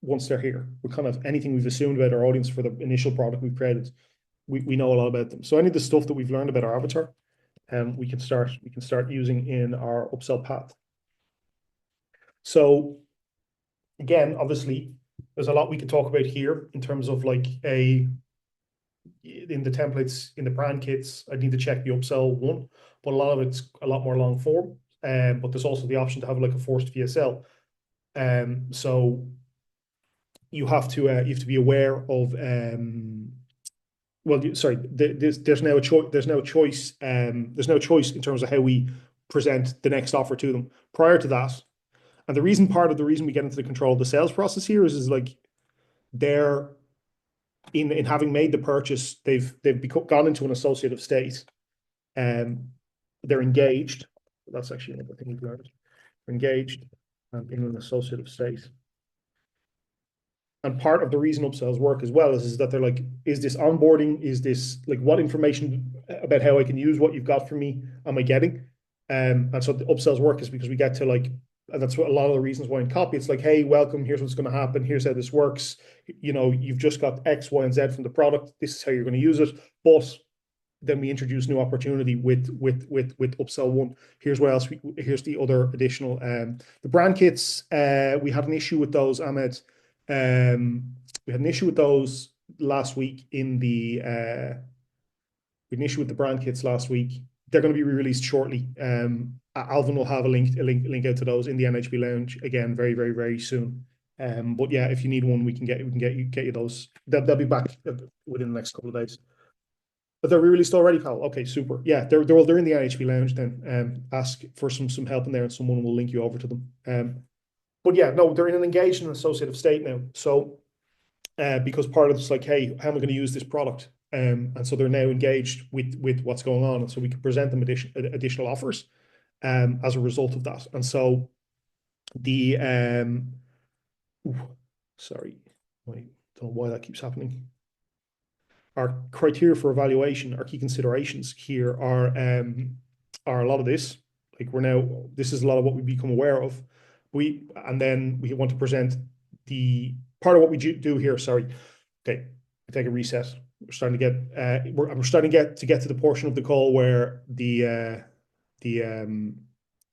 [SPEAKER 1] once they're here. We kind of anything we've assumed about our audience for the initial product we've created, we know a lot about them. So any of the stuff that we've learned about our avatar, we can start using in our upsell path. So again, obviously, there's a lot we could talk about here in terms of like in the templates, in the brand kits, I need to check the upsell one, but a lot of it's a lot more long form. But there's also the option to have like a forced VSL. So you have to be aware of well, sorry, there's now a choice. There's no choice. There's no choice in terms of how we present the next offer to them. Prior to that, and part of the reason we get into the control of the sales process here is like they're in having made the purchase, they've gone into an associative state. They're engaged. That's actually another thing we've learned. They're engaged and in an associative state. And part of the reason upsells work as well is that they're like, is this onboarding? Is this like what information about how I can use what you've got for me am I getting? And so the upsells work is because we get to like, and that's what a lot of the reasons why in copy, it's like, hey, welcome, here's what's going to happen, here's how this works. You know, you've just got X, Y, and Z from the product. This is how you're going to use it. But then we introduce new opportunity with upsell one. Here's what else. Here's the other additional. The brand kits. We had an issue with those, Ahmed. We had an issue with those last week in the. We had an issue with the brand kits last week. They're going to be re-released shortly. Alvin will have a link out to those in the NHB lounge again very, very, very soon. But yeah, if you need one, we can get you those. They'll be back within the next couple of days. But they're re-released already, pal. Okay, super. Yeah, they're in the NHB lounge then. Ask for some help in there and someone will link you over to them. But yeah, no, they're in an engaged and associative state now. So because part of it's like, hey, how am I going to use this product? And so they're now engaged with what's going on. And so we can present them additional offers as a result of that. And so the sorry, I don't know why that keeps happening. Our criteria for evaluation, our key considerations here are a lot of this. Like this is a lot of what we become aware of. And then we want to present the part of what we do here. Sorry. Okay, I take a reset. We're starting to get we're starting to get to the portion of the call where the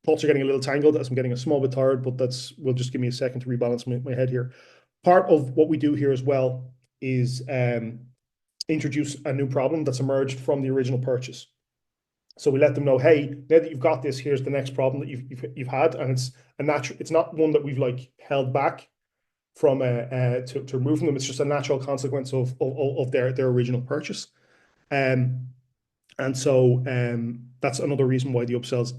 [SPEAKER 1] thoughts are getting a little tangled as I'm getting a small bit tired, but will just give me a second to rebalance my head here. Part of what we do here as well is introduce a new problem that's emerged from the original purchase. So we let them know, hey, now that you've got this, here's the next problem that you've had, and it's a natural. It's not one that we've like held back from to remove them. It's just a natural consequence of their original purchase. And so that's another reason why the upsells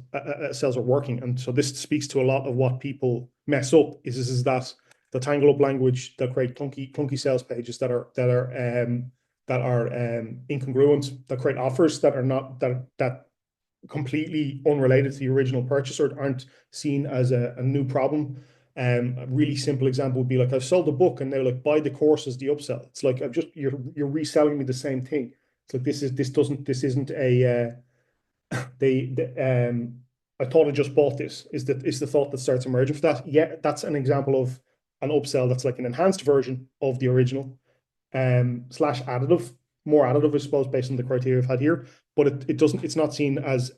[SPEAKER 1] sales are working. And so this speaks to a lot of what people mess up is that the tangle up language that create clunky sales pages that are incongruent, that create offers that are not that completely unrelated to the original purchase or aren't seen as a new problem. A really simple example would be like, I've sold a book and now like buy the course as the upsell. It's like you're reselling me the same thing. It's like this isn't a I thought I just bought this is the thought that starts emerging for that. Yeah, that's an example of an upsell that's like an enhanced version of the original, slash additive, more additive, I suppose, based on the criteria I've had here. But it's not seen as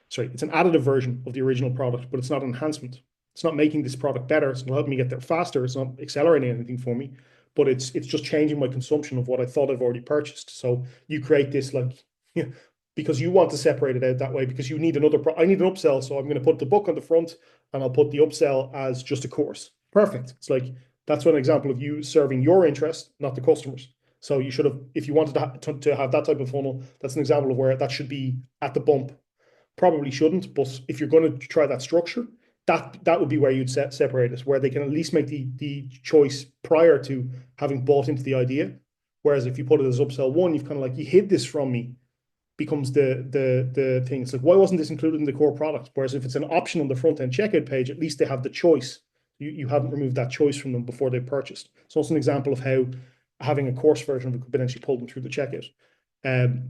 [SPEAKER 1] sorry, it's an additive version of the original product, but it's not an enhancement. It's not making this product better. It's not helping me get there faster. It's not accelerating anything for me, but it's just changing my consumption of what I thought I've already purchased. So you create this like, because you want to separate it out that way, because you need I need an upsell. So I'm going to put the book on the front and I'll put the upsell as just a course. Perfect. It's like, that's one example of you serving your interest, not the customers. So you should have, if you wanted to have that type of funnel, that's an example of where that should be at the bump. Probably shouldn't, but if you're going to try that structure, that would be where you'd separate it, where they can at least make the choice prior to having bought into the idea. Whereas if you put it as upsell one, you've kind of like, you hid this from me, becomes the thing. It's like, why wasn't this included in the core product? Whereas if it's an option on the front end checkout page, at least they have the choice. You haven't removed that choice from them before they purchased. So it's an example of how having a course version of it could potentially pull them through the checkout.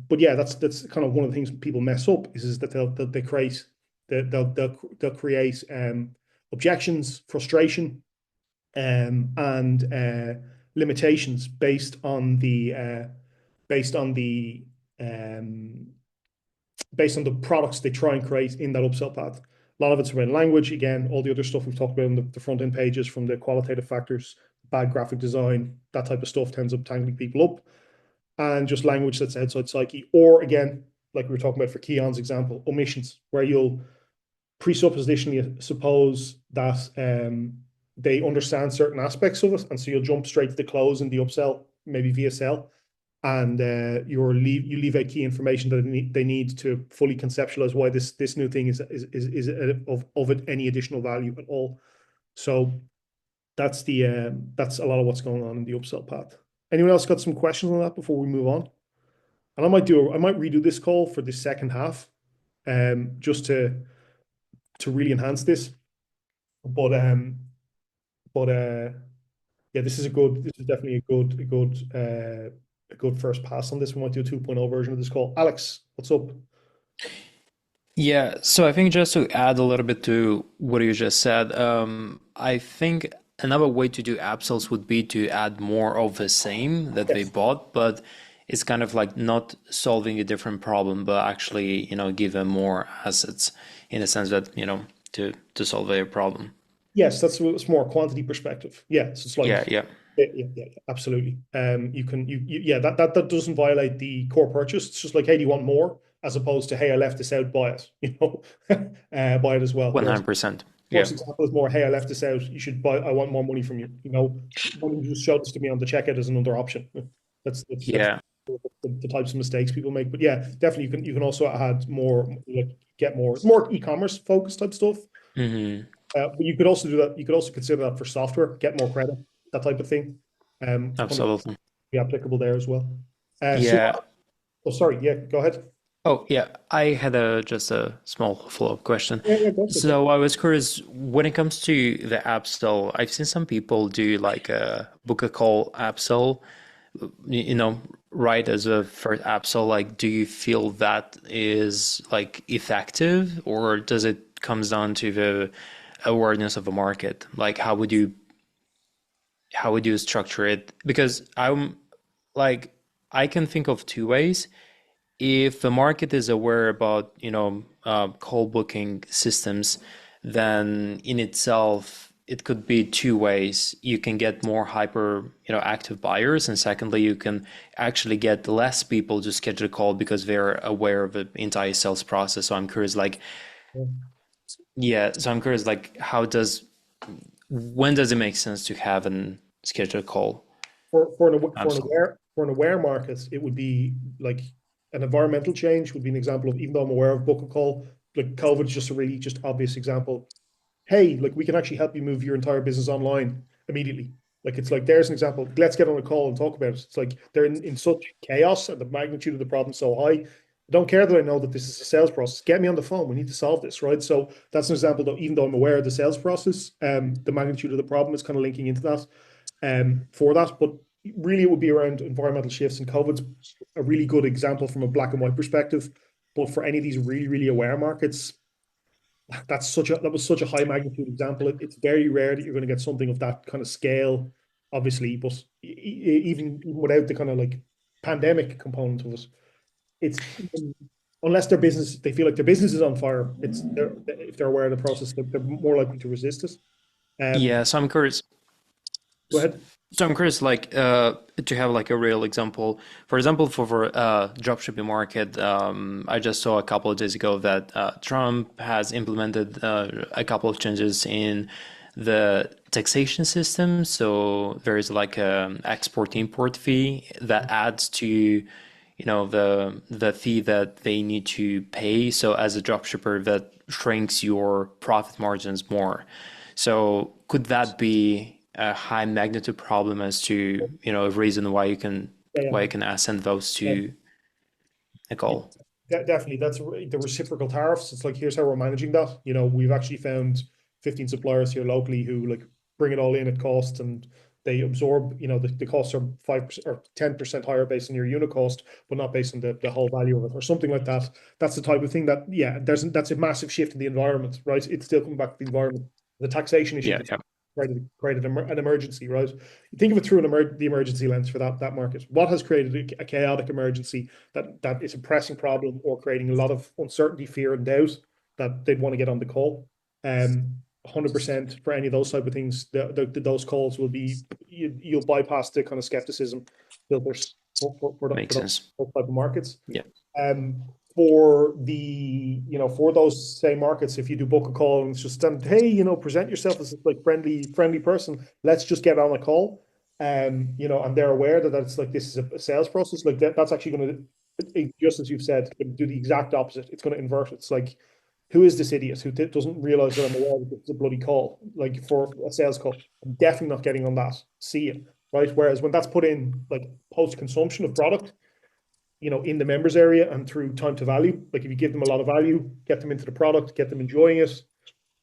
[SPEAKER 1] But yeah, that's kind of one of the things people mess up is that they'll create objections, frustration, and limitations based on the products they try and create in that upsell path. A lot of it's around language. Again, all the other stuff we've talked about on the front end pages, from the qualitative factors, bad graphic design, that type of stuff tends up tangling people up. And just language that's outside psyche. Or again, like we were talking about for Keon's example, omissions, where you'll presuppositionally suppose that they understand certain aspects of it, and so you'll jump straight to the close in the upsell, maybe via sell, and you leave out key information that they need to fully conceptualize why this new thing is of any additional value at all. So that's a lot of what's going on in the upsell path. Anyone else got some questions on that before we move on? And I might redo this call for the second half, just to really enhance this. But yeah, this is definitely a good first pass on this. We might do a 2.0 version of this call. Alex, what's up?
[SPEAKER 6] Yeah, so I think just to add a little bit to what you just said, I think another way to do upsells would be to add more of the same that they bought, but it's kind of like not solving a different problem, but actually, give them more assets in the sense that, to solve their problem.
[SPEAKER 1] Yes, it's more quantity perspective. Yeah, so it's like
[SPEAKER 6] yeah,
[SPEAKER 1] absolutely. That doesn't violate the core purchase. It's just like, hey, do you want more? As opposed to, hey, I left this out, buy it. Buy it as well.
[SPEAKER 6] 100%.
[SPEAKER 1] First example is more, hey, I left this out. You should buy. I want more money from you. Why don't you just show this to me on the checkout as another option? That's the types of mistakes people make. But yeah, definitely you can also add more, like get more e-commerce focused type stuff.
[SPEAKER 6] Mm-hmm.
[SPEAKER 1] But you could also do that. You could also consider that for software, get more credit, that type of thing.
[SPEAKER 6] Absolutely.
[SPEAKER 1] Be applicable there as well. Sorry. Yeah, go ahead.
[SPEAKER 6] Oh, yeah. I had just a small follow-up question.
[SPEAKER 1] So
[SPEAKER 6] I was curious, when it comes to the upsell, I've seen some people do like a book a call upsell, right as a first upsell. Like, do you feel that is like effective, or does it comes down to the awareness of the market? Like, how would you structure it? Because I'm like, I can think of two ways. If the market is aware about, call booking systems, then in itself, it could be two ways. You can get more active buyers. And secondly, you can actually get less people to schedule a call because they're aware of the entire sales process. So I'm curious, like, when does it make sense to have an scheduled call?
[SPEAKER 1] For an aware market, it would be like an environmental change would be an example of, even though I'm aware of book a call, like COVID is just a really just obvious example. Hey, like we can actually help you move your entire business online immediately. Like it's like, there's an example. Let's get on a call and talk about it. It's like they're in such chaos and the magnitude of the problem so high. I don't care that I know that this is a sales process. Get me on the phone. We need to solve this, right? So that's an example that even though I'm aware of the sales process, the magnitude of the problem is kind of linking into that for that. But really it would be around environmental shifts, and COVID's a really good example from a black and white perspective. But for any of these really, really aware markets, that was such a high magnitude example. It's very rare that you're going to get something of that kind of scale, obviously, but even without the kind of like pandemic component of it, it's unless their business, they feel like their business is on fire, if they're aware of the process, they're more likely to resist it.
[SPEAKER 6] Yeah, so I'm curious.
[SPEAKER 1] Go ahead.
[SPEAKER 6] So I'm curious, like, to have like a real example. For example, for dropshipping market, I just saw a couple of days ago that Trump has implemented a couple of changes in the taxation system. So there is like a export-import fee that adds to, the fee that they need to pay. So as a dropshipper, that shrinks your profit margins more. So could that be a high magnitude problem as to, a reason why you can
[SPEAKER 1] Yeah,
[SPEAKER 6] ascend those
[SPEAKER 1] yeah.
[SPEAKER 6] to a goal?
[SPEAKER 1] Definitely, that's the reciprocal tariffs. It's like, here's how we're managing that. We've actually found 15 suppliers here locally who like bring it all in at cost, and they absorb, the costs are 5% or 10% higher based on your unit cost, but not based on the whole value of it or something like that. That's the type of thing that, yeah, that's a massive shift in the environment, right? It's still coming back to the environment. The taxation issue
[SPEAKER 6] Yeah, yeah.
[SPEAKER 1] created an emergency, right? You think of it through the emergency lens for that market. What has created a chaotic emergency that is a pressing problem or creating a lot of uncertainty, fear, and doubt that they'd want to get on the call? 100% for any of those type of things, those calls will be, you'll bypass the kind of skepticism filters for
[SPEAKER 6] Makes sense.
[SPEAKER 1] those type of markets.
[SPEAKER 6] Yeah.
[SPEAKER 1] For those same markets, if you do book a call and it's just hey, present yourself as like friendly person, let's just get on a call. And they're aware that that's like, this is a sales process. Like that's actually going to, just as you've said, do the exact opposite. It's going to invert. It's like, who is this idiot who doesn't realize that I'm aware that it's a bloody call, like for a sales call? I'm definitely not getting on that. See it, right? Whereas when that's put in like post-consumption of product, in the members area and through time to value, like if you give them a lot of value, get them into the product, get them enjoying it,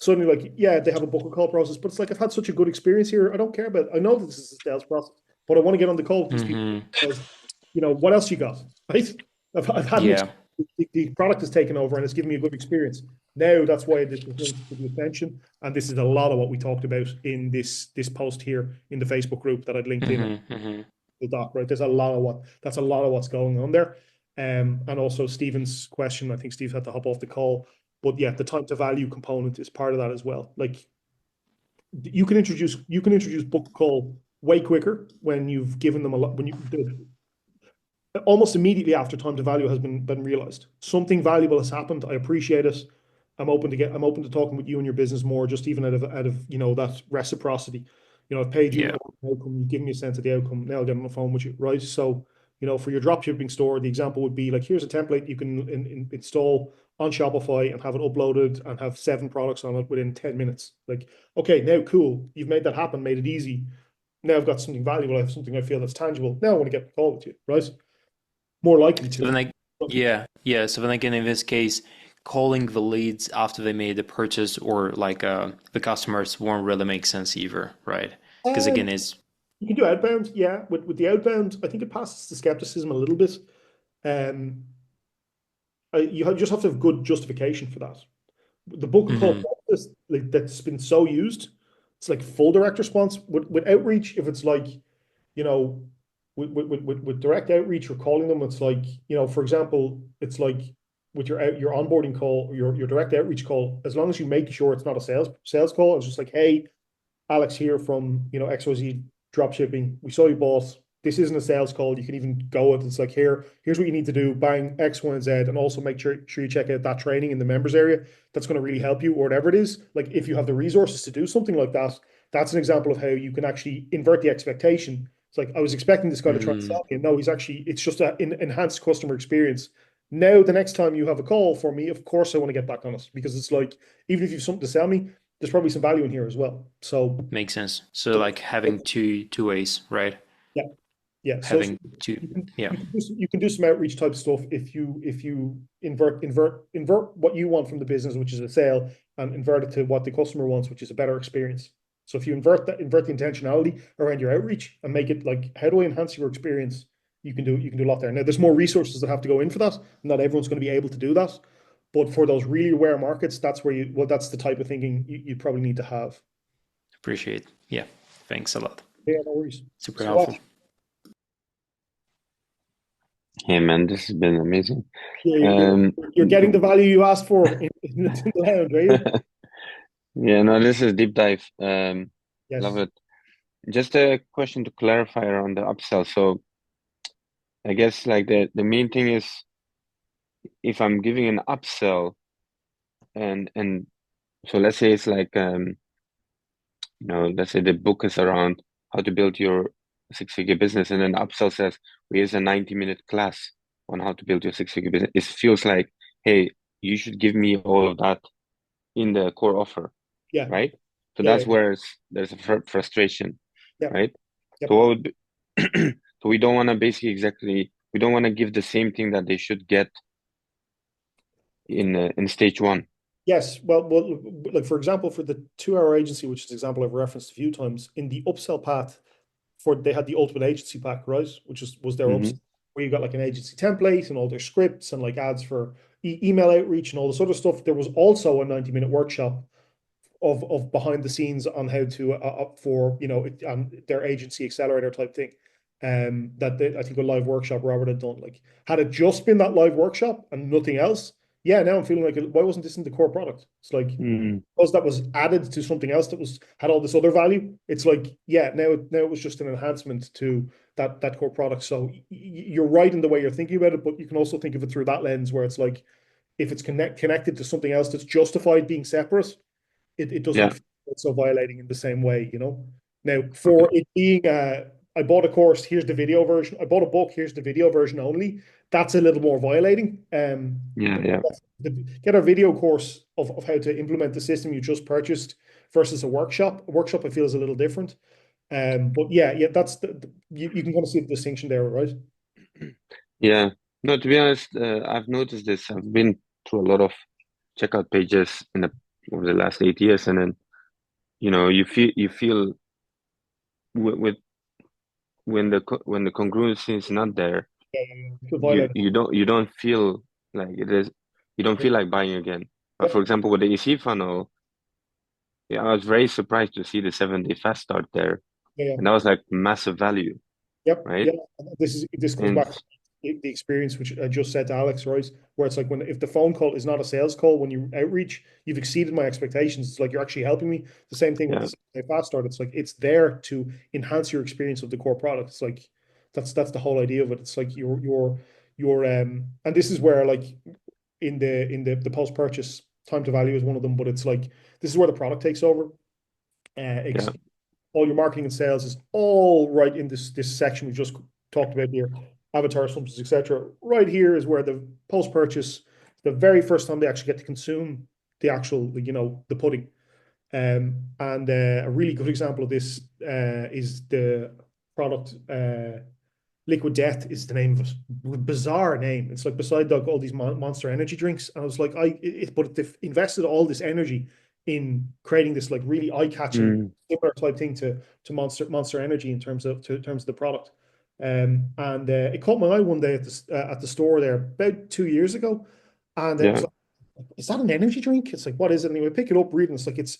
[SPEAKER 1] suddenly like, yeah, they have a book and call process, but it's like, I've had such a good experience here. I don't care about, I know that this is a sales process, but I want to get on the call with these people because, what else you got, right? I've had the product has taken over and it's given me a good experience. Now that's why this is to the attention. And this is a lot of what we talked about in this post here in the Facebook group that I'd linked in. The doc, right? That's a lot of what's going on there. And also Stephen's question, I think Steve had to hop off the call, but yeah, the time to value component is part of that as well. Like you can introduce book call way quicker when you've given them a lot, when you do it almost immediately after time to value has been realized. Something valuable has happened. I appreciate it. I'm open to talking with you and your business more, just even out of that reciprocity. I've paid you outcome, you give me a sense of the outcome. Now I'll get on the phone with you, right? So, for your drop shipping store, the example would be like, here's a template you can install on Shopify and have it uploaded and have 7 products on it within 10 minutes. Like, okay, now cool. You've made that happen, made it easy. Now I've got something valuable. I have something I feel that's tangible. Now I want to get a call with you, right? More likely to.
[SPEAKER 6] So then again, in this case, calling the leads after they made the purchase or like the customers won't really make sense either, right? Because again,
[SPEAKER 1] you can do outbound, yeah. With the outbound, I think it passes the skepticism a little bit. You just have to have good justification for that. The book and call process, like, that's been so used, it's like full direct response. With outreach, if it's like, with direct outreach or calling them, it's like, for example, it's like with your onboarding call, your direct outreach call, as long as you make sure it's not a sales call, it's just like, hey, Alex here from XYZ Dropshipping. We saw you bought. This isn't a sales call. You can even go with it's like, here's what you need to do, bang X, Y, and Z, and also make sure you check out that training in the members area. That's going to really help you, or whatever it is. Like if you have the resources to do something like that, that's an example of how you can actually invert the expectation. It's like, I was expecting this guy to try and sell me, and no, it's just an enhanced customer experience. Now, the next time you have a call for me, of course I want to get back on it, because it's like, even if you've something to sell me, there's probably some value in here as well. So
[SPEAKER 6] makes sense. So like having two ways, right?
[SPEAKER 1] Yeah.
[SPEAKER 6] Having two.
[SPEAKER 1] You can do some outreach type stuff if you invert what you want from the business, which is a sale, and invert it to what the customer wants, which is a better experience. So if you invert the intentionality around your outreach and make it like, how do I enhance your experience? You can do a lot there. Now there's more resources that have to go in for that. Not everyone's going to be able to do that, But for those really rare markets, that's where that's the type of thinking you probably need to have.
[SPEAKER 6] Appreciate. Yeah. Thanks a lot.
[SPEAKER 1] Yeah, no worries.
[SPEAKER 6] Super helpful.
[SPEAKER 5] Hey man, this has been amazing.
[SPEAKER 1] You're getting the value you asked for in the lounge, are you?
[SPEAKER 5] Yeah, no, this is deep dive.
[SPEAKER 1] Yes.
[SPEAKER 5] Love it. Just a question to clarify around the upsell. So I guess like the main thing is if I'm giving an upsell and so let's say it's like let's say the book is around how to build your six-figure business, and then the upsell says, well, here's a 90-minute class on how to build your six-figure business. It feels like, hey, you should give me all of that in the core offer.
[SPEAKER 1] Yeah.
[SPEAKER 5] Right. So
[SPEAKER 1] Yeah,
[SPEAKER 5] that's where there's a frustration.
[SPEAKER 1] Yeah.
[SPEAKER 5] Right.
[SPEAKER 1] Yep.
[SPEAKER 5] So so we don't want to we don't want to give the same thing that they should get in stage one.
[SPEAKER 1] Yes. Well, like for example, for the 2 Hour Agency, which is an example I've referenced a few times, in the upsell path they had the Ultimate Agency Pack, right? Which was their upsell, where you got like an agency template and all their scripts and like ads for email outreach and all this other stuff. There was also a 90-minute workshop of behind the scenes on how to for their agency accelerator type thing. I think a live workshop Robert had done. Like, had it just been that live workshop and nothing else, yeah, now I'm feeling like, why wasn't this in the core product? It's like, because that was added to something else that had all this other value. It's like, yeah, now it was just an enhancement to that core product. So you're right in the way you're thinking about it, but you can also think of it through that lens where it's like, if it's connected to something else that's justified being separate, it doesn't feel so violating in the same way, Now, for it being I bought a course, here's the video version. I bought a book, here's the video version only. That's a little more violating. Get a video course of how to implement the system you just purchased versus a workshop. A workshop, I feel, is a little different. But yeah, that's you can kind of see the distinction there, right?
[SPEAKER 5] Yeah. No, to be honest, I've noticed this. I've been through a lot of checkout pages over the last 8 years, and then you feel with when the congruency is not there, you don't feel like it is. You don't feel like buying again. But for example, with the EC funnel, I was very surprised to see the 7-day fast start there, and that was like massive value.
[SPEAKER 1] Yep.
[SPEAKER 5] Right.
[SPEAKER 1] Yeah. This comes back to the experience which I just said to Alex, right? Where it's like if the phone call is not a sales call, when you outreach, you've exceeded my expectations. It's like you're actually helping me. The same thing with the fast start. It's like it's there to enhance your experience of the core product. It's like that's the whole idea of it. It's like your and this is where like in the post purchase time to value is one of them, but it's like this is where the product takes over. All your marketing and sales is all right in this section we just talked about here, avatar assumptions, etc. Right here is where the post-purchase, the very first time they actually get to consume the actual, the pudding. And a really good example of this is the product Liquid Death is the name of it. Bizarre name. It's like beside all these Monster energy drinks. And I was like, but they've invested all this energy in creating this like really eye-catching similar type thing to Monster Energy in terms of the product. And it caught my eye one day at the store there about 2 years ago, and it was like, is that an energy drink? It's like, what is it? And anyway, pick it up, read, and it's like it's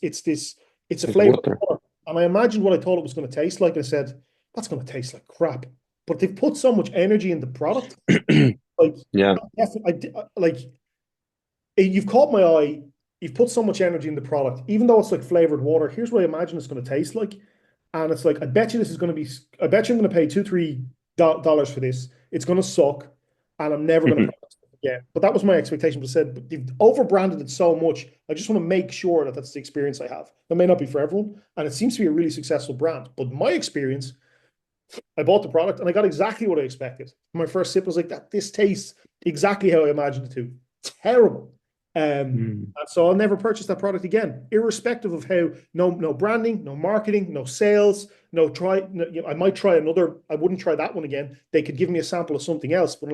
[SPEAKER 1] a flavor of water. And I imagined what I thought it was going to taste like, and I said, that's going to taste like crap. But they've put so much energy in the product. You've caught my eye. You've put so much energy in the product, even though it's like flavored water. Here's what I imagine it's going to taste like, and it's like I bet you this is going to be. I bet you I'm going to pay $2-3 for this. It's going to suck, and I'm never going to purchase it again. But that was my expectation. But said, but they've over-branded it so much. I just want to make sure that that's the experience I have. That may not be for everyone, and it seems to be a really successful brand. But my experience, I bought the product and I got exactly what I expected. My first sip was like that. This tastes exactly how I imagined it to. Terrible. And so I'll never purchase that product again, irrespective of how no branding, no marketing, no sales, I might try another. I wouldn't try that one again. They could give me a sample of something else, but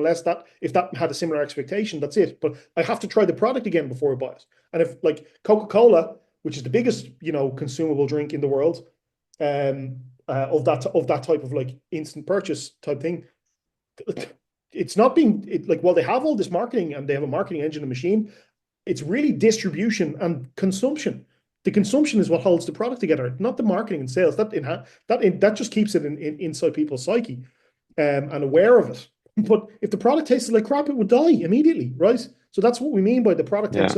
[SPEAKER 1] if that had a similar expectation, that's it. But I have to try the product again before I buy it. And if like Coca-Cola, which is the biggest consumable drink in the world, of that type of like instant purchase type thing, it's not being like, while they have all this marketing and they have a marketing engine and machine, It's really distribution and consumption. The consumption is what holds the product together, not the marketing and sales. That just keeps it inside people's psyche, and aware of it. But if the product tasted like crap, it would die immediately, right? So that's what we mean by the product
[SPEAKER 5] Yeah.
[SPEAKER 1] takes.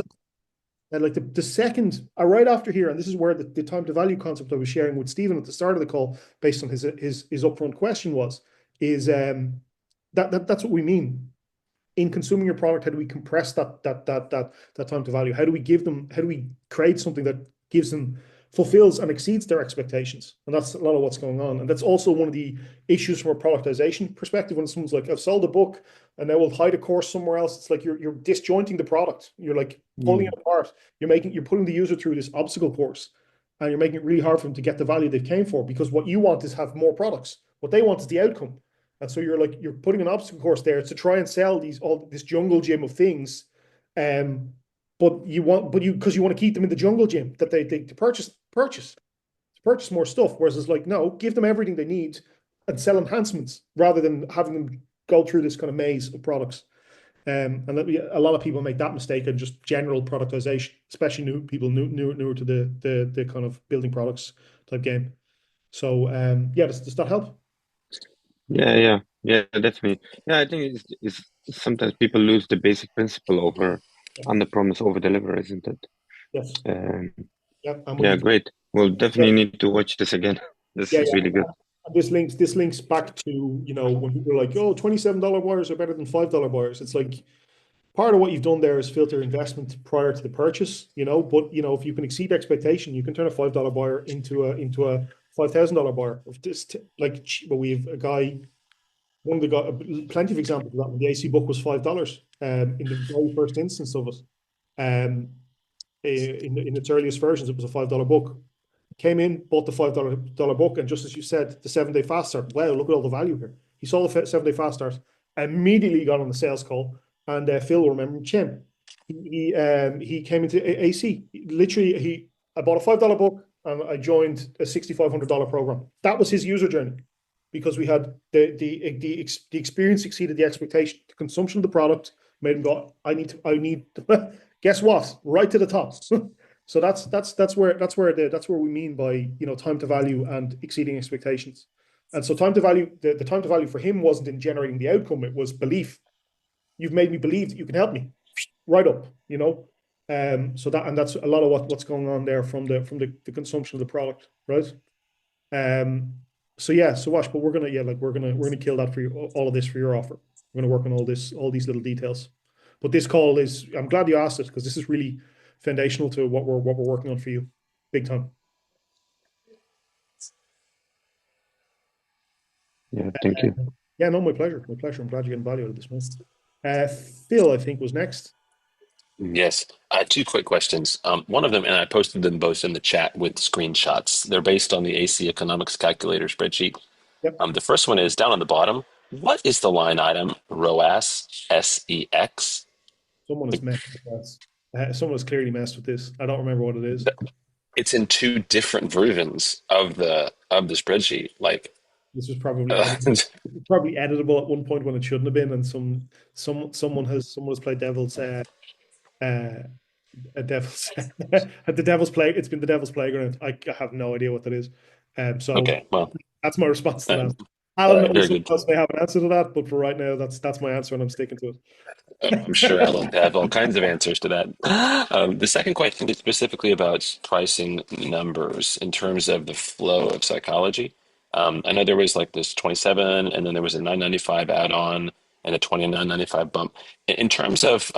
[SPEAKER 1] And like the second, right after here, and this is where the time to value concept I was sharing with Stephen at the start of the call, based on his upfront question is that's what we mean in consuming your product. How do we compress that time to value? How do we create something that gives them, fulfills and exceeds their expectations? And that's a lot of what's going on. And that's also one of the issues from a productization perspective. When someone's like, I've sold a book and now we'll hide a course somewhere else, it's like you're disjointing the product. You're like pulling it apart. You're putting the user through this obstacle course, and you're making it really hard for them to get the value they came for, because what you want is have more products. What they want is the outcome. And so you're putting an obstacle course there to try and sell this jungle gym of things, but you want to keep them in the jungle gym that they to purchase more stuff. Whereas it's like, no, give them everything they need and sell enhancements rather than having them go through this kind of maze of products. And a lot of people make that mistake in just general productization, especially newer to the kind of building products type game. So yeah, does that help?
[SPEAKER 5] Yeah, definitely. Yeah, I think it's sometimes people lose the basic principle over under promise, over deliver, isn't it?
[SPEAKER 1] Yes.
[SPEAKER 5] Um,
[SPEAKER 1] Yeah.
[SPEAKER 5] yeah, great. We'll definitely need to watch this again. This is really good.
[SPEAKER 1] This links back to, when people are like, oh, $27 buyers are better than $5 buyers. It's like, part of what you've done there is filter investment prior to the purchase, but if you can exceed expectation, you can turn a $5 buyer into a $5,000 buyer. But we have plenty of examples of that. When the AC book was $5 in the very first instance of it. In its earliest versions, it was a $5 book. Came in, bought the $5 book, and just as you said, the 7-day fast start. Wow, look at all the value here. He saw the 7-day fast start, immediately got on the sales call, and Phil will remember Jim. He came into AC. Literally, I bought a $5 book and I joined a $6,500 program. That was his user journey, because we had the experience exceeded the expectation. The consumption of the product made him go, I need. Guess what? Right to the top. So that's where we mean by time to value and exceeding expectations. And so time to value, the time to value for him wasn't in generating the outcome; it was belief. You've made me believe that you can help me. Right up. So that's a lot of what's going on there from the consumption of the product, right? So yeah, so Wash, but we're gonna kill that for you, all of this for your offer. We're gonna work on all these little details. But this call is, I'm glad you asked it, because this is really foundational to what we're working on for you, big time.
[SPEAKER 5] Yeah, thank you.
[SPEAKER 1] Yeah, no, my pleasure. I'm glad you're getting value out of this, man. Phil, I think, was next.
[SPEAKER 8] Yes, 2 quick questions. One of them, and I posted them both in the chat with screenshots. They're based on the AC Economics Calculator spreadsheet.
[SPEAKER 1] Yep.
[SPEAKER 8] The first one is down on the bottom. What is the line item ROAS, SEX?
[SPEAKER 1] Someone has messed with this. Someone has clearly messed with this. I don't remember what it is.
[SPEAKER 8] It's in 2 different versions of the spreadsheet. Like,
[SPEAKER 1] this was probably editable at one point when it shouldn't have been, and someone has played devil's a devil's at the devil's play. It's been the devil's playground. I have no idea what that is. So
[SPEAKER 8] okay, well,
[SPEAKER 1] that's my response to that. Alan,
[SPEAKER 8] very
[SPEAKER 1] someone
[SPEAKER 8] good.
[SPEAKER 1] else may have an answer to that, but for right now, that's my answer, and I'm sticking to it.
[SPEAKER 8] I'm sure Alan have all kinds of answers to that. The second question is specifically about pricing numbers in terms of the flow of psychology. I know there was like this 27, and then there was a 995 add-on and a 29.95 bump. In terms of,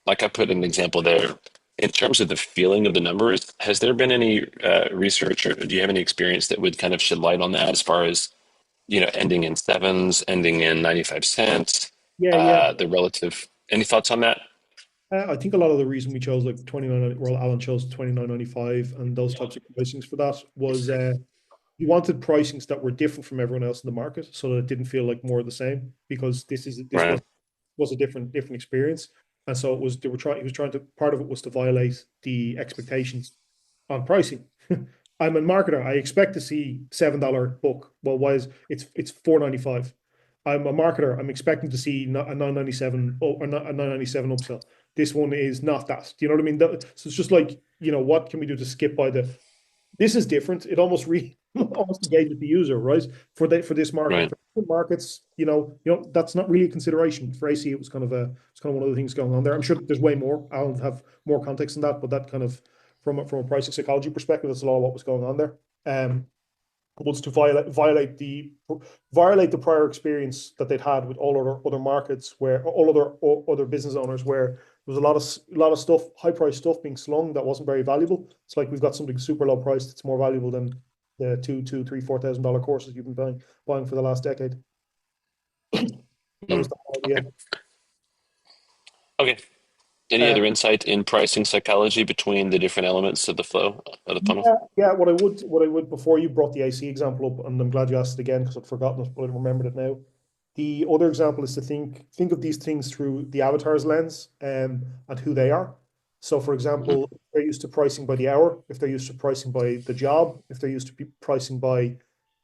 [SPEAKER 8] like I put an example there, in terms of the feeling of the numbers, has there been any research, or do you have any experience that would kind of shed light on that, as far as ending in sevens, ending in 95 cents?
[SPEAKER 1] Yeah.
[SPEAKER 8] The relative. Any thoughts on that?
[SPEAKER 1] I think a lot of the reason we chose like 29, well, Alan chose 29.95 and those types of pricings for that was he wanted pricings that were different from everyone else in the market, so that it didn't feel like more of the same, because this
[SPEAKER 8] Right.
[SPEAKER 1] was a different experience. And so he was trying to, part of it was to violate the expectations on pricing. I'm a marketer. I expect to see $7 book. Well, why is it's $4.95? I'm a marketer. I'm expecting to see a 997 or a 997 upsell. This one is not that. Do you know what I mean? So it's just like, what can we do to skip by the? This is different. It almost almost engages the user, right? For this market,
[SPEAKER 8] Right.
[SPEAKER 1] for different markets, that's not really a consideration. For AC, it's kind of one of the things going on there. I'm sure there's way more. I'll have more context on that, but that kind of from a pricing psychology perspective, that's a lot of what was going on there. Was to violate the prior experience that they'd had with all other markets, where all other business owners, where there was a lot of stuff, high price stuff being slung that wasn't very valuable. It's like we've got something super low priced that's more valuable than the $2,000, $3,000, $4,000 courses you've been buying for the last decade. That was the whole idea.
[SPEAKER 8] Okay. Any other insight in pricing psychology between the different elements of the flow of the funnel?
[SPEAKER 1] Yeah. What I would before you brought the AC example up, and I'm glad you asked it again because I'd forgotten it, but I remembered it now. The other example is to think of these things through the avatar's lens, and who they are. So, for example, if they're used to pricing by the hour, if they're used to pricing by the job, if they're used to pricing by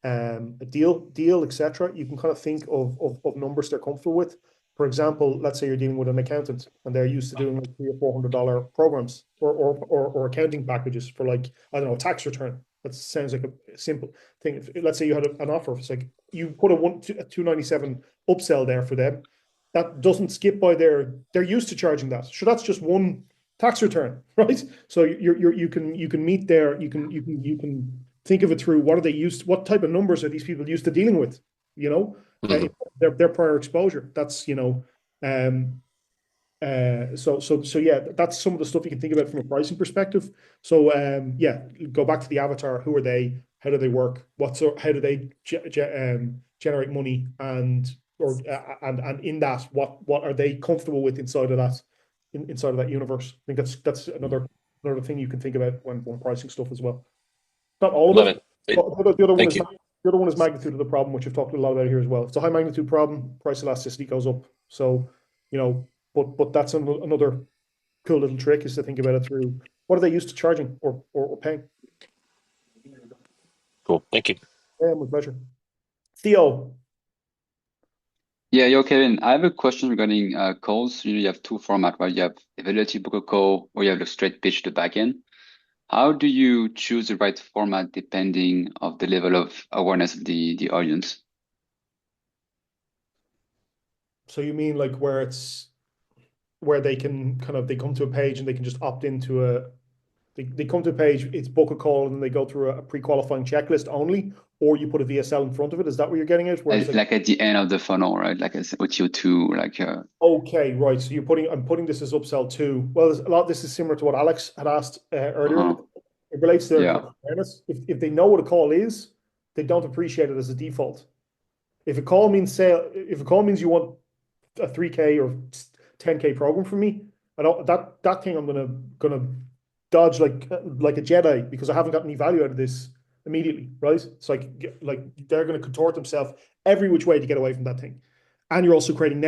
[SPEAKER 1] a deal, etc., you can kind of think of numbers they're comfortable with. For example, let's say you're dealing with an accountant and they're used to doing like $300 or $400 programs or accounting packages for, like, I don't know, a tax return. That sounds like a simple thing. Let's say you had an offer. It's like you put a 297 upsell there for them. That doesn't skip by they're used to charging that. So that's just one tax return, right? So you can meet there. You can think of it through what type of numbers are these people used to dealing with, their prior exposure. That's so yeah, that's some of the stuff you can think about from a pricing perspective. So yeah, go back to the avatar. Who are they? How do they work? How do they generate money? And in that, what are they comfortable with inside of that universe? I think that's another thing you can think about when pricing stuff as well. Not all of
[SPEAKER 8] Love
[SPEAKER 1] it.
[SPEAKER 8] it.
[SPEAKER 1] But the other one
[SPEAKER 8] Thank
[SPEAKER 1] is
[SPEAKER 8] you.
[SPEAKER 1] the other one is magnitude of the problem, which we've talked a lot about here as well. It's a high magnitude problem. Price elasticity goes up. So, but that's another cool little trick, is to think about it through what are they used to charging or paying.
[SPEAKER 8] Cool. Thank you.
[SPEAKER 1] Yeah, with pleasure. Theo.
[SPEAKER 3] Yeah, yo, Kevin, I have a question regarding calls. You have two formats, right? You have evaluative book a call, or you have the straight pitch to back end. How do you choose the right format depending of the level of awareness of the audience?
[SPEAKER 1] So you mean like where they can they come to a page and they can just opt into they come to a page, it's book a call, and then they go through a pre-qualifying checklist only, or you put a VSL in front of it? Is that what you're getting at? Where it's
[SPEAKER 3] Like at the end of the funnel, right? Like as OTO2, like
[SPEAKER 1] okay, right. So I'm putting this as upsell too. Well, there's a lot. This is similar to what Alex had asked earlier. It relates to their awareness. If they know what a call is, they don't appreciate it as a default. If a call means you want a 3K or 10K program from me, I don't that thing I'm gonna dodge like a Jedi, because I haven't got any value out of this immediately, right? It's like they're going to contort themselves every which way to get away from that thing, and you're also creating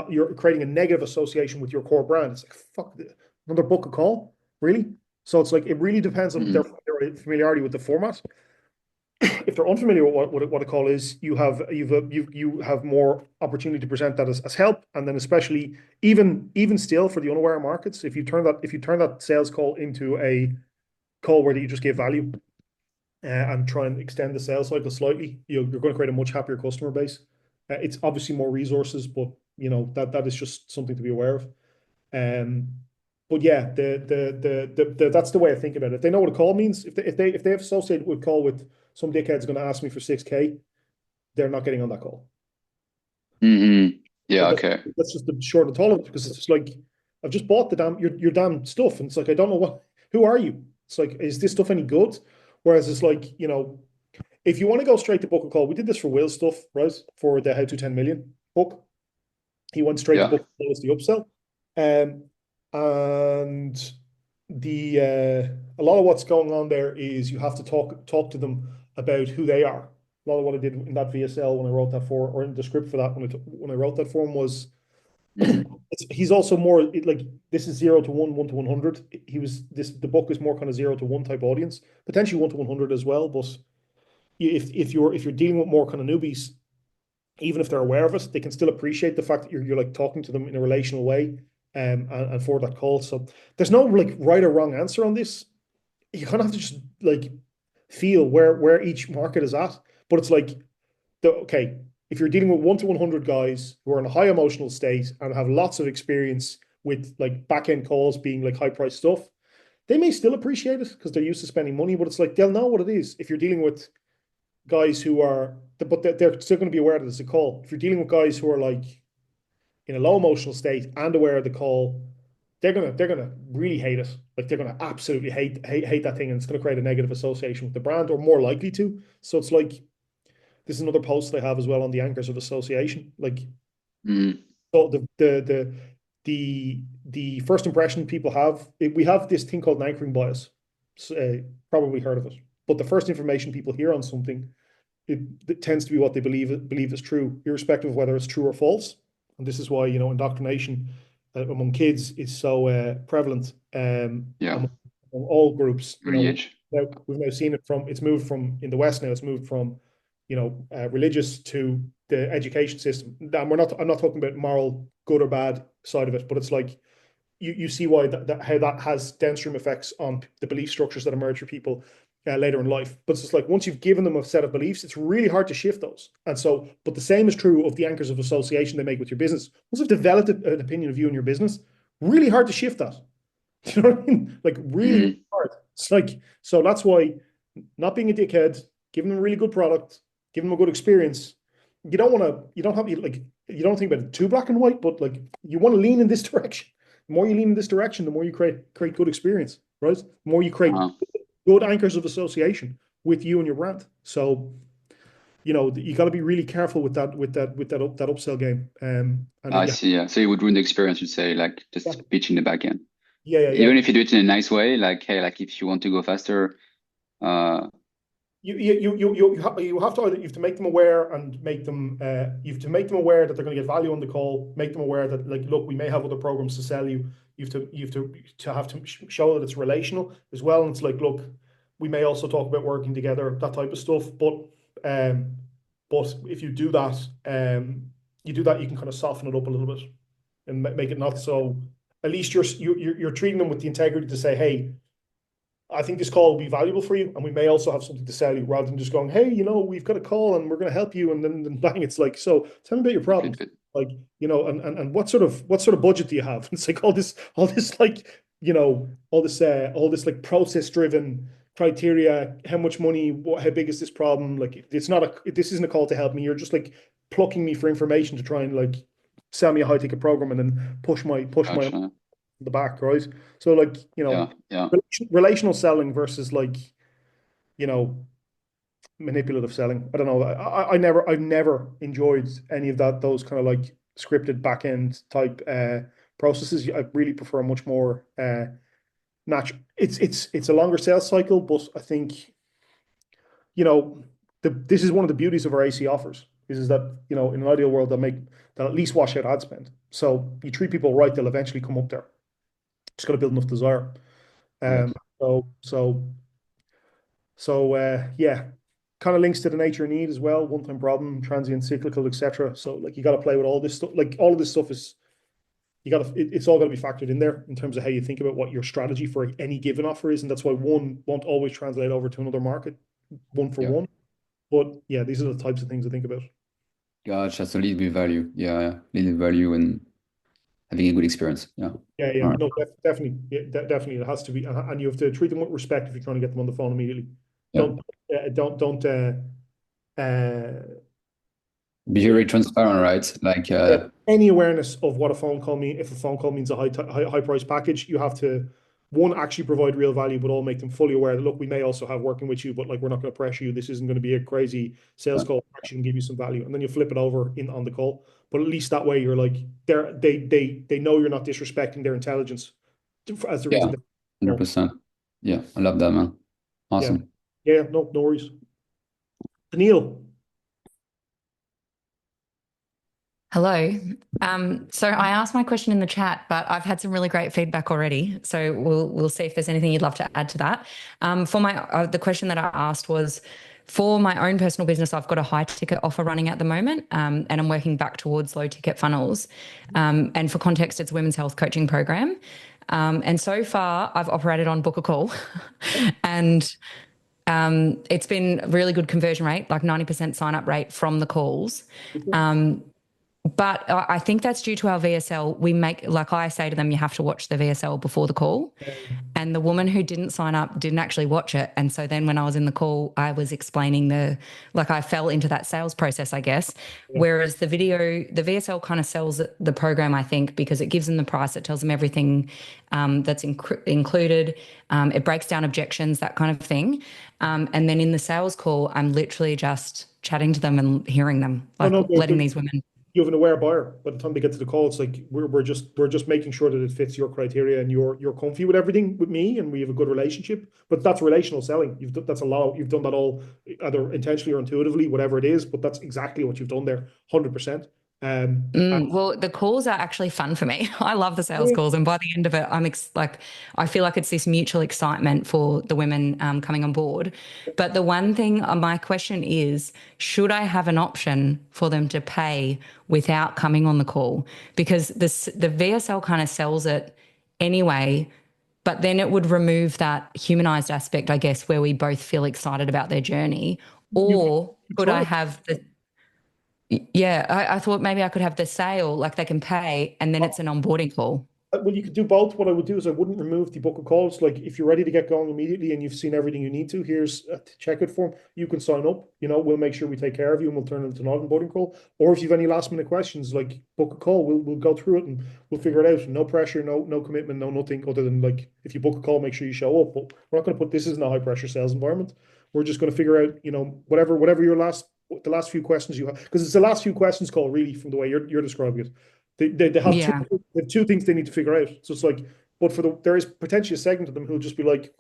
[SPEAKER 1] you're creating a negative association with your core brand. It's like, fuck, another book a call, really? So it's like, it really depends on their familiarity with the format. If they're unfamiliar with what a call is, you have more opportunity to present that as help, and then especially even still for the unaware markets, if you turn that sales call into a call where you just give value and try and extend the sales cycle slightly, you're going to create a much happier customer base. It's obviously more resources, but that is just something to be aware of. But yeah, that's the way I think about it. If they know what a call means, if they have associated with call with some dickhead's going to ask me for 6K, they're not getting on that call.
[SPEAKER 3] Yeah, okay.
[SPEAKER 1] That's just the short and tall of it, because it's just like, I've just bought your damn stuff, and it's like, I don't know who are you? It's like, is this stuff any good? Whereas it's like, if you want to go straight to book a call, we did this for Will's stuff, right? For the How to 10 Million book. He went straight to book a call as the upsell. And a lot of what's going on there is you have to talk to them about who they are. A lot of what I did in that VSL when I wrote that for, or in the script for that when I wrote that for him, was he's also more like, this is 0 to 1, 1 to 100. The book is more kind of 0 to 1 type audience, potentially 1 to 100 as well. But if you're dealing with more kind of newbies, even if they're aware of it, they can still appreciate the fact that you're like talking to them in a relational way, and for that call. So there's no like right or wrong answer on this. You kind of have to just like feel where each market is at. But it's like, okay, if you're dealing with 1 to 100 guys who are in a high emotional state and have lots of experience with like back end calls being like high price stuff, they may still appreciate it because they're used to spending money. But it's like they'll know what it is. If you're dealing with guys who are, but they're still going to be aware that it's a call. If you're dealing with guys who are like in a low emotional state and aware of the call, they're gonna really hate it. Like they're gonna absolutely hate that thing, and it's gonna create a negative association with the brand, or more likely to. So it's like this is another post they have as well on the anchors of association. Like, so the first impression people have, we have this thing called an anchoring bias. So, probably heard of it. But the first information people hear on something, it tends to be what they believe is true, irrespective of whether it's true or false. And this is why, indoctrination among kids is so prevalent among all groups. We've now seen it it's moved from, in the West now, it's moved from, religious to the education system. And I'm not talking about moral, good or bad side of it, but it's like, you see why how that has downstream effects on the belief structures that emerge for people later in life. But it's just like once you've given them a set of beliefs, it's really hard to shift those. And so, but the same is true of the anchors of association they make with your business. Once you've developed an opinion of you and your business, really hard to shift that. Do you know what I mean? Like really hard. It's like, so that's why not being a dickhead, giving them a really good product, giving them a good experience. You don't think about it too black and white, but like you want to lean in this direction. The more you lean in this direction, the more you create good experience, right? The more you create good anchors of association with you and your brand. So, you got to be really careful with that upsell game.
[SPEAKER 9] I see. Yeah. So you would ruin the experience. You'd say like just pitching the back end.
[SPEAKER 1] Yeah.
[SPEAKER 9] Even if you do it in a nice way, like, hey, like if you want to go faster,
[SPEAKER 1] you have to make them aware and make them you have to make them aware that they're going to get value on the call. Make them aware that, like, look, we may have other programs to sell you. You have to show that it's relational as well. And it's like, look, we may also talk about working together, that type of stuff. But if you do that, you can kind of soften it up a little bit and make it not so. At least you're treating them with the integrity to say, hey, I think this call will be valuable for you, and we may also have something to sell you, rather than just going, hey, we've got a call and we're going to help you, and then bang, it's like, so tell me about your problems, like, and what sort of budget do you have? It's like all this like, all this like process driven criteria, how much money, how big is this problem? Like, this isn't a call to help me. You're just like plucking me for information to try and like sell me a high ticket program and then push my the back, right? So like, relational selling versus like, manipulative selling. I don't know. I've never enjoyed any of those kind of like scripted back end type processes. I really prefer a much more natural. It's a longer sales cycle, but I think, this is one of the beauties of our AC offers is that, in an ideal world they'll at least wash out ad spend. So you treat people right, they'll eventually come up there. Just got to build enough desire. Yeah, kind of links to the nature and need as well. One-time problem, transient, cyclical, etc. So like you got to play with all this stuff. Like all of this stuff is, it's all got to be factored in there in terms of how you think about what your strategy for any given offer is, and that's why one won't always translate over to another market, one for one. But yeah, these are the types of things I think about.
[SPEAKER 10] Gotcha. So lead with value. Yeah, lead with value and having a good experience. Yeah.
[SPEAKER 1] Right. No, definitely. Yeah, definitely. It has to be, and you have to treat them with respect if you're trying to get them on the phone immediately.
[SPEAKER 10] Yeah.
[SPEAKER 1] Don't
[SPEAKER 10] be very transparent, right? Like
[SPEAKER 1] any awareness of what a phone call means. If a phone call means a high price package, you have to actually provide real value, but all make them fully aware that, look, we may also have working with you, but like we're not going to pressure you. This isn't going to be a crazy sales call. Actually, can give you some value, and then you flip it over on the call. But at least that way, you're like they know you're not disrespecting their intelligence as the reason.
[SPEAKER 10] 100%. Yeah, I love that, man. Awesome.
[SPEAKER 1] Yeah, no worries. Neil.
[SPEAKER 11] Hello. So I asked my question in the chat, but I've had some really great feedback already. So we'll see if there's anything you'd love to add to that. For the question that I asked was, For my own personal business, I've got a high ticket offer running at the moment, and I'm working back towards low ticket funnels. And for context, it's a women's health coaching program. And so far, I've operated on book a call, and it's been really good conversion rate, like 90% sign up rate from the calls. But I think that's due to our VSL. We make, like I say to them, you have to watch the VSL before the call. And the woman who didn't sign up didn't actually watch it. And so then when I was in the call, I was explaining I fell into that sales process, I guess. Whereas the VSL kind of sells the program, I think, because it gives them the price, it tells them everything that's included. It breaks down objections, that kind of thing. And then in the sales call, I'm literally just chatting to them and hearing them, letting these women.
[SPEAKER 1] You have an aware buyer. By the time they get to the call, it's like we're just making sure that it fits your criteria and you're comfy with everything with me, and we have a good relationship. But that's relational selling. You've done that all either intentionally or intuitively, whatever it is. But that's exactly what you've done there, 100%.
[SPEAKER 11] Well, the calls are actually fun for me. I love the sales calls, and by the end of it, I feel like it's this mutual excitement for the women coming on board. But the one thing, my question is, should I have an option for them to pay without coming on the call? Because the VSL kind of sells it anyway, but then it would remove that humanized aspect, I guess, where we both feel excited about their journey. Or could I have the Yeah, I thought maybe I could have the sale, like they can pay, and then it's an onboarding call.
[SPEAKER 1] Well, you could do both. What I would do is I wouldn't remove the book of calls. Like if you're ready to get going immediately and you've seen everything you need to, here's a checkout form. You can sign up. We'll make sure we take care of you and we'll turn it into an onboarding call. Or if you've any last minute questions, like book a call, we'll go through it and we'll figure it out. No pressure, no commitment, no nothing other than like if you book a call, make sure you show up. But we're not going to this isn't a high pressure sales environment. We're just going to figure out, whatever the last few questions you have, because it's the last few questions call really from the way you're describing it. They have two things they need to figure out. So it's like, but there is potentially a segment of them who'll just be like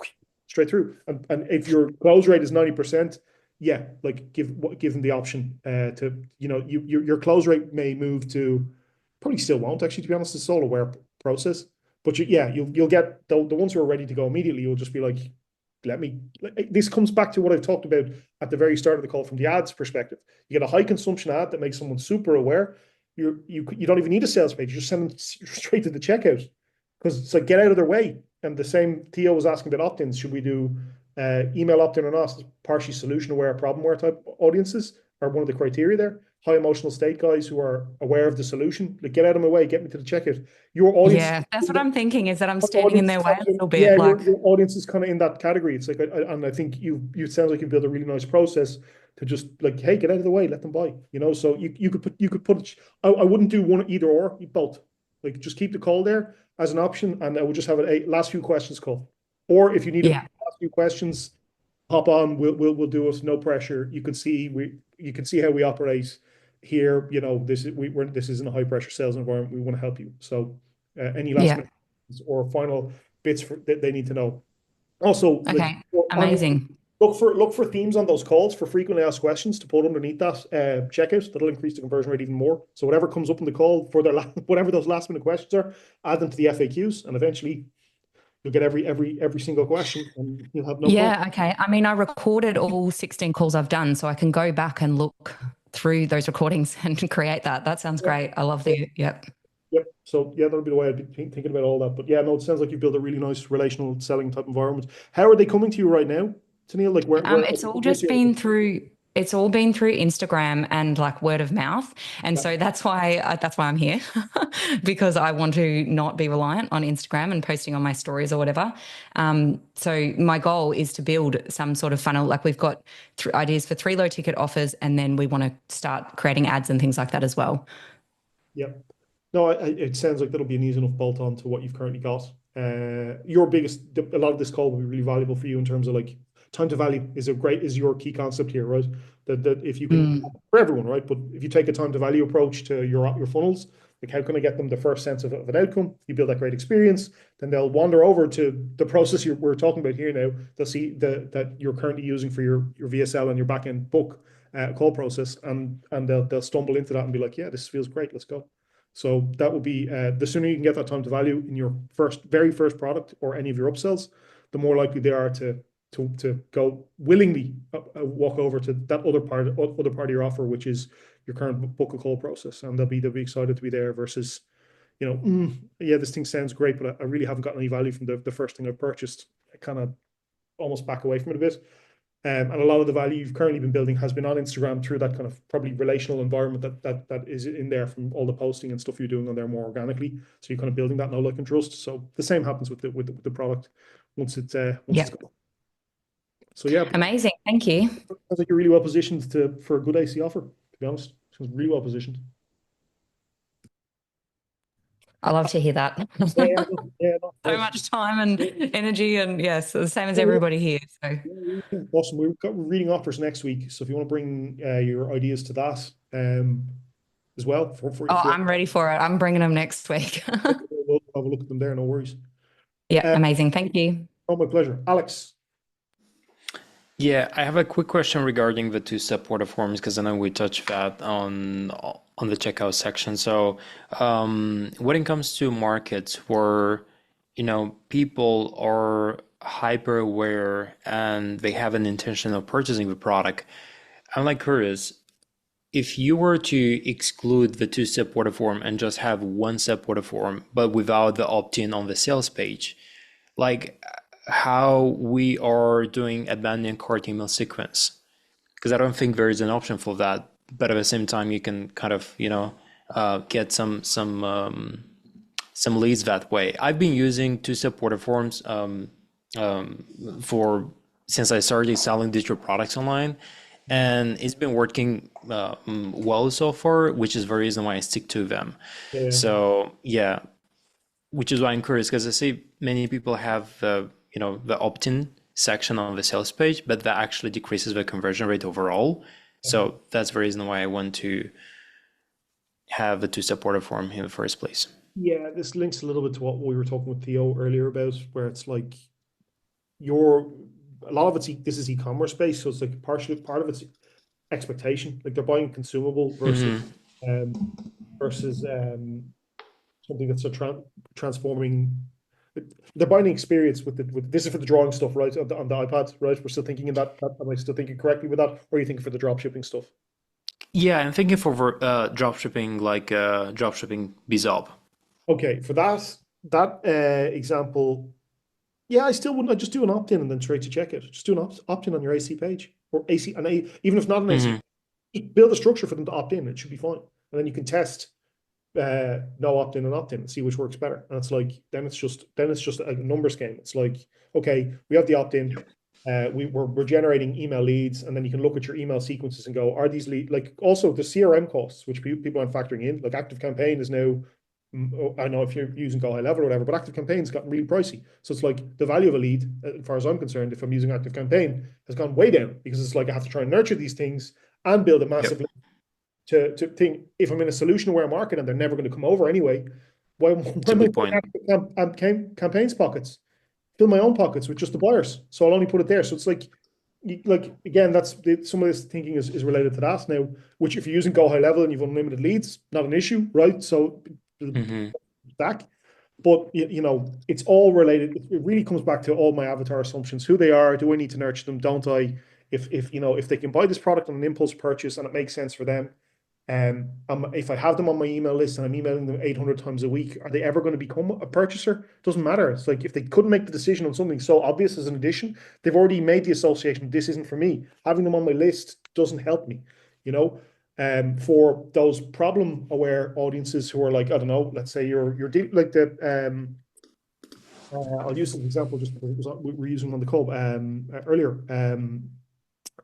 [SPEAKER 1] straight through. And if your close rate is 90%, yeah, like give them the option to, your close rate may move to, probably still won't actually, to be honest, it's all aware process. But you'll get the ones who are ready to go immediately. You'll just be like, this comes back to what I've talked about at the very start of the call from the ads perspective. You get a high consumption ad that makes someone super aware. You don't even need a sales page. You just send them straight to the checkout, because it's like, get out of their way. And the same Theo was asking about opt-ins. Should we do email opt-in or not? Partially solution aware, problem aware type audiences are one of the criteria there. High emotional state guys who are aware of the solution, like get out of my way, get me to the checkout. Your audience,
[SPEAKER 11] yeah, that's what I'm thinking, is that I'm standing in their way a little bit.
[SPEAKER 1] Yeah, your audience is kind of in that category. It's like, and I think you sound like you build a really nice process to just like, hey, get out of the way, let them buy. So you could put. I wouldn't do one either or, both. Like just keep the call there as an option, and I would just have a last few questions call. Or if you need a last few questions, hop on. We'll do it. No pressure. You can see how we operate here. This isn't a high pressure sales environment. We want to help you. So any last minute or final bits that they need to know. Also,
[SPEAKER 11] okay, amazing.
[SPEAKER 1] Look for themes on those calls for frequently asked questions to put underneath that checkout. That'll increase the conversion rate even more. So whatever comes up in the call for whatever those last minute questions are, add them to the FAQs, and eventually you'll get every single question, and you'll have no problem.
[SPEAKER 11] Okay. I mean, I recorded all 16 calls I've done, so I can go back and look through those recordings and create that. That sounds great. I love Yep.
[SPEAKER 1] So that'll be the way I'd be thinking about all that. But yeah, no, it sounds like you built a really nice relational selling type environment. How are they coming to you right now, Tennille? Like where
[SPEAKER 11] it's all just been through. It's all been through Instagram and like word of mouth. And so that's why I'm here, because I want to not be reliant on Instagram and posting on my stories or whatever. So my goal is to build some sort of funnel. Like we've got ideas for 3 low ticket offers, and then we want to start creating ads and things like that as well.
[SPEAKER 1] Yep. No, it sounds like that'll be an easy enough bolt on to what you've currently got. A lot of this call will be really valuable for you in terms of like time to value is your key concept here, right? That if you can, for everyone, right? But if you take a time to value approach to your funnels, like how can I get them the first sense of an outcome? You build that great experience, then they'll wander over to the process we're talking about here now. They'll see that you're currently using for your VSL and your backend book call process, and they'll stumble into that and be like, yeah, this feels great, let's go. So that would be the sooner you can get that time to value in your very first product or any of your upsells, the more likely they are to to go willingly walk over to that other part of your offer, which is your current book a call process, and they'll be excited to be there versus, yeah, this thing sounds great, but I really haven't gotten any value from the first thing I've purchased. I kind of almost back away from it a bit. And a lot of the value you've currently been building has been on Instagram through that kind of probably relational environment that is in there from all the posting and stuff you're doing on there more organically. So you're kind of building that know, like, and trust. So the same happens with the product once it's gone. So yeah,
[SPEAKER 11] amazing. Thank you.
[SPEAKER 1] Sounds like you're really well positioned for a good AC offer. To be honest, sounds really well positioned.
[SPEAKER 11] I love to hear that.
[SPEAKER 1] Yeah,
[SPEAKER 11] so much time and energy, and yes, the same as everybody here. So
[SPEAKER 1] awesome. We've got reading offers next week, so if you want to bring your ideas to that as well,
[SPEAKER 11] I'm ready for it. I'm bringing them next week.
[SPEAKER 1] We'll have a look at them there. No worries.
[SPEAKER 11] Yeah, amazing. Thank you.
[SPEAKER 1] Oh, my pleasure, Alex.
[SPEAKER 6] Yeah, I have a quick question regarding the two-step order forms, because I know we touched that on the checkout section. So when it comes to markets where, people are hyper aware and they have an intention of purchasing the product, I'm curious, if you were to exclude the two-step order form and just have one-step order form, but without the opt-in on the sales page, how we are doing abandoned cart email sequence, because I don't think there is an option for that. But at the same time, you can kind of get some leads that way. I've been using two-step order forms since I started selling digital products online, and it's been working well so far, which is the reason why I stick to them. Yeah. So yeah, which is why I'm curious, because I see many people have the opt-in section on the sales page, but that actually decreases the conversion rate overall. So that's the reason why I want to have the two-step order form in the first place.
[SPEAKER 1] Yeah, this links a little bit to what we were talking with Theo earlier about, where it's like a lot of this is e-commerce based, so it's like part of it's expectation. Like they're buying consumable versus something that's transforming. They're buying experience with this is for the drawing stuff, right? On the iPad, right? We're still thinking in that. Am I still thinking correctly with that, or are you thinking for the drop shipping stuff?
[SPEAKER 6] Yeah, I'm thinking for drop shipping, drop shipping BizOp.
[SPEAKER 1] Okay, for that example, yeah, I still wouldn't. I just do an opt-in and then straight to checkout. Just do an opt-in on your AC page or AC, and even if not an AC, just build a structure for them to opt in. It should be fine, and then you can test no opt-in and opt-in and see which works better. And it's like then it's just a numbers game. It's like, okay, we have the opt-in, we're generating email leads, and then you can look at your email sequences and go, are these leads, like also the CRM costs, which people aren't factoring in, like Active Campaign is now, I know if you're using Go High Level or whatever, but Active Campaign's gotten really pricey. So it's like the value of a lead, as far as I'm concerned, if I'm using Active Campaign, has gone way down, because it's like I have to try and nurture these things and build a massive to think, if I'm in a solution aware market and they're never going to come over anyway, why am I campaigns pockets? Fill my own pockets with just the buyers, so I'll only put it there. So it's like again, that's some of this thinking is related to that now. Which if you're using Go High Level and you've unlimited leads, not an issue, right? So stack, but it's all related. It really comes back to all my avatar assumptions: who they are, do I need to nurture them, don't I? If they can buy this product on an impulse purchase and it makes sense for them. If I have them on my email list and I'm emailing them 800 times a week, are they ever going to become a purchaser? Doesn't matter. It's like if they couldn't make the decision on something so obvious as an addition, they've already made the association. This isn't for me. Having them on my list doesn't help me. For those problem-aware audiences who are like, I don't know, let's say you're like the I'll use an example just because we were using on the call earlier.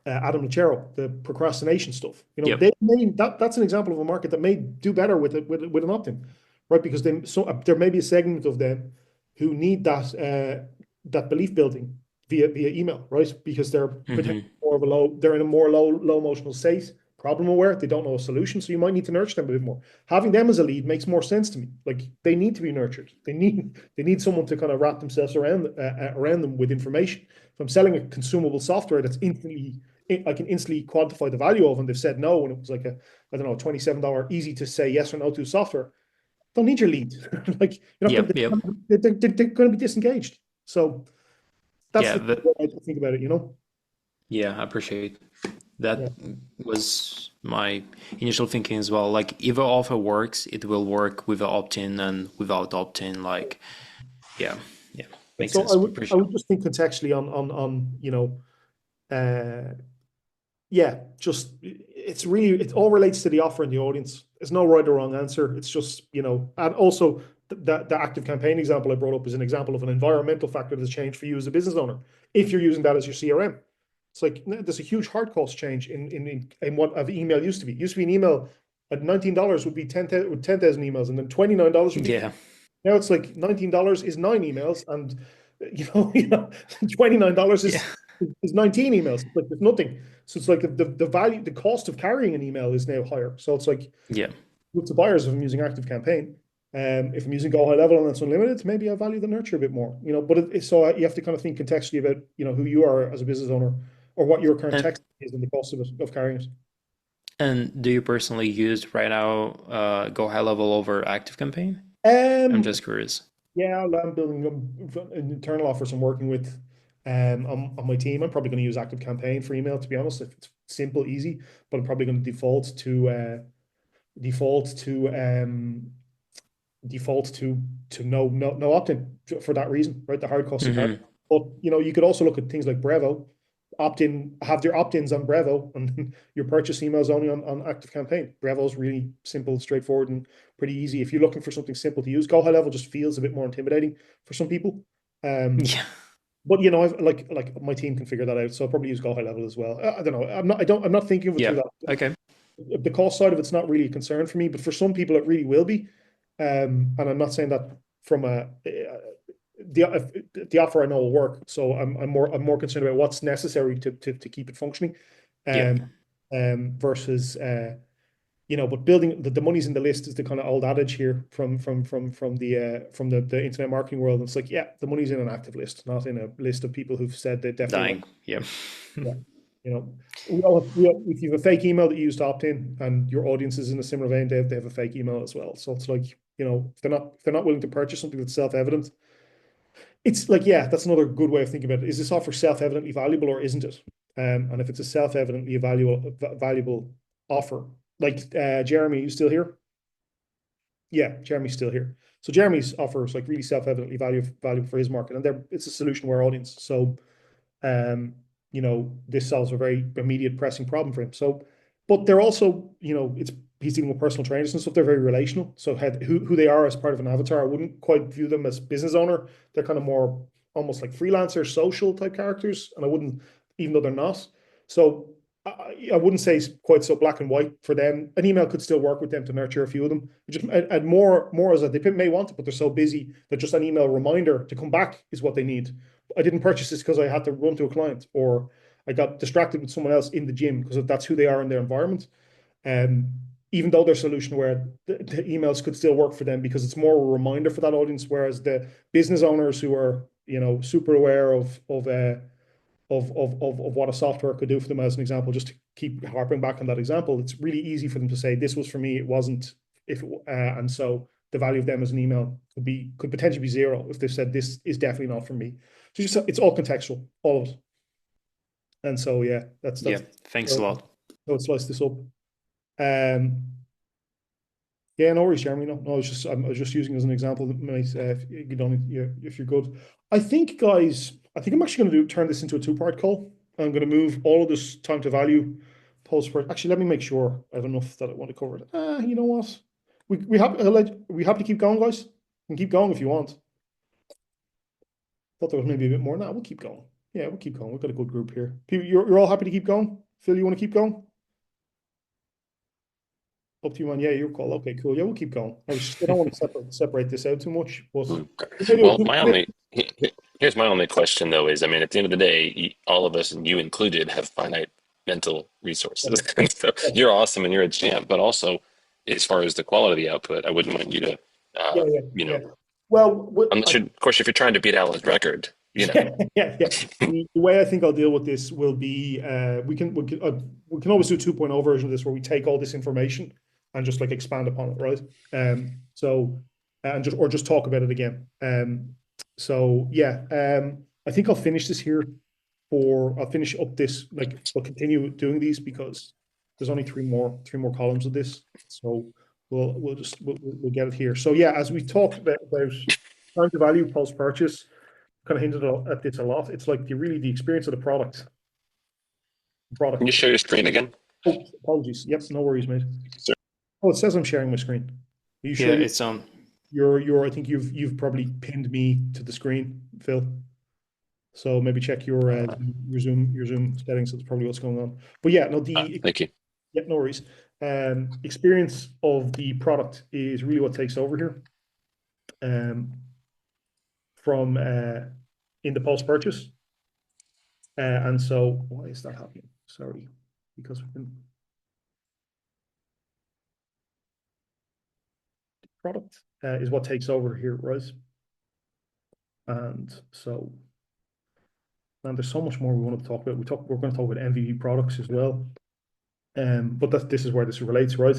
[SPEAKER 1] Adam Lachero, the procrastination stuff. That's an example of a market that may do better with an opt-in, right? Because there may be a segment of them who need that belief building via email, right? Because they're potentially they're in a more low emotional state, problem aware, they don't know a solution, so you might need to nurture them a bit more. Having them as a lead makes more sense to me. Like they need to be nurtured. They need someone to kind of wrap themselves around them with information. If I'm selling a consumable software that's I can instantly quantify the value of, and they've said no, and it was like $27 easy to say yes or no to software. Don't need your lead. They're going to be disengaged. So
[SPEAKER 6] Yeah,
[SPEAKER 1] the way I think about it, you know?
[SPEAKER 6] yeah, I appreciate
[SPEAKER 1] Yeah.
[SPEAKER 6] that. Was my initial thinking as well. Like, if an offer works, it will work with an opt-in and without opt-in. Like, yeah, makes
[SPEAKER 1] So
[SPEAKER 6] sense.
[SPEAKER 1] I
[SPEAKER 6] Appreciate.
[SPEAKER 1] would just think contextually on you know, yeah, just it all relates to the offer and the audience. There's no right or wrong answer. It's just, you know, and also the active campaign example I brought up is an example of an environmental factor that's changed for you as a business owner. If you're using that as your CRM, it's like there's a huge hard cost change in what an email used to be. It used to be an email at $19 would be 10,000 emails, and then $29 would be.
[SPEAKER 6] Yeah,
[SPEAKER 1] Now it's like $19 is 9 emails, and $29
[SPEAKER 6] yeah,
[SPEAKER 1] is 19 emails. It's like there's nothing. So it's like the value, the cost of carrying an email is now higher. So it's like
[SPEAKER 6] yeah.
[SPEAKER 1] with the buyers, if I'm using Active Campaign, if I'm using Go High Level and it's unlimited, maybe I value the nurture a bit more. You know, but so you have to kind of think contextually about, you know, who you are as a business owner or what your current
[SPEAKER 6] And
[SPEAKER 1] tech is and the cost of carrying it.
[SPEAKER 6] and do you personally use right now Go High Level over Active Campaign? I'm just curious.
[SPEAKER 1] Yeah, I'm building an internal office I'm working with on my team. I'm probably going to use Active Campaign for email, to be honest. If it's simple, easy, but I'm probably going to default to default to no opt-in for that reason, right? The hard cost of carry.
[SPEAKER 6] Hmm.
[SPEAKER 1] But you know, you could also look at things like Brevo, opt-in, have your opt-ins on Brevo, and your purchase emails only on Active Campaign. Brevo's really simple, straightforward, and pretty easy. If you're looking for something simple to use, Go High Level just feels a bit more intimidating for some people.
[SPEAKER 6] Yeah,
[SPEAKER 1] But you know, I've like my team can figure that out, so I'll probably use Go High Level as well. I don't know. I'm not thinking of it through
[SPEAKER 6] yeah.
[SPEAKER 1] that.
[SPEAKER 6] Okay.
[SPEAKER 1] The cost side of it's not really a concern for me, but for some people it really will be. And I'm not saying that from the offer I know will work. So I'm more concerned about what's necessary to keep it functioning,
[SPEAKER 6] Yeah.
[SPEAKER 1] versus you know, but building the money's in the list is the kind of old adage here from the internet marketing world. It's like, yeah, the money's in an active list, not in a list of people who've said they definitely
[SPEAKER 6] Dying. Yeah.
[SPEAKER 1] yeah. You know, if you have a fake email that you use to opt in and your audience is in a similar vein, they have a fake email as well. So it's like, you know, if they're not willing to purchase something that's self-evident, it's like, yeah, that's another good way of thinking about it. Is this offer self-evidently valuable or isn't it? And if it's a self-evidently valuable offer, like Jeremy, you still here? Yeah, Jeremy's still here. So Jeremy's offer is like really self-evidently valuable for his market, and it's a solution where audience. So you know, this solves a very immediate pressing problem for him. So, but they're also, you know, he's dealing with personal trainers and stuff. They're very relational. So who they are as part of an avatar, I wouldn't quite view them as business owner. They're kind of more almost like freelancer, social type characters, and I wouldn't, even though they're not. So I wouldn't say it's quite so black and white for them. An email could still work with them to nurture a few of them. Just and more as that they may want it, but they're so busy that just an email reminder to come back is what they need. I didn't purchase this because I had to run to a client, or I got distracted with someone else in the gym because that's who they are in their environment. Even though their solution where the emails could still work for them because it's more a reminder for that audience, whereas the business owners who are, you know, super aware of what a software could do for them, as an example, just to keep harping back on that example, it's really easy for them to say this was for me, it wasn't. And so the value of them as an email could potentially be zero if they said this is definitely not for me. So it's all contextual, all of it. And so yeah, that's
[SPEAKER 6] Yeah. Thanks a lot.
[SPEAKER 1] So let's slice this up. Yeah, no worries, Jeremy. No, I was just using as an example that might, if you're good. I think, guys, I'm actually going to turn this into a two-part call. I'm going to move all of this time to value post for. Actually, let me make sure I have enough that I want to cover it. You know what? We have to keep going, guys. We can keep going if you want. Thought there was maybe a bit more. No, we'll keep going. Yeah, we'll keep going. We've got a good group here. You're all happy to keep going? Phil, you want to keep going? Up to you, man. Yeah, your call. Okay, cool. Yeah, we'll keep going. I don't want to separate this out too much. But
[SPEAKER 8] Well, here's my only question though is, I mean, at the end of the day, all of us, and you included, have finite mental resources. So you're awesome and you're a champ, but also as far as the quality of the output, I wouldn't want you to, you know,
[SPEAKER 1] Well,
[SPEAKER 8] unless of course, if you're trying to beat Alan's record, you know.
[SPEAKER 1] yeah. The way I think I'll deal with this will be we can always do a 2.0 version of this where we take all this information and just like expand upon it, right? So and just talk about it again. So yeah, I think I'll finish this here I'll finish up this, like we'll continue doing these because there's only three more columns of this. So we'll get it here. So yeah, as we talked about time to value post purchase, kind of hinted at this a lot. It's like the experience of the product.
[SPEAKER 8] Can you share your screen again?
[SPEAKER 1] Oh, apologies. Yep, no worries, mate.
[SPEAKER 8] Sure.
[SPEAKER 1] Oh, it says I'm sharing my screen. Are you
[SPEAKER 6] Yeah,
[SPEAKER 1] sure?
[SPEAKER 6] it's on.
[SPEAKER 1] I think you've probably pinned me to the screen, Phil. So maybe check your Zoom settings. That's probably what's going on. But yeah, no,
[SPEAKER 8] Thank you.
[SPEAKER 1] yeah, no worries. Experience of the product is really what takes over here. From in the post purchase. And so why is that happening? Sorry, because we've been product is what takes over here, right? And so, and there's so much more we want to talk about. We're going to talk about MVP products as well. But this is where this relates, right?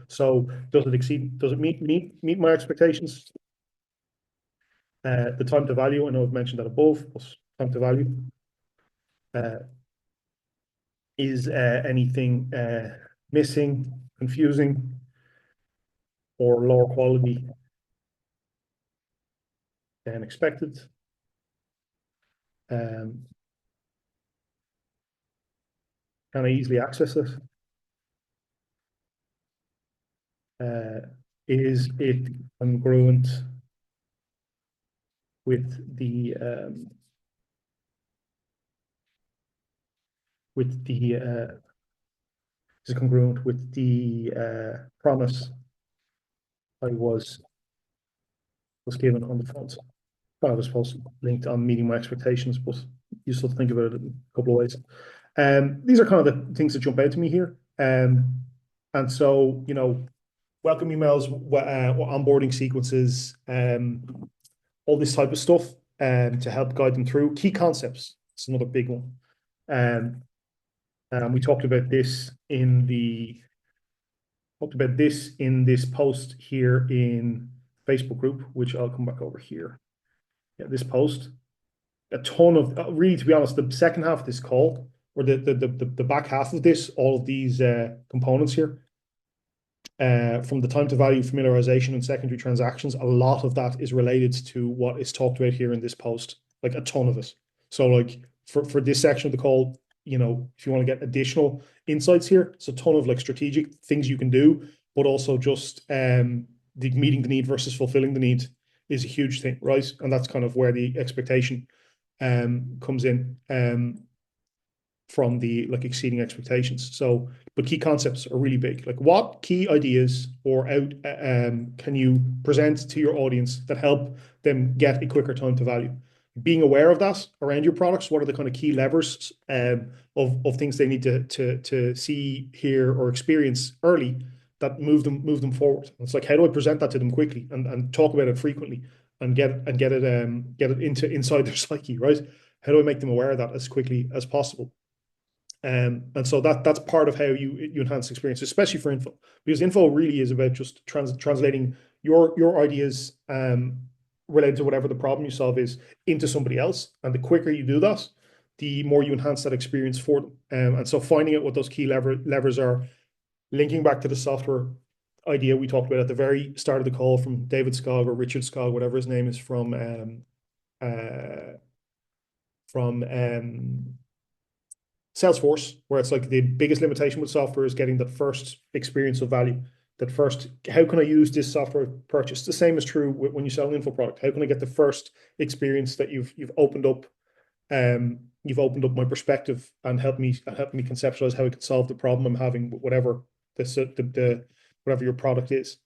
[SPEAKER 1] So does it meet my expectations? The time to value, I know I've mentioned that above, plus time to value. Is anything missing, confusing, or lower quality than expected? Can I easily access it? Is it congruent with the is it congruent with the promise I was given on the front? I was supposed to linked on meeting my expectations, but you still think about it in a couple of ways. These are kind of the things that jump out to me here. And so, welcome emails, onboarding sequences, all this type of stuff to help guide them through. Key concepts, it's another big one. We talked about this in this post here in Facebook group, which I'll come back over here. Yeah, this post. A ton of really, to be honest, the second half of this call, or the back half of this, all of these components here, from the time to value, familiarization, and secondary transactions, a lot of that is related to what is talked about here in this post, like a ton of it. So like for this section of the call, if you want to get additional insights here, it's a ton of like strategic things you can do, but also just the meeting the need versus fulfilling the need is a huge thing, right? And that's kind of where the expectation comes in from the like exceeding expectations. So, but key concepts are really big. Like, what key ideas or can you present to your audience that help them get a quicker time to value? Being aware of that around your products, what are the kind of key levers of things they need to see, hear, or experience early that move them forward? It's like, how do I present that to them quickly and talk about it frequently and get it inside their psyche, right? How do I make them aware of that as quickly as possible? And so that's part of how you enhance experience, especially for info, because info really is about just translating your ideas related to whatever the problem you solve is into somebody else. And the quicker you do that, the more you enhance that experience for them. And so finding out what those key levers are, linking back to the software idea we talked about at the very start of the call from David Skog or Richard Skog, whatever his name is, from Salesforce, where it's like the biggest limitation with software is getting that first experience of value. That first, how can I use this software purchase? The same is true when you sell an info product. How can I get the first experience that you've opened up? You've opened up my perspective and helped me conceptualize how I could solve the problem I'm having with whatever whatever your product is.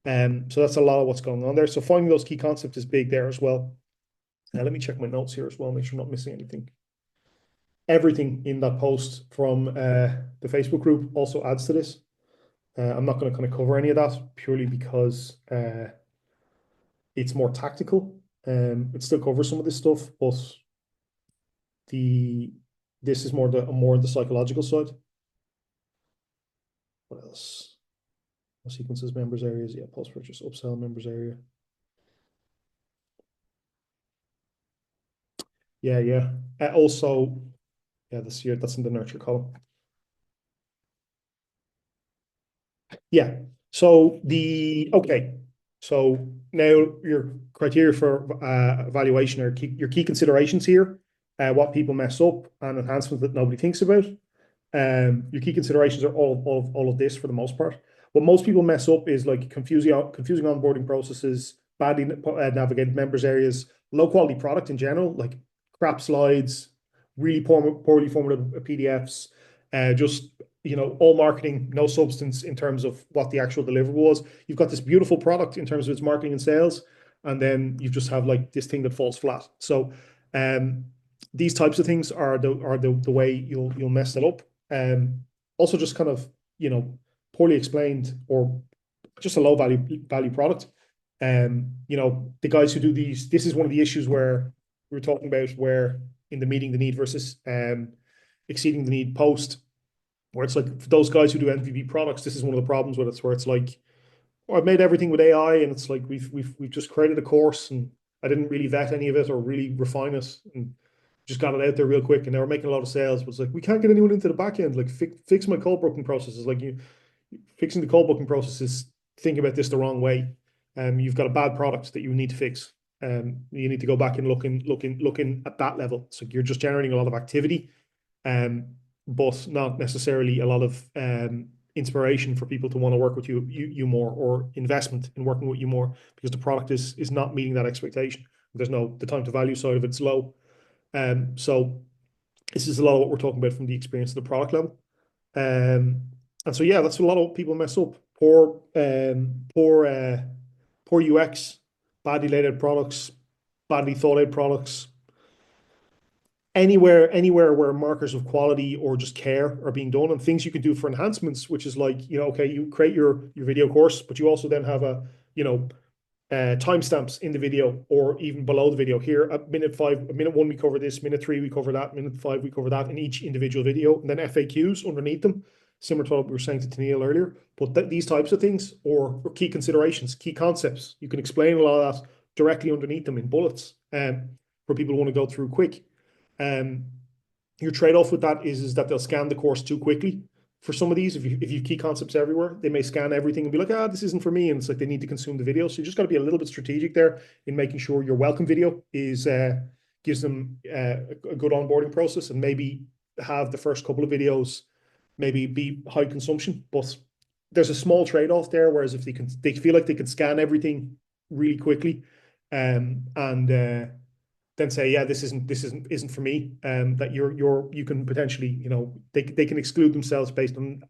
[SPEAKER 1] So that's a lot of what's going on there. So finding those key concepts is big there as well. Let me check my notes here as well, make sure I'm not missing anything. Everything in that post from the Facebook group also adds to this. I'm not going to kind of cover any of that purely because it's more tactical. It still covers some of this stuff, but this is more the psychological side. What else? Sequences, members areas, yeah, post purchase, upsell, members area. Yeah. Also, yeah, this year that's in the nurture column. Yeah. So now your criteria for evaluation are your key considerations here, what people mess up and enhancements that nobody thinks about. Your key considerations are all of this for the most part. What most people mess up is like confusing onboarding processes, badly navigated members areas, low quality product in general, like crap slides, really poorly formatted PDFs, just all marketing, no substance in terms of what the actual deliverable was. You've got this beautiful product in terms of its marketing and sales, and then you just have like this thing that falls flat. So these types of things are the way you'll mess it up. Also just kind of, poorly explained or just a low value product. The guys who do these, this is one of the issues where we were talking about where in the meeting the need versus exceeding the need post, where it's like for those guys who do MVP products, this is one of the problems with it, where it's like, oh, I've made everything with AI, and it's like we've just created a course, and I didn't really vet any of it or really refine it, and just got it out there real quick, and they were making a lot of sales. But it's like we can't get anyone into the back end. Like fix my code booking processes. Like you fixing the code booking processes. Think about this the wrong way. You've got a bad product that you need to fix. You need to go back and looking at that level. So you're just generating a lot of activity, but not necessarily a lot of inspiration for people to want to work with you more, or investment in working with you more, because the product is not meeting that expectation. The time to value side of it's low. So this is a lot of what we're talking about from the experience of the product level. And so yeah, that's a lot of people mess up. Poor UX, badly laid out products, badly thought out products. Anywhere where markers of quality or just care are being done, and things you can do for enhancements, which is like, okay, you create your video course, but you also then have timestamps in the video or even below the video. Here at minute 5, minute 1 we cover this, minute 3 we cover that, minute 5 we cover that in each individual video, and then FAQs underneath them, similar to what we were saying to Tennille earlier. But these types of things, or key considerations, key concepts, you can explain a lot of that directly underneath them in bullets, for people who want to go through quick. Your trade-off with that is that they'll scan the course too quickly. For some of these, if you key concepts everywhere, they may scan everything and be like, this isn't for me. And it's like they need to consume the video. So you just got to be a little bit strategic there in making sure your welcome video gives them a good onboarding process, and maybe have the first couple of videos maybe be high consumption. But there's a small trade-off there. Whereas if they feel like they can scan everything really quickly, and then say, yeah, this isn't for me. That you can potentially, they can exclude themselves based on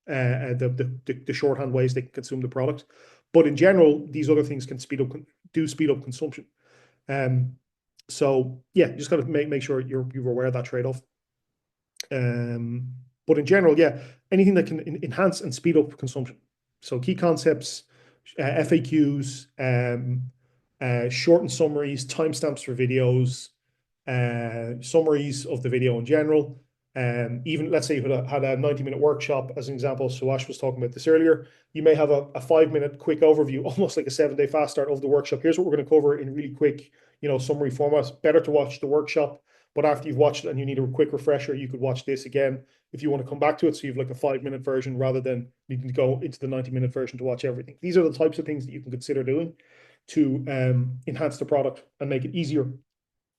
[SPEAKER 1] the shorthand ways they can consume the product. But in general, these other things can speed up consumption. So yeah, you just got to make sure you're aware of that trade-off. But in general, yeah, anything that can enhance and speed up consumption. So key concepts, FAQs, shortened summaries, timestamps for videos, summaries of the video in general. Even let's say you had a 90-minute workshop as an example. Suash was talking about this earlier. You may have a 5-minute quick overview, almost like a 7-day fast start of the workshop. Here's what we're going to cover in really quick, summary format. Better to watch the workshop, but after you've watched it and you need a quick refresher, you could watch this again if you want to come back to it. So you have like a 5-minute version rather than needing to go into the 90-minute version to watch everything. These are the types of things that you can consider doing to enhance the product and make it easier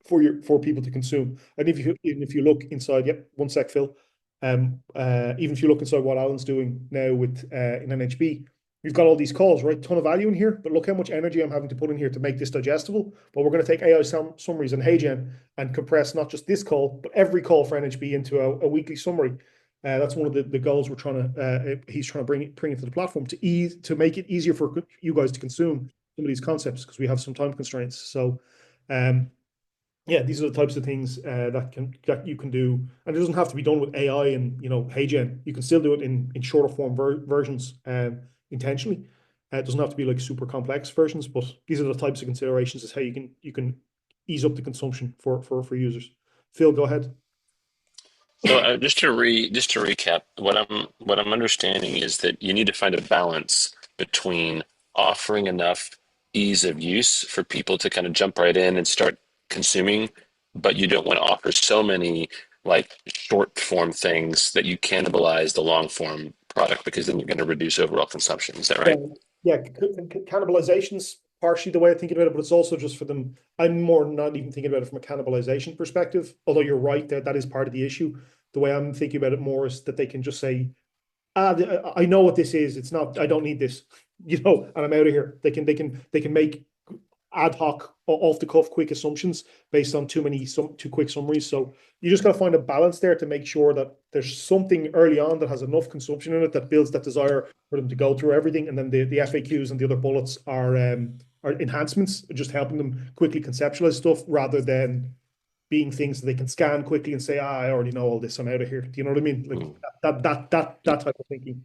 [SPEAKER 1] for people to consume. And even if you look inside, yep, one sec, Phil. Even if you look inside what Alan's doing now with in NHB, we've got all these calls, right? Ton of value in here, but look how much energy I'm having to put in here to make this digestible. But we're going to take AI summaries and HeyGen and compress not just this call, but every call for NHB into a weekly summary. That's one of the goals we're trying to. He's trying to bring it to the platform to make it easier for you guys to consume some of these concepts, because we have some time constraints. So, yeah, these are the types of things that you can do, and it doesn't have to be done with AI and HeyGen. You can still do it in shorter form versions intentionally. It doesn't have to be like super complex versions, but these are the types of considerations as how you can ease up the consumption for users. Phil, go ahead.
[SPEAKER 8] So just to recap, what I'm understanding is that you need to find a balance between offering enough ease of use for people to kind of jump right in and start consuming but you don't want to offer so many like short form things that you cannibalize the long form product because then you're going to reduce overall consumption. Is that right?
[SPEAKER 1] Yeah, cannibalization's partially the way I think about it, but it's also just for them. I'm more not even thinking about it from a cannibalization perspective, although you're right that that is part of the issue. The way I'm thinking about it more is that they can just say, I know what this is. It's not, I don't need this, and I'm out of here. They can make ad hoc, off the cuff, quick assumptions based on too quick summaries. So you just got to find a balance there to make sure that there's something early on that has enough consumption in it that builds that desire for them to go through everything, and then the FAQs and the other bullets are enhancements, just helping them quickly conceptualize stuff rather than being things that they can scan quickly and say, I already know all this, I'm out of here. Do you know what I mean? Like that type of thinking.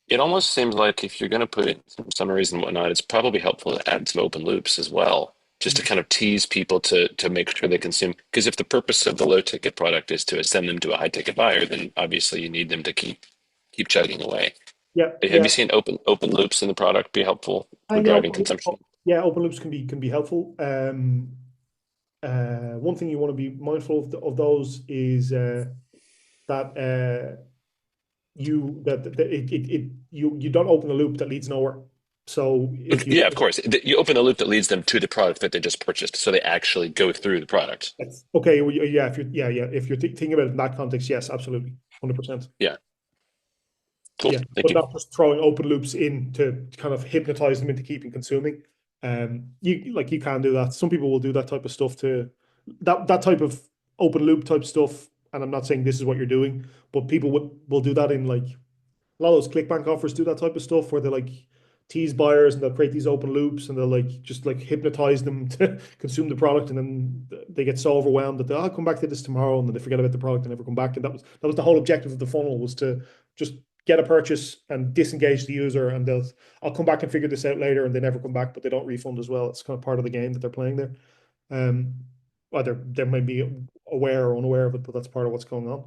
[SPEAKER 8] It almost seems like if you're going to put in some summaries and whatnot, it's probably helpful to add some open loops as well, just to kind of tease people to make sure they consume. Because if the purpose of the low ticket product is to send them to a high ticket buyer, then obviously you need them to keep chugging away.
[SPEAKER 1] Yeah.
[SPEAKER 8] Have you seen open loops in the product be helpful for driving consumption?
[SPEAKER 1] Yeah, open loops can be helpful. One thing you want to be mindful of those is that you don't open a loop that leads nowhere. So if you
[SPEAKER 8] Yeah, of course. You open a loop that leads them to the product that they just purchased, so they actually go through the product.
[SPEAKER 1] Okay, well, yeah, if you're thinking about it in that context, yes, absolutely, 100%.
[SPEAKER 8] Yeah. Cool.
[SPEAKER 1] Yeah,
[SPEAKER 8] Thank
[SPEAKER 1] but
[SPEAKER 8] you.
[SPEAKER 1] not just throwing open loops in to kind of hypnotize them into keeping consuming. You can do that. Some people will do that type of stuff to that type of open loop type stuff. And I'm not saying this is what you're doing, but people will do that in like a lot of those ClickBank offers do that type of stuff where they like tease buyers and they'll create these open loops and they'll like just like hypnotize them to consume the product, and then they get so overwhelmed that they'll come back to this tomorrow, and then they forget about the product and never come back. And that was the whole objective of the funnel, was to just get a purchase and disengage the user, and I'll come back and figure this out later, and they never come back, but they don't refund as well. It's kind of part of the game that they're playing there. Either they might be aware or unaware of it, but that's part of what's going on.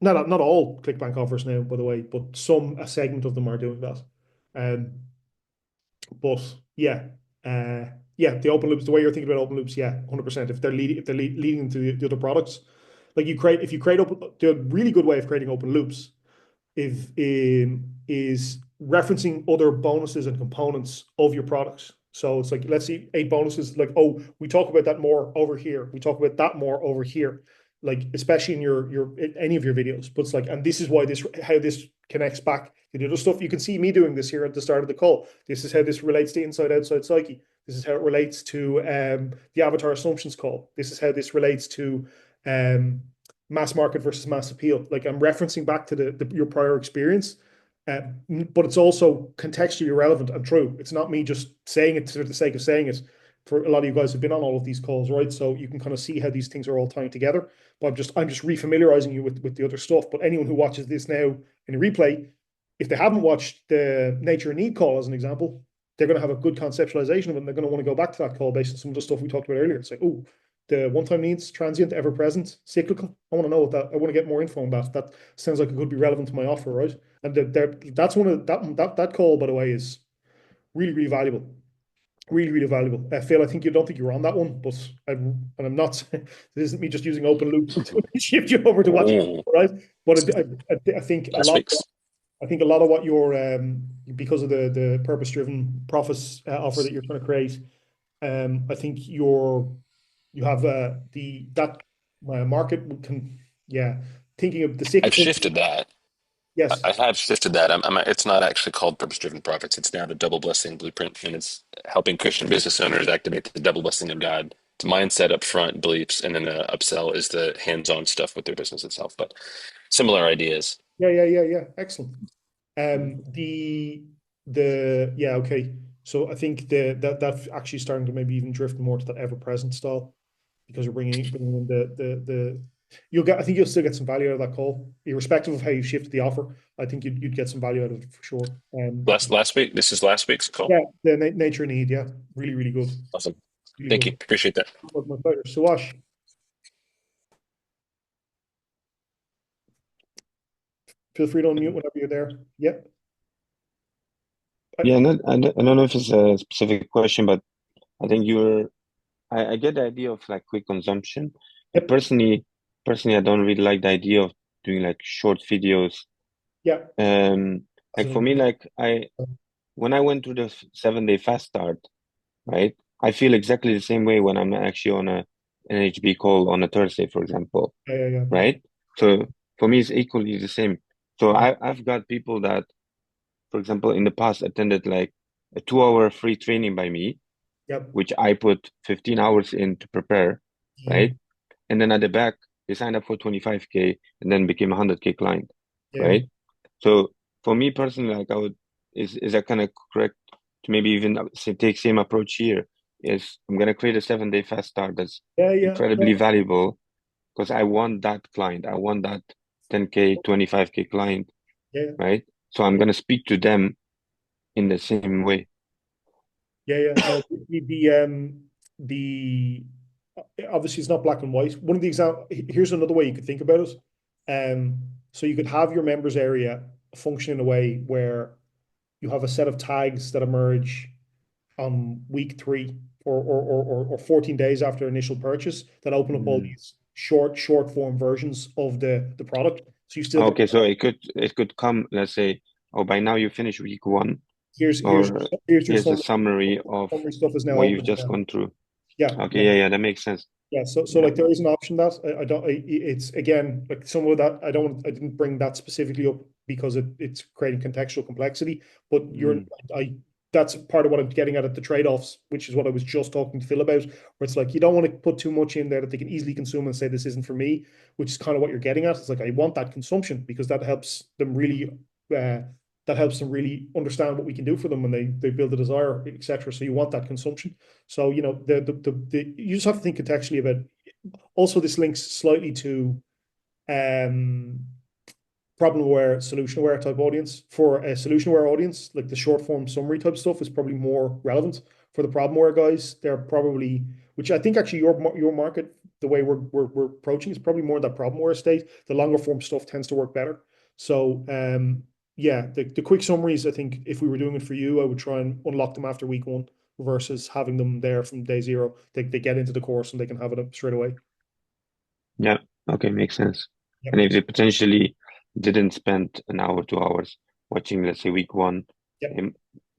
[SPEAKER 1] Not all ClickBank offers now, by the way, but a segment of them are doing that. But the open loops, the way you're thinking about open loops, 100%. If they're leading into the other products, like if you create the really good way of creating open loops is referencing other bonuses and components of your products. So it's like, let's see 8 bonuses, like, oh, we talk about that more over here. We talk about that more over here, like especially in any of your videos. But it's like, and this is why how this connects back to the other stuff. You can see me doing this here at the start of the call. This is how this relates to inside outside psyche. This is how it relates to the avatar assumptions call. This is how this relates to mass market versus mass appeal. Like, I'm referencing back to your prior experience, but it's also contextually relevant and true. It's not me just saying it for the sake of saying it. For a lot of you guys who've been on all of these calls, right? So you can kind of see how these things are all tying together. But I'm just refamiliarizing you with the other stuff. But anyone who watches this now in a replay, if they haven't watched the Nature and Need call as an example, they're going to have a good conceptualization of it, and they're going to want to go back to that call based on some of the stuff we talked about earlier. It's like, oh, the one-time needs, transient, ever-present, cyclical. I want to know what that. I want to get more info on that. That sounds like it could be relevant to my offer, right? And that's one of that call, by the way, is really, really valuable. Really, really valuable. Phil, I think you don't think you were on that one, but I'm not. This isn't me just using open loops to shift you over to watching, right? But I think a lot. I think a lot of what you're because of the purpose-driven profits offer that you're trying to create, I think you have that market can thinking of the cyclical.
[SPEAKER 8] I've shifted that.
[SPEAKER 1] Yes,
[SPEAKER 8] I have shifted that. It's not actually called purpose-driven profits. It's now the double blessing blueprint, and it's helping Christian business owners activate the double blessing of God. It's mindset up front, beliefs, and then the upsell is the hands-on stuff with their business itself. But similar ideas.
[SPEAKER 1] Yeah. Excellent. Okay. So I think that's actually starting to maybe even drift more to that ever-present style, because you're bringing in the I think you'll still get some value out of that call, irrespective of how you shift the offer. I think you'd get some value out of it for sure.
[SPEAKER 8] Last week, this is last week's call.
[SPEAKER 1] Yeah, the nature need, really, really good.
[SPEAKER 8] Awesome.
[SPEAKER 1] Really
[SPEAKER 8] Thank
[SPEAKER 1] good.
[SPEAKER 8] you. Appreciate that.
[SPEAKER 1] My pleasure. Suash. Feel free to unmute whenever you're there. Yep.
[SPEAKER 5] Yeah, I don't know if it's a specific question, but I think you're I get the idea of like quick consumption, but
[SPEAKER 1] Yep.
[SPEAKER 5] personally, I don't really like the idea of doing like short videos.
[SPEAKER 1] Yeah.
[SPEAKER 5] Like for me, like when I went through the 7-day fast start, right? I feel exactly the same way when I'm actually on a NHB call on a Thursday, for example,
[SPEAKER 1] Yeah.
[SPEAKER 5] right? So for me, it's equally the same. So I've got people that, for example, in the past attended like a 2-hour free training by me,
[SPEAKER 1] Yep.
[SPEAKER 5] which I put 15 hours in to prepare, right? And then at the back, they signed up for 25K and then became a 100K client,
[SPEAKER 1] Yeah.
[SPEAKER 5] right? So for me personally, like is that kind of correct to maybe even take same approach here? Is I'm gonna create a 7-day fast start that's
[SPEAKER 1] Yeah.
[SPEAKER 5] incredibly valuable because I want that client. I want that 10K, 25K client,
[SPEAKER 1] Yeah.
[SPEAKER 5] right? So I'm gonna speak to them in the same way.
[SPEAKER 1] Yeah. No, the obviously it's not black and white. One of the example here's another way you could think about it. So you could have your members area function in a way where you have a set of tags that emerge on week 3 or 14 days after initial purchase that open up all these short form versions of the product. So you still get
[SPEAKER 5] Okay, so it could come, let's say, oh, by now you finish week 1,
[SPEAKER 1] here's
[SPEAKER 5] or
[SPEAKER 1] here's your
[SPEAKER 5] here's a summary of
[SPEAKER 1] summary stuff is now
[SPEAKER 5] what you've
[SPEAKER 1] open
[SPEAKER 5] just
[SPEAKER 1] again.
[SPEAKER 5] gone through.
[SPEAKER 1] Yeah.
[SPEAKER 5] Okay, yeah, that makes sense.
[SPEAKER 1] Yeah, so
[SPEAKER 5] Yeah.
[SPEAKER 1] like there is an option that I don't. It's again like some of that. I didn't bring that specifically up because it's creating contextual complexity. But that's part of what I'm getting at the trade-offs, which is what I was just talking to Phil about. Where it's like you don't want to put too much in there that they can easily consume and say this isn't for me, which is kind of what you're getting at. It's like I want that consumption because that helps them really. Understand what we can do for them when they build a desire, etc. So you want that consumption. So you know you just have to think contextually about. Also, this links slightly to um, problem aware, solution aware type audience. For a solution aware audience, like the short form summary type stuff is probably more relevant. For the problem aware guys, they're probably, which I think actually your market, the way we're approaching is probably more in that problem aware state. The longer form stuff tends to work better. So yeah, the quick summaries, I think if we were doing it for you, I would try and unlock them after week 1 versus having them there from day 0. They get into the course and they can have it up straight away.
[SPEAKER 5] Yeah, okay, makes sense.
[SPEAKER 1] Yep.
[SPEAKER 5] And if they potentially didn't spend an hour, 2 hours watching, let's say, week 1,
[SPEAKER 1] Yep.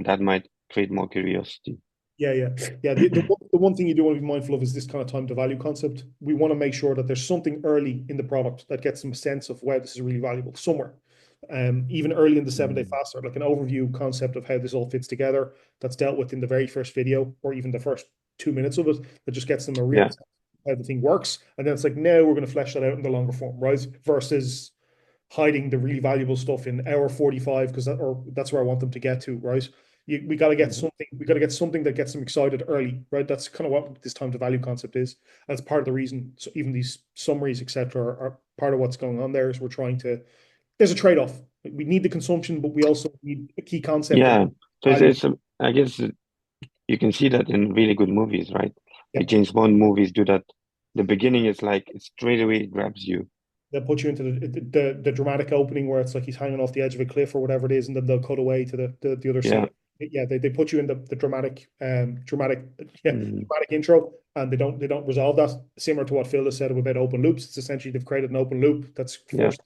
[SPEAKER 5] that might create more curiosity.
[SPEAKER 1] Yeah. The one thing you do want to be mindful of is this kind of time to value concept. We want to make sure that there's something early in the product that gets them a sense of, wow, this is really valuable somewhere. Even early in the 7-day fast start, like an overview concept of how this all fits together that's dealt with in the very first video or even the first 2 minutes of it, that just gets them a real sense of how the thing works. And then it's like, now we're going to flesh that out in the longer form, right? Versus hiding the really valuable stuff in hour 45 because that's where I want them to get to, right? We got to get something. We got to get something that gets them excited early, right? That's kind of what this time to value concept is. That's part of the reason. So even these summaries, etc., are part of what's going on there. Is we're trying to. There's a trade-off. We need the consumption, but we also need a key concept.
[SPEAKER 5] Yeah, so I guess you can see that in really good movies, right? Like James Bond movies do that. The beginning is like it straight away grabs you.
[SPEAKER 1] They'll put you into the dramatic opening where it's like he's hanging off the edge of a cliff or whatever it is, and then they'll cut away to the other scene. Yeah, they put you in the dramatic intro, and they don't resolve that. Similar to what Phil has said about open loops, it's essentially they've created an open loop that's forced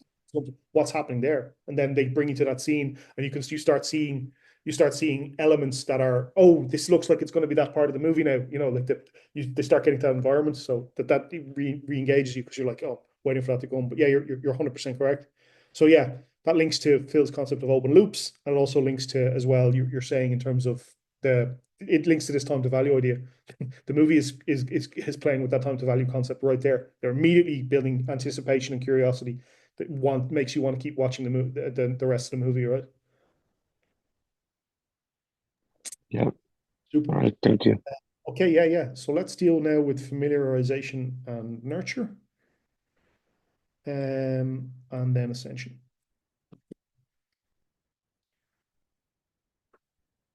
[SPEAKER 1] what's happening there, and then they bring you to that scene, and you start seeing elements that are, oh, this looks like it's going to be that part of the movie now. You know, like they start getting to that environment, so that re-engages you because you're like, oh, waiting for that to come. But yeah, you're 100% correct. So yeah, that links to Phil's concept of open loops, and it also links to as well you're saying in terms of it links to this time to value idea. The movie is playing with that time to value concept right there. They're immediately building anticipation and curiosity that makes you want to keep watching the rest of the movie, right?
[SPEAKER 5] Yeah.
[SPEAKER 1] Super.
[SPEAKER 5] All right, thank you.
[SPEAKER 1] Okay, yeah. So let's deal now with familiarization and nurture. And then ascension.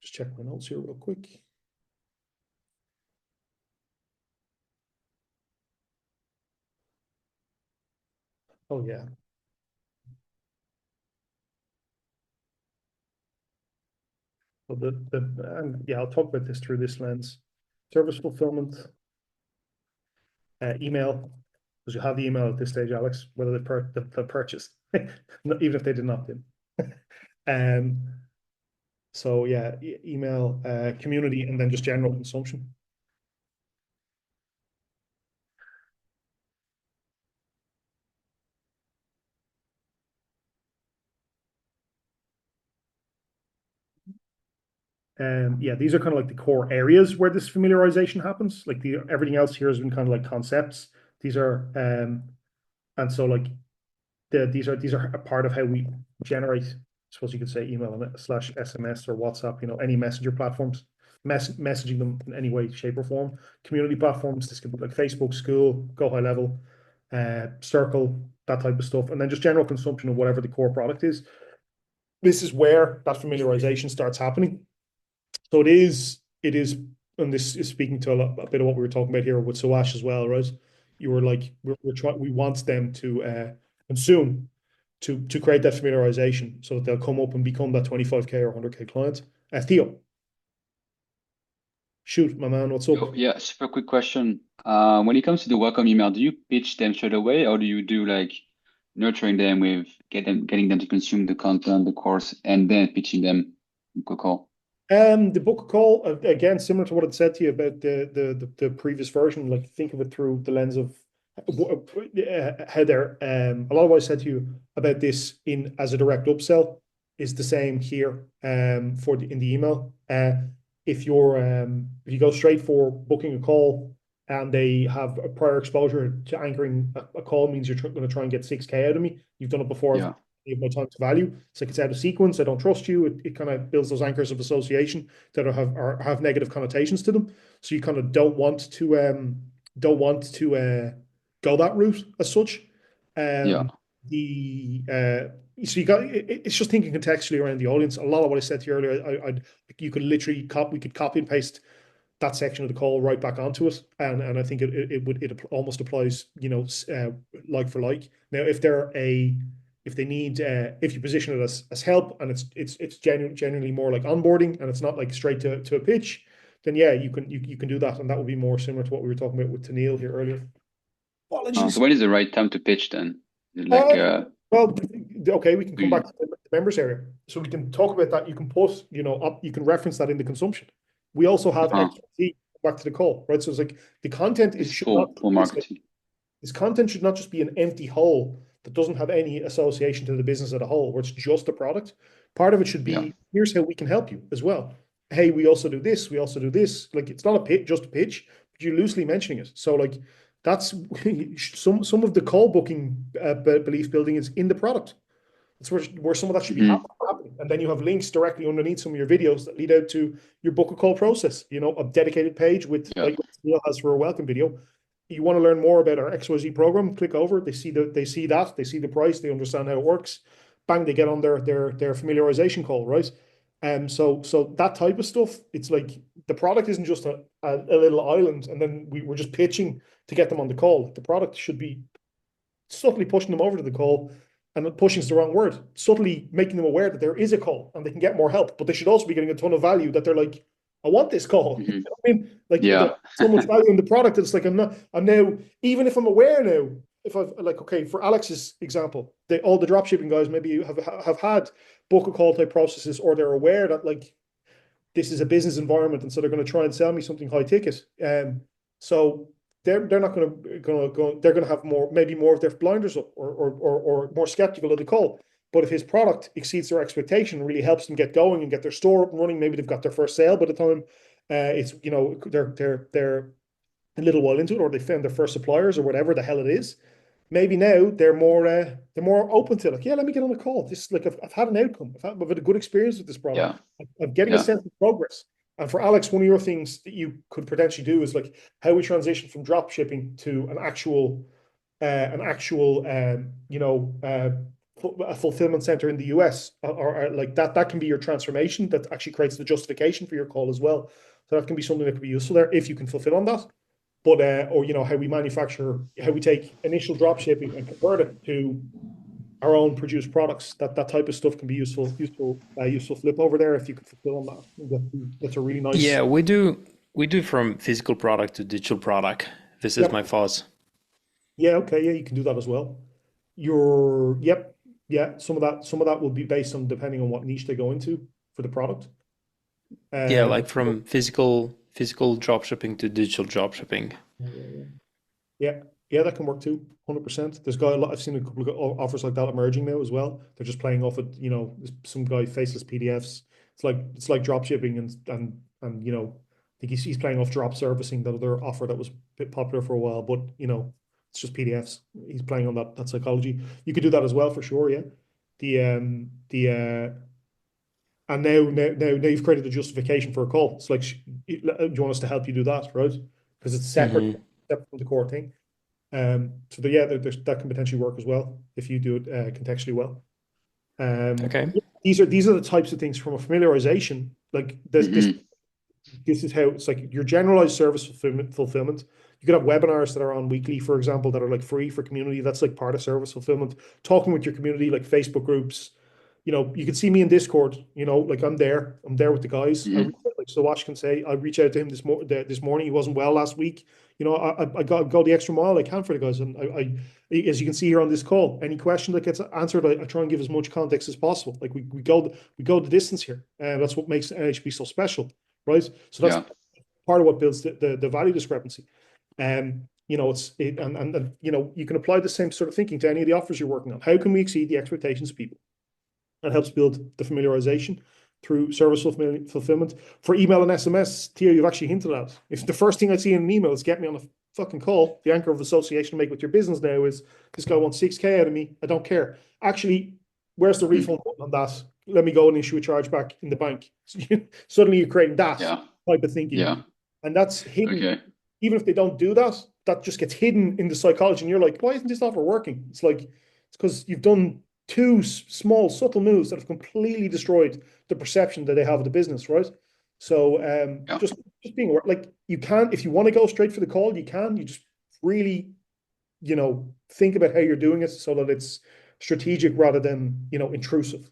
[SPEAKER 1] Just check my notes here real quick. Oh yeah. So and yeah, I'll talk about this through this lens. Service fulfillment. email, because you have the email at this stage, Alex, whether they've purchased, even if they did not in. So yeah, email, community, and then just general consumption. Yeah, these are kind of like the core areas where this familiarization happens. Like everything else here has been kind of like concepts. These are and so like these are a part of how we generate, I suppose you could say, email slash SMS or WhatsApp, any messenger platforms, messaging them in any way, shape, or form. Community platforms, this could be like Facebook, school, Go High Level, Circle, that type of stuff, and then just general consumption of whatever the core product is. This is where that familiarization starts happening. So it is, and this is speaking to a bit of what we were talking about here with Sawash as well, right? You were like, we want them to consume to create that familiarization so that they'll come up and become that 25K or 100K client. Theo, shoot, my man, what's up?
[SPEAKER 9] Oh, yeah, super quick question. When it comes to the welcome email, do you pitch them straight away, or do you do like nurturing them with getting them to consume the content, the course, and then pitching them a call?
[SPEAKER 1] The book call, again, similar to what I said to you about the previous version, like think of it through the lens of how they're a lot of what I said to you about this in as a direct upsell is the same here in the email. If you go straight for booking a call and they have a prior exposure to anchoring a call, means you're going to try and get 6K out of me. You've done it before.
[SPEAKER 9] Yeah.
[SPEAKER 1] Give my time to value. It's like it's out of sequence. I don't trust you. It kind of builds those anchors of association that have negative connotations to them. So you kind of don't want to go that route as such.
[SPEAKER 9] Yeah.
[SPEAKER 1] So you got it's just thinking contextually around the audience. A lot of what I said to you earlier, you could literally we could copy and paste that section of the call right back onto it, and I think it almost applies, like for like. Now, if they need, if you position it as help and it's genuinely more like onboarding and it's not like straight to a pitch, then yeah, you can do that, and that would be more similar to what we were talking about with Tennille here earlier. Apologies.
[SPEAKER 9] So when is the right time to pitch then? Like
[SPEAKER 1] well, okay, we can come back to the members area, so we can talk about that. You can post, you can reference that in the consumption. We also have XYZ, back to the call, right? So it's like the content is
[SPEAKER 9] full marketing.
[SPEAKER 1] This content should not just be an empty hole that doesn't have any association to the business as a whole, where it's just a product. Part of it should be, here's how we can help you as well. Hey, we also do this. We also do this. Like, it's not a pitch, just a pitch, but you're loosely mentioning it. So like, that's some of the call booking belief building is in the product. That's where some of that should be happening. And then you have links directly underneath some of your videos that lead out to your book a call process, a dedicated page with like what Neil has for a welcome video. You want to learn more about our XYZ program, click over, they see the price, they understand how it works. Bang, they get on their familiarization call, right? So that type of stuff, it's like the product isn't just a little island and then we're just pitching to get them on the call. The product should be subtly pushing them over to the call, and pushing is the wrong word, subtly making them aware that there is a call and they can get more help, but they should also be getting a ton of value that they're like, I want this call. You know what I mean? Like, so much value in the product that it's like, I'm now, even if I'm aware now, if I've like, okay, for Alex's example, all the dropshipping guys maybe have had book a call type processes, or they're aware that like this is a business environment, and so they're going to try and sell me something high ticket. So they're not going to they're going to have maybe more of their blinders up, or more skeptical of the call. But if his product exceeds their expectation, really helps them get going and get their store up and running, maybe they've got their first sale by the time it's they're a little while into it, or they found their first suppliers or whatever the hell it is. Maybe now they're more open to, like, yeah, let me get on a call. This, like, I've had an outcome. I've had a good experience with this product. I'm getting a sense of progress. And for Alex, one of your things that you could potentially do is like how we transition from drop shipping to an actual a fulfillment center in the US, or like that can be your transformation that actually creates the justification for your call as well. So that can be something that could be useful there if you can fulfill on that. But or how we manufacture, how we take initial drop shipping and convert it to our own produced products. That type of stuff can be useful flip over there if you can fulfill on that. That's a really nice.
[SPEAKER 6] Yeah, we do from physical product to digital product. This is
[SPEAKER 1] Yep.
[SPEAKER 6] my thoughts.
[SPEAKER 1] Yeah, okay, yeah, you can do that as well. Yep, yeah, some of that will be based on depending on what niche they go into for the product.
[SPEAKER 6] Yeah, like
[SPEAKER 1] So,
[SPEAKER 6] from physical drop shipping to digital drop shipping.
[SPEAKER 1] yeah, yeah, that can work too, 100%. There's got a lot. I've seen a couple of offers like that emerging now as well. They're just playing off it, some guy faceless PDFs. It's like drop shipping and I think he's playing off drop servicing, that other offer that was a bit popular for a while, but it's just PDFs. He's playing on that psychology. You could do that as well for sure, yeah. The and now you've created a justification for a call. It's like, do you want us to help you do that, right? Because it's separate from the core thing. So that can potentially work as well if you do it contextually well.
[SPEAKER 6] Okay.
[SPEAKER 1] These are the types of things from a familiarization. Like this is how it's like your generalized service fulfillment. You could have webinars that are on weekly, for example, that are like free for community. That's like part of service fulfillment. Talking with your community, like Facebook groups. You can see me in Discord. Like I'm there with the guys. Like Sawash can say, I reach out to him this morning. He wasn't well last week. I go the extra mile I can for the guys, and as you can see here on this call, any question that gets answered, I try and give as much context as possible. Like we go the distance here, and that's what makes NHB so special, right? So that's part of what builds the value discrepancy. You can apply the same sort of thinking to any of the offers you're working on. How can we exceed the expectations of people? That helps build the familiarization through service fulfillment. For email and SMS, Theo, you've actually hinted at. If the first thing I see in an email is get me on a fucking call, the anchor of association to make with your business now is this guy wants 6K out of me. I don't care. Actually, where's the refund button on that? Let me go and issue a charge back in the bank. Suddenly you're creating that type of thinking.
[SPEAKER 9] Yeah.
[SPEAKER 1] And that's hidden.
[SPEAKER 9] Okay.
[SPEAKER 1] Even if they don't do that, that just gets hidden in the psychology. And you're like, why isn't this offer working? It's because you've done two small, subtle moves that have completely destroyed the perception that they have of the business, right? So just being aware, like you can, if you want to go straight for the call, you can. You just really, think about how you're doing it so that it's strategic rather than intrusive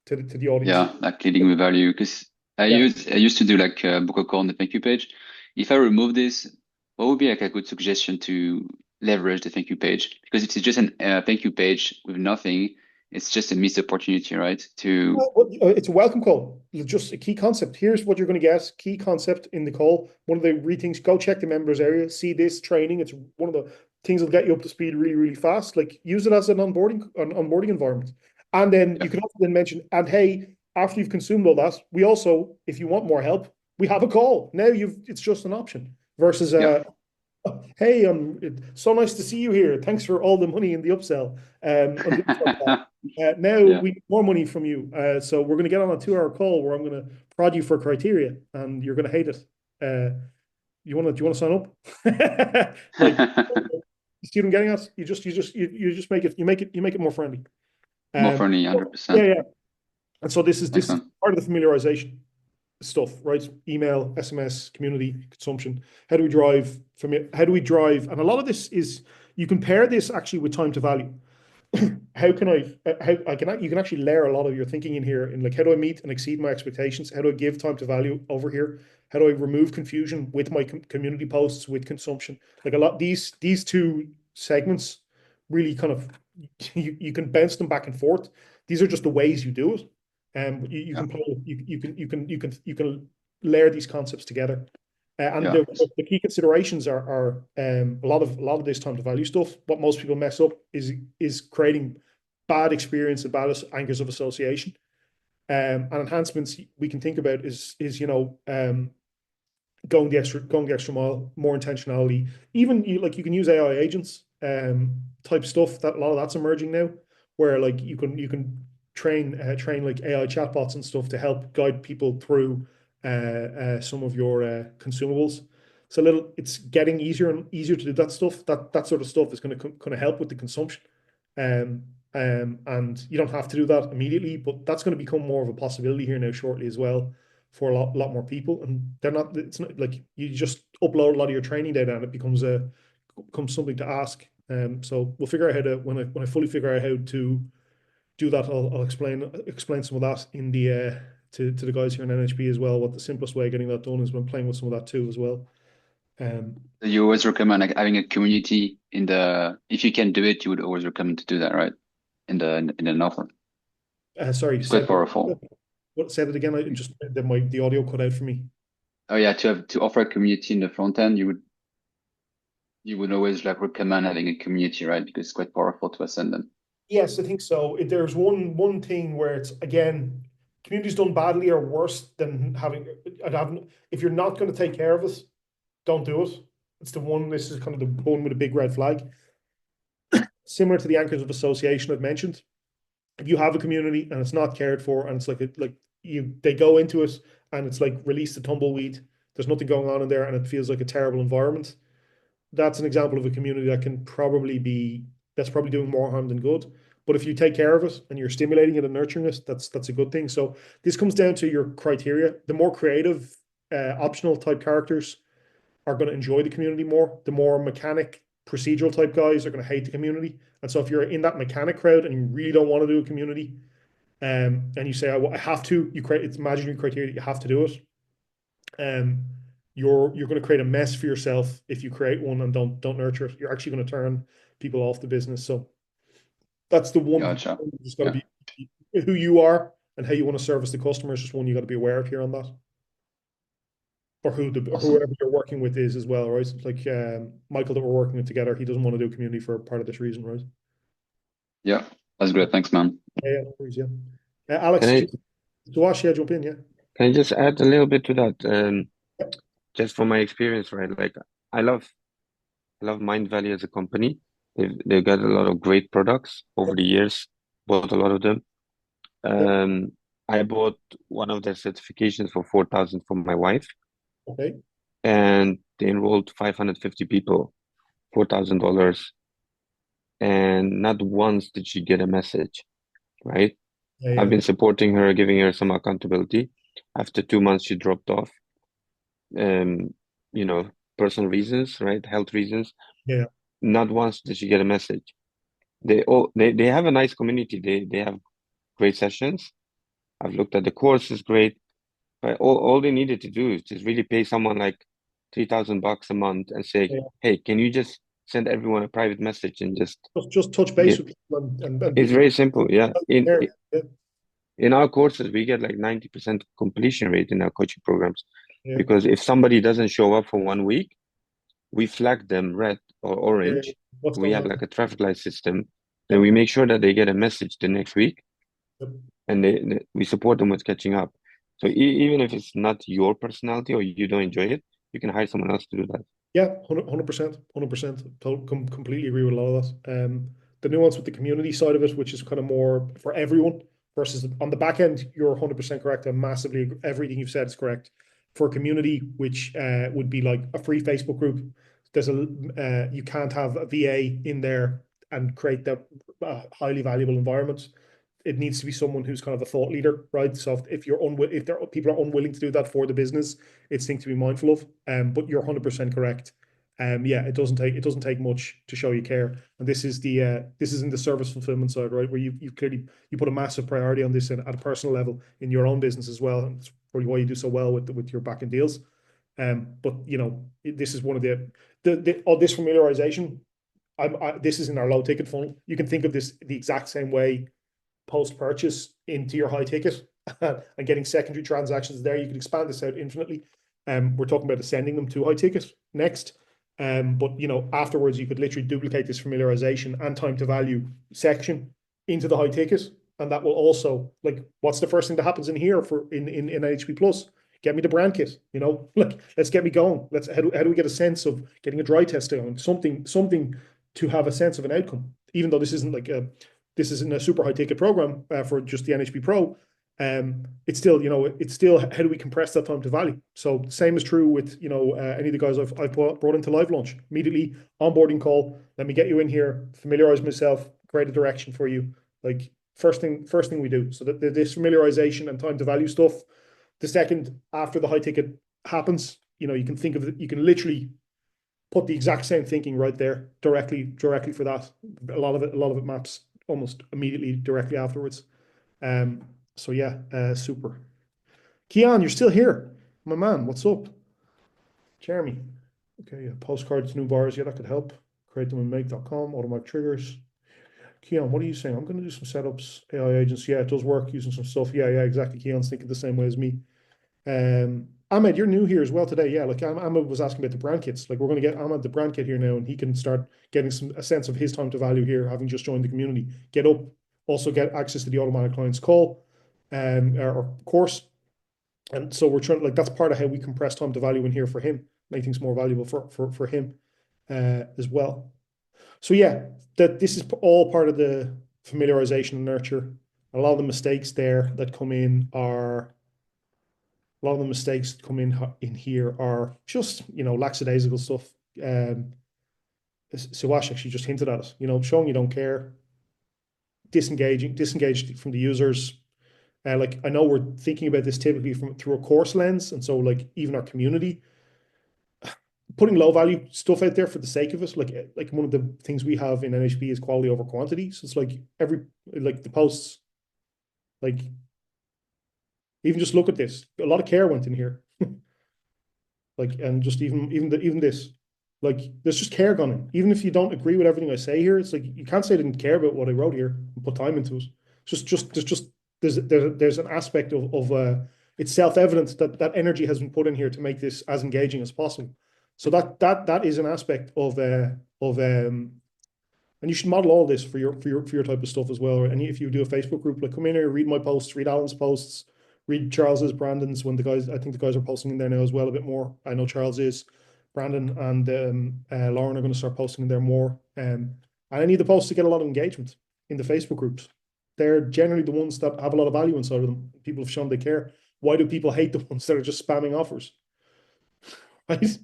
[SPEAKER 1] to the audience.
[SPEAKER 9] Yeah, like leading with value. Because I used to do like book a call on the thank you page. If I remove this, what would be like a good suggestion to leverage the thank you page? Because if it's just a thank you page with nothing, it's just a missed opportunity, right?
[SPEAKER 1] It's a welcome call. Just a key concept. Here's what you're going to get. Key concept in the call. One of the things, go check the members area, see this training. It's one of the things that'll get you up to speed really, really fast. Like use it as an onboarding environment. And then you can also then mention, and hey, after you've consumed all that, we also, if you want more help, we have a call. Now it's just an option versus hey, it's so nice to see you here. Thanks for all the money in the upsell. Now we need more money from you. So we're going to get on a 2-hour call where I'm going to prod you for criteria, and you're going to hate it. You want to sign up? Like, you see what I'm getting at? You just make it more friendly.
[SPEAKER 9] More friendly, 100%.
[SPEAKER 1] Yeah. And so this is part of the familiarization stuff, right? Email, SMS, community, consumption. How do we drive? And a lot of this is, you can pair this actually with time to value. You can actually layer a lot of your thinking in here in like, how do I meet and exceed my expectations? How do I give time to value over here? How do I remove confusion with my community posts, with consumption? Like a lot, these two segments really kind of, you can bounce them back and forth. These are just the ways you do it. You can layer these concepts together. The key considerations are a lot of this time to value stuff. What most people mess up is creating bad experience and bad anchors of association. And enhancements we can think about is going the extra mile, more intentionality. Even you can use AI agents type stuff. That a lot of that's emerging now, where like you can train like AI chatbots and stuff to help guide people through some of your consumables. It's getting easier and easier to do that stuff. That sort of stuff is going to help with the consumption. And you don't have to do that immediately, but that's going to become more of a possibility here now shortly as well for a lot more people. And it's not like you just upload a lot of your training data and it becomes something to ask. So we'll figure out how to, when I fully figure out how to do that, I'll explain some of that in to the guys here in NHB as well. What the simplest way of getting that done is when playing with some of that too as well.
[SPEAKER 9] So you always recommend like having a community if you can do it, you would always recommend to do that, right? In an offer.
[SPEAKER 1] Sorry,
[SPEAKER 9] It's quite powerful.
[SPEAKER 1] say that again. The audio cut out for me.
[SPEAKER 9] Oh yeah, to offer a community in the front end, you would always like recommend having a community, right? Because it's quite powerful to ascend them.
[SPEAKER 1] Yes, I think so. There's one thing where it's again, community's done badly or worse than having. If you're not going to take care of it, don't do it. It's the one. This is kind of the one with a big red flag. Similar to the anchors of association I've mentioned. If you have a community and it's not cared for, and it's they go into it and it's like release the tumbleweed. There's nothing going on in there, and it feels like a terrible environment. That's an example of a community that's probably doing more harm than good. But if you take care of it and you're stimulating it and nurturing it, that's a good thing. So this comes down to your criteria. The more creative, optional type characters are going to enjoy the community more. The more mechanic, procedural type guys are going to hate the community. And so if you're in that mechanic crowd and you really don't want to do a community, and you say, I have to, it's imaginary criteria, you have to do it. You're going to create a mess for yourself if you create one and don't nurture it. You're actually going to turn people off the business. So that's the one.
[SPEAKER 9] Gotcha.
[SPEAKER 1] Just got to be who you are and how you want to service the customer is just one you got to be aware of here on that. Or whoever you're working with is as well, right? Like Michael that we're working with together, he doesn't want to do community for part of this reason, right?
[SPEAKER 9] Yeah, that's great. Thanks, man.
[SPEAKER 1] Yeah, no worries, yeah. Alex, jump in, yeah.
[SPEAKER 5] Can I just add a little bit to that? Just from my experience, right? Like I love Mind Valley as a company. They've got a lot of great products over the years. Bought a lot of them. I bought one of their certifications for 4,000 for my wife.
[SPEAKER 1] Okay.
[SPEAKER 5] And they enrolled 550 people, $4,000. And not once did she get a message, right?
[SPEAKER 1] Yeah.
[SPEAKER 5] I've been supporting her, giving her some accountability. After 2 months, she dropped off. Personal reasons, right? Health reasons.
[SPEAKER 1] Yeah.
[SPEAKER 5] Not once did she get a message. They have a nice community. They have great sessions. I've looked at the course, is great. But all they needed to do is just really pay someone like $3,000 a month and say, hey, can you just send everyone a private message and just
[SPEAKER 1] touch base with people and
[SPEAKER 5] it's very simple. Yeah.
[SPEAKER 1] Yeah.
[SPEAKER 5] In our courses, we get like 90% completion rate in our coaching programs.
[SPEAKER 1] Yeah.
[SPEAKER 5] Because if somebody doesn't show up for 1 week, we flag them red or orange. We have like a traffic light system. Then we make sure that they get a message the next week.
[SPEAKER 1] Yep.
[SPEAKER 5] And we support them with catching up. So even if it's not your personality or you don't enjoy it, you can hire someone else to do that.
[SPEAKER 1] Yeah, 100%. Completely agree with a lot of that. The nuance with the community side of it, which is kind of more for everyone, versus on the back end, you're 100% correct. Everything you've said is correct. For a community, which would be like a free Facebook group, you can't have a VA in there and create that highly valuable environment. It needs to be someone who's kind of a thought leader, right? So if people are unwilling to do that for the business, it's thing to be mindful of. But you're 100% correct. Yeah, it doesn't take much to show you care, and this is in the service fulfillment side, right? Where you clearly put a massive priority on this at a personal level in your own business as well, and it's probably why you do so well with your back end deals. But this is one of this familiarization. This is in our low ticket funnel. You can think of this the exact same way post-purchase into your high ticket and getting secondary transactions there. You can expand this out infinitely. We're talking about ascending them to high ticket next. But afterwards you could literally duplicate this familiarization and time to value section into the high ticket. And that will also, like, what's the first thing that happens in here in NHB Plus? Get me the brand kit, let's get me going. How do we get a sense of getting a dry test going? Something to have a sense of an outcome, even though this isn't a super high ticket program for just the NHB Pro. It's still how do we compress that time to value? So same is true with any of the guys I've brought into live launch. Immediately onboarding call. Let me get you in here, familiarize myself, create a direction for you. Like first thing we do. So that this familiarization and time to value stuff. The second after the high ticket happens, you can think of it. You can literally put the exact same thinking right there directly for that. A lot of it maps almost immediately directly afterwards. So yeah, super. Kian, you're still here. My man, what's up? Jeremy. Okay, yeah, postcards, new bars, yeah, that could help. Create them in make.com, automatic triggers. Keon, what are you saying? I'm going to do some setups, AI agents. Yeah, it does work using some stuff. Yeah, exactly. Keon's thinking the same way as me. Ahmed, you're new here as well today. Yeah, like Ahmed was asking about the brand kits. Like we're going to get Ahmed the brand kit here now, and he can start getting a sense of his time to value here, having just joined the community. Get up, also get access to the automatic clients call, or course. And so we're trying, like, that's part of how we compress time to value in here for him, make things more valuable for him as well. So yeah, that this is all part of the familiarization and nurture. A lot of the mistakes there that come in are a lot of the mistakes that come in here are just, lackadaisical stuff. Siwash actually just hinted at it, showing you don't care, disengaged from the users. Like I know we're thinking about this typically through a course lens, and so like even our community putting low value stuff out there for the sake of it. Like one of the things we have in NHB is quality over quantity. So it's like the posts, like even just look at this. A lot of care went in here. Like, and just even this, like there's just care gone in. Even if you don't agree with everything I say here, it's like you can't say I didn't care about what I wrote here and put time into it. There's an aspect of it's self-evident that energy has been put in here to make this as engaging as possible. So that is an aspect of and you should model all this for your type of stuff as well. And if you do a Facebook group, like come in here, read my posts, read Alan's posts, read Charles's, Brandon's. When I think the guys are posting in there now as well a bit more. I know Charles is, Brandon and Lauren are going to start posting in there more. And I need the posts to get a lot of engagement in the Facebook groups. They're generally the ones that have a lot of value inside of them. People have shown they care. Why do people hate the ones that are just spamming offers? Right?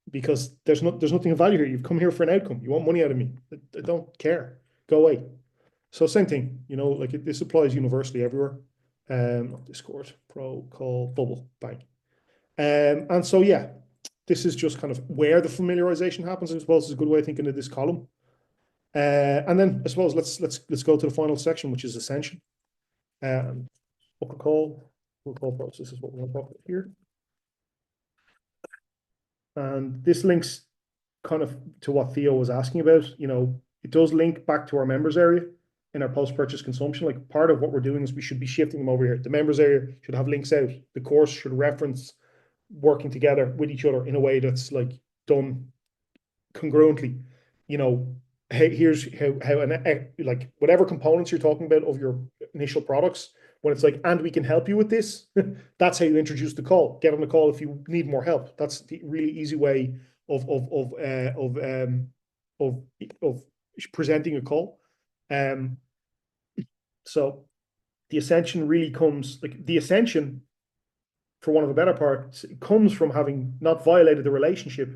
[SPEAKER 1] Because there's nothing of value here. You've come here for an outcome. You want money out of me. I don't care. Go away. So same thing, like this applies universally everywhere. Discord, Pro, Call, Bubble, bang. And so yeah, this is just kind of where the familiarization happens. I suppose is a good way of thinking of this column. And then I suppose let's go to the final section, which is ascension. Book a call, process is what we're going to talk about here. And this links kind of to what Theo was asking about. It does link back to our members area in our post-purchase consumption. Like part of what we're doing is we should be shifting them over here. The members area should have links out. The course should reference working together with each other in a way that's like done congruently. Hey, here's how like whatever components you're talking about of your initial products, when it's like, and we can help you with this, that's how you introduce the call. Get on the call if you need more help. That's the really easy way of presenting a call. So the ascension really comes, like the ascension, for one of the better parts, it comes from having not violated the relationship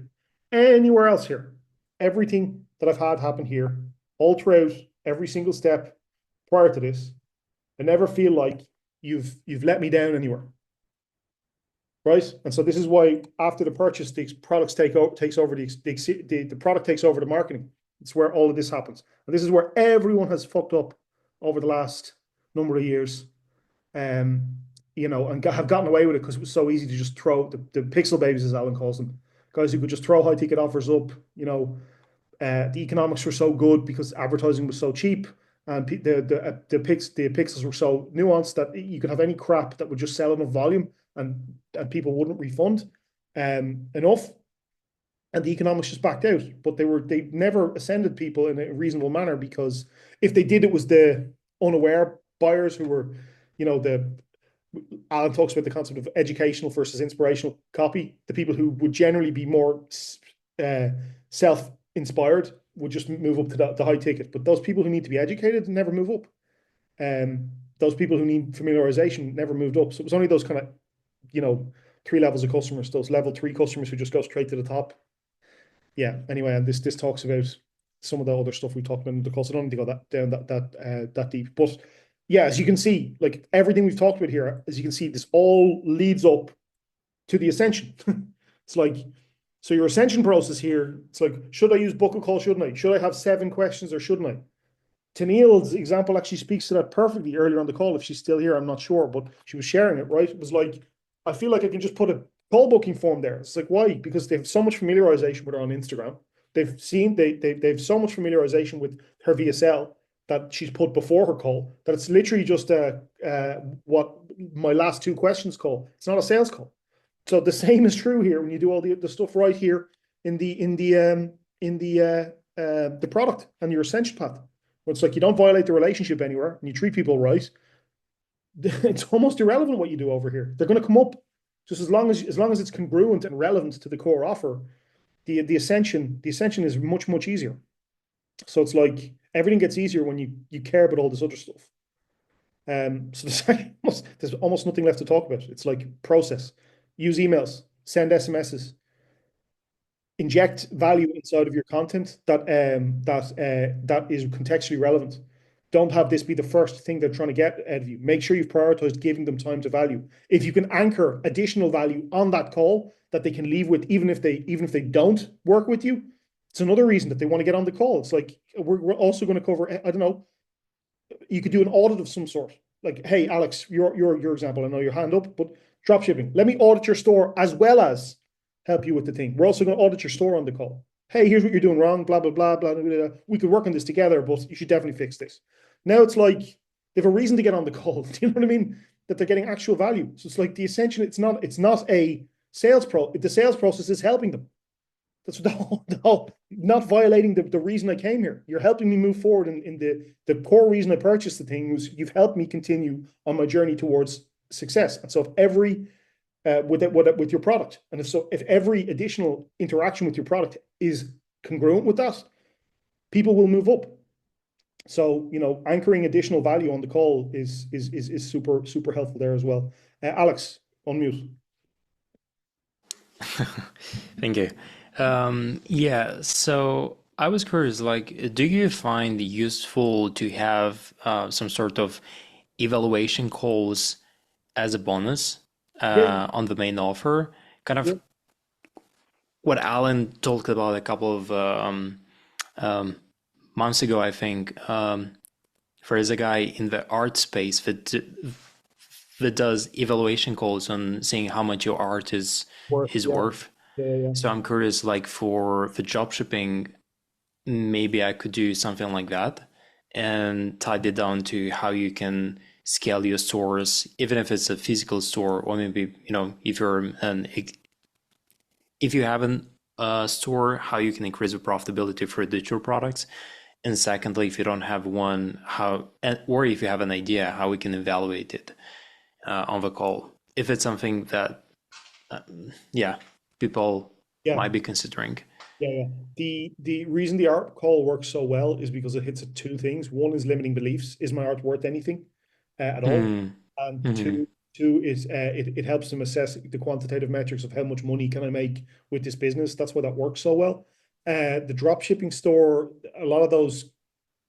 [SPEAKER 1] anywhere else here. Everything that I've had happen here, all throughout every single step prior to this, I never feel like you've let me down anywhere, right? And so this is why after the purchase, the products takes over the product takes over the marketing. It's where all of this happens, and this is where everyone has fucked up over the last number of years, and have gotten away with it because it was so easy to just throw the pixel babies, as Alan calls them, guys who could just throw high ticket offers up. The economics were so good because advertising was so cheap. And the pixels were so nuanced that you could have any crap that would just sell enough volume and people wouldn't refund enough, and the economics just backed out. But they never ascended people in a reasonable manner, because if they did, it was the unaware buyers who were, Alan talks about the concept of educational versus inspirational copy. The people who would generally be more self-inspired would just move up to the high ticket. But those people who need to be educated never move up. Those people who need familiarization never moved up. So it was only those kind of, 3 levels of customers, those level 3 customers who just go straight to the top. Yeah. Anyway, and this talks about some of the other stuff we talked about in the course. I don't need to go that deep. But yeah, as you can see, like everything we've talked about here, as you can see, this all leads up to the ascension. It's like, so your ascension process here, it's like, should I use book a call? Shouldn't I? Should I have 7 questions or shouldn't I? Tennille's example actually speaks to that perfectly earlier on the call. If she's still here, I'm not sure, but she was sharing it, right? It was like, I feel like I can just put a call booking form there. It's like, why? Because they have so much familiarization with her on Instagram. They've so much familiarization with her VSL that she's put before her call that it's literally just what my last two questions call. It's not a sales call. So the same is true here when you do all the stuff right here in the product and your ascension path. Where it's like you don't violate the relationship anywhere and you treat people right. It's almost irrelevant what you do over here. They're going to come up just as long as it's congruent and relevant to the core offer. The ascension is much easier. So it's like everything gets easier when you care about all this other stuff. So there's almost nothing left to talk about. It's like process, use emails, send SMSs, inject value inside of your content that is contextually relevant. Don't have this be the first thing they're trying to get out of you. Make sure you've prioritized giving them time to value. If you can anchor additional value on that call that they can leave with, even if they don't work with you, it's another reason that they want to get on the call. It's like we're also going to cover, I don't know, you could do an audit of some sort. Like, hey, Alex, your example, I know your hand up, but drop shipping. Let me audit your store as well as help you with the thing. We're also going to audit your store on the call. Hey, here's what you're doing wrong, blah, blah, blah, blah, blah, blah. We could work on this together, but you should definitely fix this. Now it's like they have a reason to get on the call. Do you know what I mean? That they're getting actual value. So it's like the essential, it's not a sales the sales process is helping them. That's the whole not violating the reason I came here. You're helping me move forward in the core reason I purchased the thing was you've helped me continue on my journey towards success. And so if every with your product, and if every additional interaction with your product is congruent with that, people will move up. So anchoring additional value on the call is super helpful there as well. Alex, unmute.
[SPEAKER 6] Thank you. Yeah, so I was curious, like, do you find it useful to have some sort of evaluation calls as a bonus on the main offer? Kind of what Alan talked about a couple of months ago, I think. There's a guy in the art space that does evaluation calls on seeing how much your art is worth.
[SPEAKER 1] Yeah.
[SPEAKER 6] So I'm curious, like for the drop shipping, maybe I could do something like that and tie it down to how you can scale your stores, even if it's a physical store, or maybe, if you have a store, how you can increase the profitability for digital products. And secondly, if you don't have one, or if you have an idea, how we can evaluate it on the call. If it's something that, people might be considering.
[SPEAKER 1] Yeah. The reason the art call works so well is because it hits at two things. One is limiting beliefs. Is my art worth anything at all? And two is it helps them assess the quantitative metrics of how much money can I make with this business. That's why that works so well. The drop shipping store, a lot of those,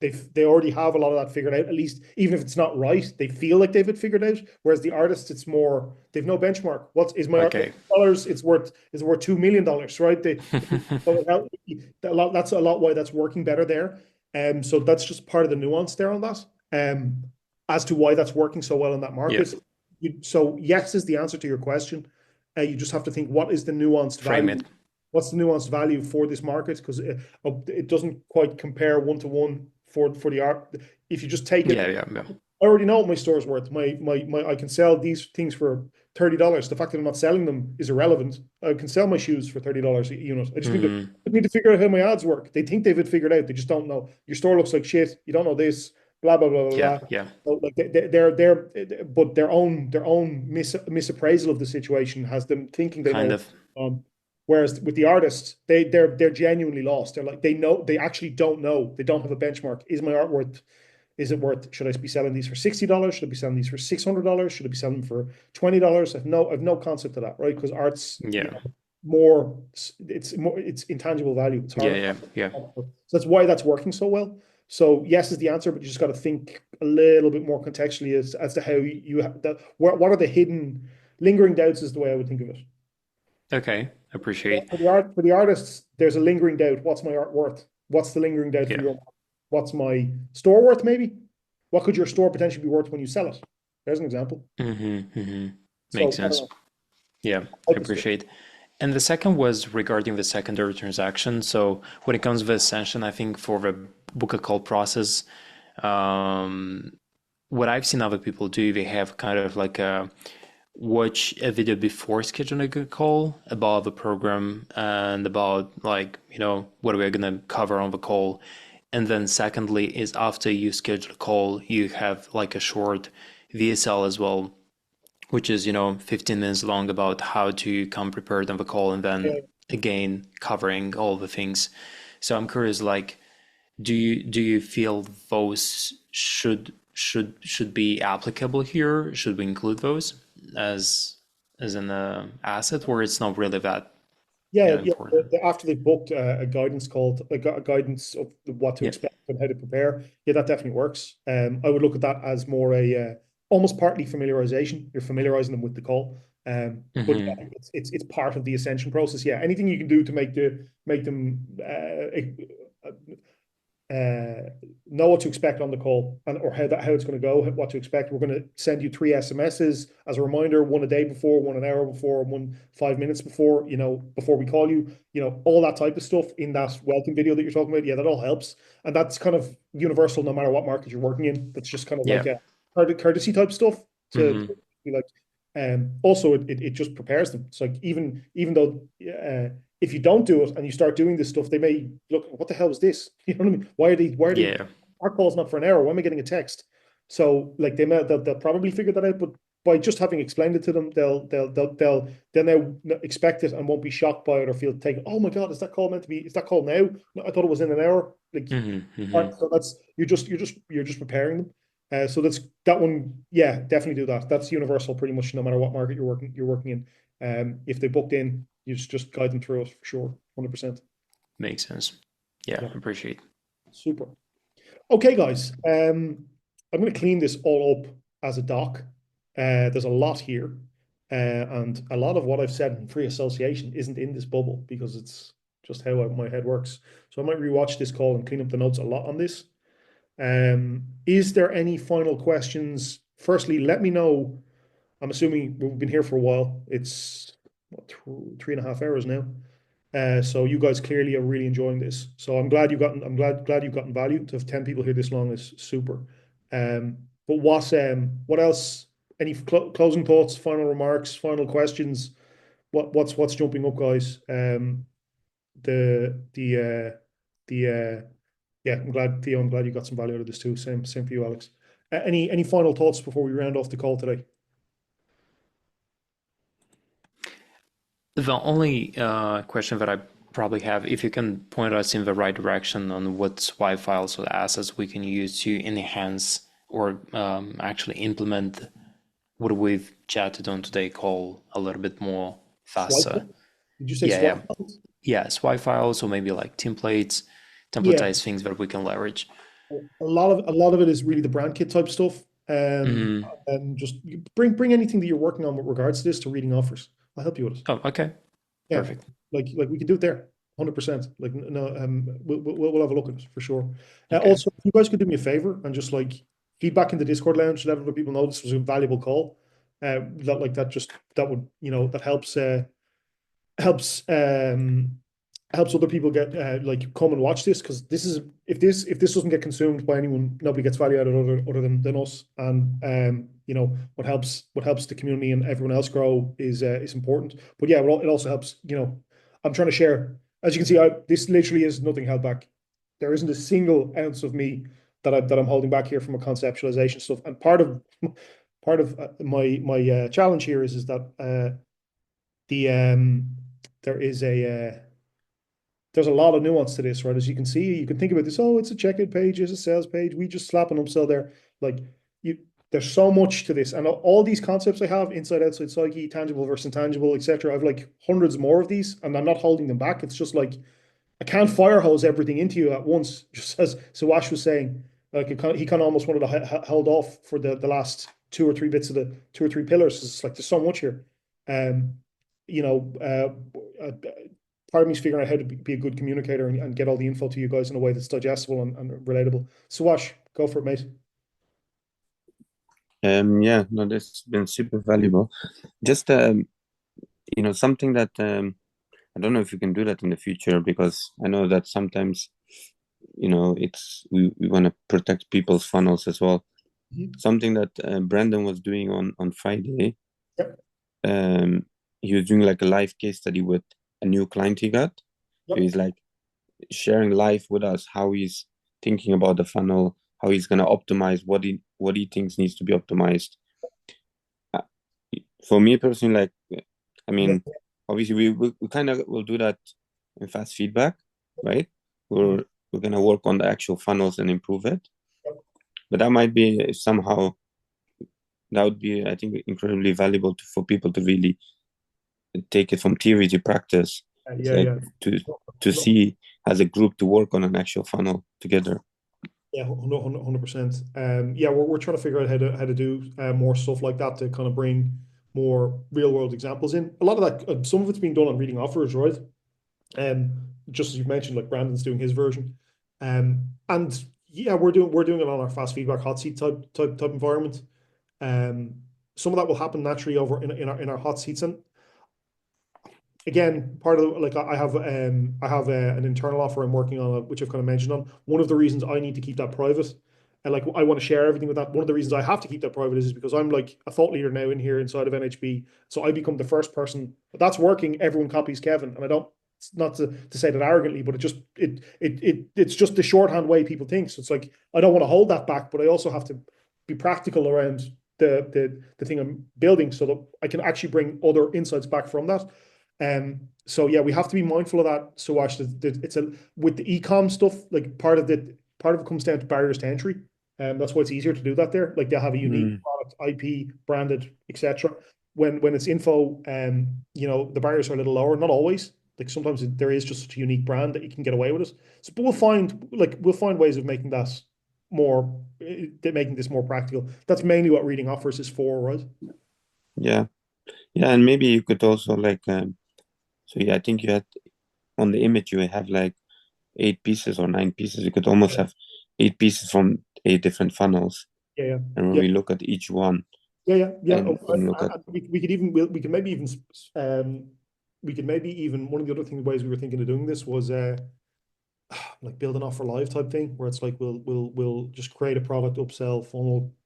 [SPEAKER 1] they already have a lot of that figured out, at least even if it's not right, they feel like they've it figured out. Whereas the artists, it's more, they've no benchmark. Is my art dollars? It's worth $2 million, right? That's a lot why that's working better there. So that's just part of the nuance there on that. As to why that's working so well in that market. So yes is the answer to your question. You just have to think, what is the nuanced value? What's the nuanced value for this market? Because it doesn't quite compare one-to-one for the art. If you just take it, I already know what my store's worth. I can sell these things for $30. The fact that I'm not selling them is irrelevant. I can sell my shoes for $30 a unit. I just need to figure out how my ads work. They think they've it figured out. They just don't know. Your store looks like shit. You don't know this. Blah blah blah blah. So like but their own misappraisal of the situation has them thinking they know. Whereas with the artists, they're genuinely lost. They're like, they actually don't know. They don't have a benchmark. Is my art worth? Is it worth? Should I be selling these for $60? Should I be selling these for $600? Should I be selling them for $20? I've no concept of that, right? Because art's more, it's intangible value. It's hard. So that's why that's working so well. So yes is the answer, but you just got to think a little bit more contextually as to how you have that. What are the hidden, lingering doubts? Is the way I would think of it.
[SPEAKER 6] Okay, appreciate.
[SPEAKER 1] For the artists, there's a lingering doubt. What's my art worth? What's the lingering doubt for your? What's my store worth? Maybe. What could your store potentially be worth when you sell it? There's an example.
[SPEAKER 6] Makes sense. Yeah, I
[SPEAKER 1] Type of stuff.
[SPEAKER 6] appreciate. And the second was regarding the secondary transaction. So when it comes to Ascension, I think for the book a call process, um, what I've seen other people do, they have kind of like a watch a video before scheduling a call about the program and about like, what we're gonna cover on the call. And then secondly is after you schedule a call, you have like a short VSL as well, which is 15 minutes long about how to come prepared on the call and then
[SPEAKER 1] Yeah.
[SPEAKER 6] again covering all the things. So I'm curious, like, do you feel those should be applicable here? Should we include those as an asset, or it's not really that
[SPEAKER 1] Yeah, yeah.
[SPEAKER 6] important?
[SPEAKER 1] After they've booked a guidance call, a guidance of what to
[SPEAKER 6] Yeah.
[SPEAKER 1] expect and how to prepare, yeah, that definitely works. I would look at that as more a almost partly familiarization. You're familiarizing them with the call. But yeah,
[SPEAKER 6] Hmm.
[SPEAKER 1] it's part of the ascension process. Yeah, anything you can do to make them know what to expect on the call and or how it's going to go, what to expect. We're going to send you 3 SMSs as a reminder, one a day before, one an hour before, and one 5 minutes before, before we call you, all that type of stuff in that welcome video that you're talking about. Yeah, that all helps. And that's kind of universal no matter what market you're working in. That's just kind of
[SPEAKER 6] Yeah.
[SPEAKER 1] like a courtesy type stuff to
[SPEAKER 6] Hmm.
[SPEAKER 1] be like, also it just prepares them. It's like even though if you don't do it and you start doing this stuff, they may look, what the hell is this? You know what I mean? Why are they,
[SPEAKER 6] Yeah.
[SPEAKER 1] our call's not for an hour. Why am I getting a text? So like they'll probably figure that out, but by just having explained it to them, they'll now expect it and won't be shocked by it or feel taken. Oh my God, is that call meant to be? Is that call now? No, I thought it was in an hour. Like,
[SPEAKER 6] Hmm. Hmm.
[SPEAKER 1] so that's you're just preparing them. So that's that one. Yeah, definitely do that. That's universal, pretty much, no matter what market you're working in. If they booked in, you just guide them through it for sure, 100%.
[SPEAKER 6] Makes sense. Yeah,
[SPEAKER 1] Yeah,
[SPEAKER 6] appreciate.
[SPEAKER 1] super. Okay, guys. I'm going to clean this all up as a doc. There's a lot here, and a lot of what I've said in free association isn't in this bubble because it's just how my head works. So I might rewatch this call and clean up the notes a lot on this. Is there any final questions? Firstly, let me know. I'm assuming we've been here for a while. It's what, 3.5 hours now. So you guys clearly are really enjoying this. So I'm glad you've gotten value. To have 10 people here this long is super. But what else? Any closing thoughts, final remarks, final questions? What's jumping up, guys? The yeah, I'm glad, Theo, I'm glad you got some value out of this too. Same for you, Alex. Any final thoughts before we round off the call today?
[SPEAKER 6] The only question that I probably have, if you can point us in the right direction on what SWI files or assets we can use to enhance or actually implement what we've chatted on today call a little bit more faster.
[SPEAKER 1] Swipe? Did you say
[SPEAKER 6] Yeah,
[SPEAKER 1] swipe?
[SPEAKER 6] yeah, SWI files or maybe like templates,
[SPEAKER 1] Yeah,
[SPEAKER 6] templatized things that we can leverage.
[SPEAKER 1] a lot of it is really the brand kit type stuff.
[SPEAKER 6] Hmm.
[SPEAKER 1] And just bring anything that you're working on with regards to this to reading offers. I'll help you with it.
[SPEAKER 6] Oh, okay,
[SPEAKER 1] Yeah,
[SPEAKER 6] perfect.
[SPEAKER 1] like we can do it there, 100%. Like no, we'll have a look at it for sure.
[SPEAKER 6] Okay.
[SPEAKER 1] Also, if you guys could do me a favor and just like feedback in the Discord lounge, let other people know this was a valuable call. That would that helps helps other people get like come and watch this, because this is if this doesn't get consumed by anyone, nobody gets value out of it other than us. And what helps the community and everyone else grow is important. But yeah, it also helps. I'm trying to share. As you can see, this literally is nothing held back. There isn't a single ounce of me that I'm holding back here from a conceptualization stuff. And part of my challenge here is that the there is there's a lot of nuance to this, right? As you can see, you can think about this, oh, it's a checkout page, it's a sales page, we just slap an upsell there. Like there's so much to this. And all these concepts I have, inside, outside, psyche, tangible versus intangible, etc. I've like hundreds more of these, and I'm not holding them back. It's just like I can't fire hose everything into you at once, just as Sawash was saying. Like he kind of almost wanted to hold off for the last two or three bits of the two or three pillars. It's like there's so much here. Um, you know, part of me is figuring out how to be a good communicator and get all the info to you guys in a way that's digestible and relatable. Sawash, go for it, mate.
[SPEAKER 5] Yeah, no, this has been super valuable. Just something that I don't know if you can do that in the future, because I know that sometimes we want to protect people's funnels as well. Something that Brandon was doing on Friday.
[SPEAKER 1] Yep.
[SPEAKER 5] He was doing like a live case study with a new client he got. So
[SPEAKER 1] Yep.
[SPEAKER 5] he's like sharing live with us how he's thinking about the funnel, how he's gonna optimize what he thinks needs to be optimized. For me personally, like, I mean, obviously we kind of will do that in fast feedback, right? We're gonna work on the actual funnels and improve it. But that might be somehow, that would be, I think, incredibly valuable for people to really take it from theory to practice. To see as a group to work on an actual funnel together.
[SPEAKER 1] Yeah, 100%. Yeah, we're trying to figure out how to do more stuff like that to kind of bring more real world examples in. A lot of that, some of it's being done on reading offers, right? Just as you've mentioned, like Brandon's doing his version, and yeah, we're doing it on our fast feedback hot seat type environment. Some of that will happen naturally over in our hot seats, and again, part of like I have an internal offer I'm working on, which I've kind of mentioned on. One of the reasons I need to keep that private, and like I want to share everything with that. One of the reasons I have to keep that private is because I'm like a thought leader now in here inside of NHB. So I become the first person that's working. Everyone copies Kevin, and I don't. It's not to say that arrogantly, but it's just the shorthand way people think. So it's like I don't want to hold that back, but I also have to be practical around the thing I'm building so that I can actually bring other insights back from that. So yeah, we have to be mindful of that. So watch it's with the e-com stuff, like part of it comes down to barriers to entry. That's why it's easier to do that there. Like they'll have a unique product, IP, branded, etc. When it's info, the barriers are a little lower. Not always. Like sometimes there is just such a unique brand that you can get away with it. So, but we'll find ways of making that making this more practical. That's mainly what reading offers is for, right?
[SPEAKER 5] Yeah, and maybe you could also like so yeah, I think you had on the image you have like 8 pieces or 9 pieces. You could almost have 8 pieces from 8 different funnels.
[SPEAKER 1] Yeah.
[SPEAKER 5] And when we look at each one.
[SPEAKER 1] Yeah.
[SPEAKER 5] And look at
[SPEAKER 1] we could maybe even one of the other ways we were thinking of doing this was like build an offer live type thing where it's like we'll just create a product, upsell,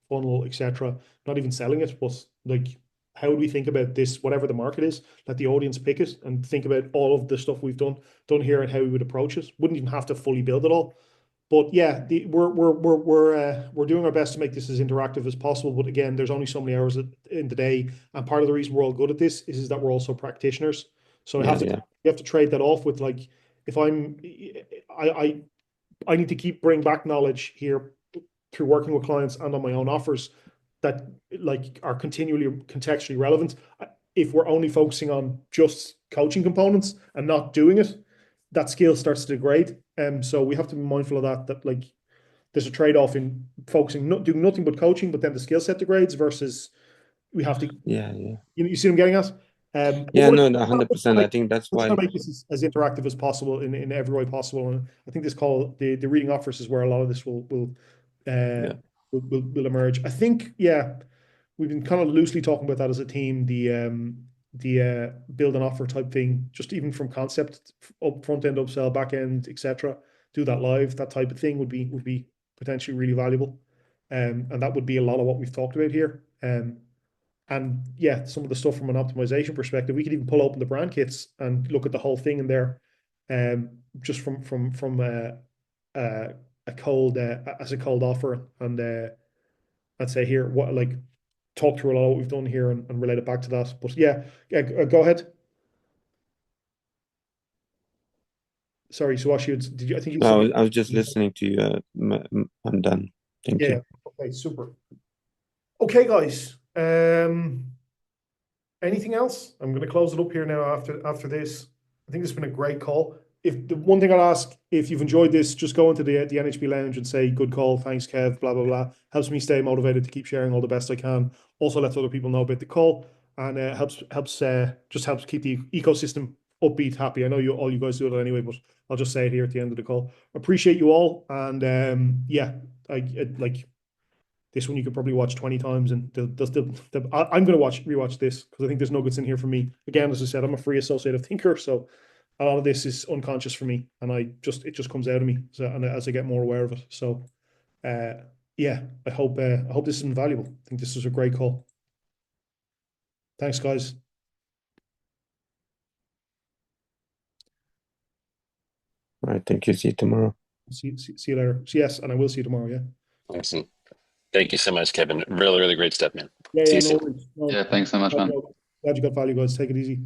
[SPEAKER 1] funnel, etc. Not even selling it, but like how do we think about this, whatever the market is, let the audience pick it and think about all of the stuff we've done here and how we would approach it. Wouldn't even have to fully build it all. But yeah, we're doing our best to make this as interactive as possible. But again, there's only so many hours in the day, and part of the reason we're all good at this is that we're also practitioners. So we have to trade that off with like if I need to bring back knowledge here through working with clients and on my own offers that like are continually contextually relevant. If we're only focusing on just coaching components and not doing it, that skill starts to degrade. So we have to be mindful of that like there's a trade-off in focusing, not doing nothing but coaching, but then the skill set degrades versus we have to. You see what I'm getting at?
[SPEAKER 5] No, 100%. I think that's why
[SPEAKER 1] we're trying to make this as interactive as possible in every way possible. And I think this call, the reading offers is where a lot of this will emerge. I think, we've been kind of loosely talking about that as a team, the build an offer type thing, just even from concept, up front end, upsell, back end, etc. Do that live, that type of thing would be potentially really valuable. And that would be a lot of what we've talked about here. And yeah, some of the stuff from an optimization perspective, we could even pull open the brand kits and look at the whole thing in there, just from a cold as a cold offer, and I'd say here what like talk through a lot of what we've done here and relate it back to that. But go ahead. Sorry, Suashi, did you? I think you.
[SPEAKER 5] No, I was just listening to you. I'm done. Thank you.
[SPEAKER 1] Okay, super. Okay, guys. Anything else? I'm going to close it up here now after this. I think this has been a great call. If the one thing I'll ask, if you've enjoyed this, just go into the NHB lounge and say, good call, thanks, Kev, blah, blah, blah. Helps me stay motivated to keep sharing all the best I can. Also lets other people know about the call and helps keep the ecosystem upbeat, happy. I know all you guys do it anyway, but I'll just say it here at the end of the call. Appreciate you all. And This one you could probably watch 20 times, and I'm going to rewatch this because I think there's nuggets in here for me. Again, as I said, I'm a free associative thinker, so a lot of this is unconscious for me, and it just comes out of me and as I get more aware of it. So, yeah, I hope this is invaluable. I think this is a great call. Thanks, guys.
[SPEAKER 5] All right, thank you. See you tomorrow.
[SPEAKER 1] See you later. Yes, and I will see you tomorrow. Yeah.
[SPEAKER 8] Awesome. Thank you so much, Kevin. Really, really great stuff, man.
[SPEAKER 1] Yeah,
[SPEAKER 8] See
[SPEAKER 1] yeah,
[SPEAKER 8] you
[SPEAKER 1] no
[SPEAKER 8] soon.
[SPEAKER 1] worries. No,
[SPEAKER 9] Yeah, thanks so much, man.
[SPEAKER 1] glad you got value, guys. Take it easy.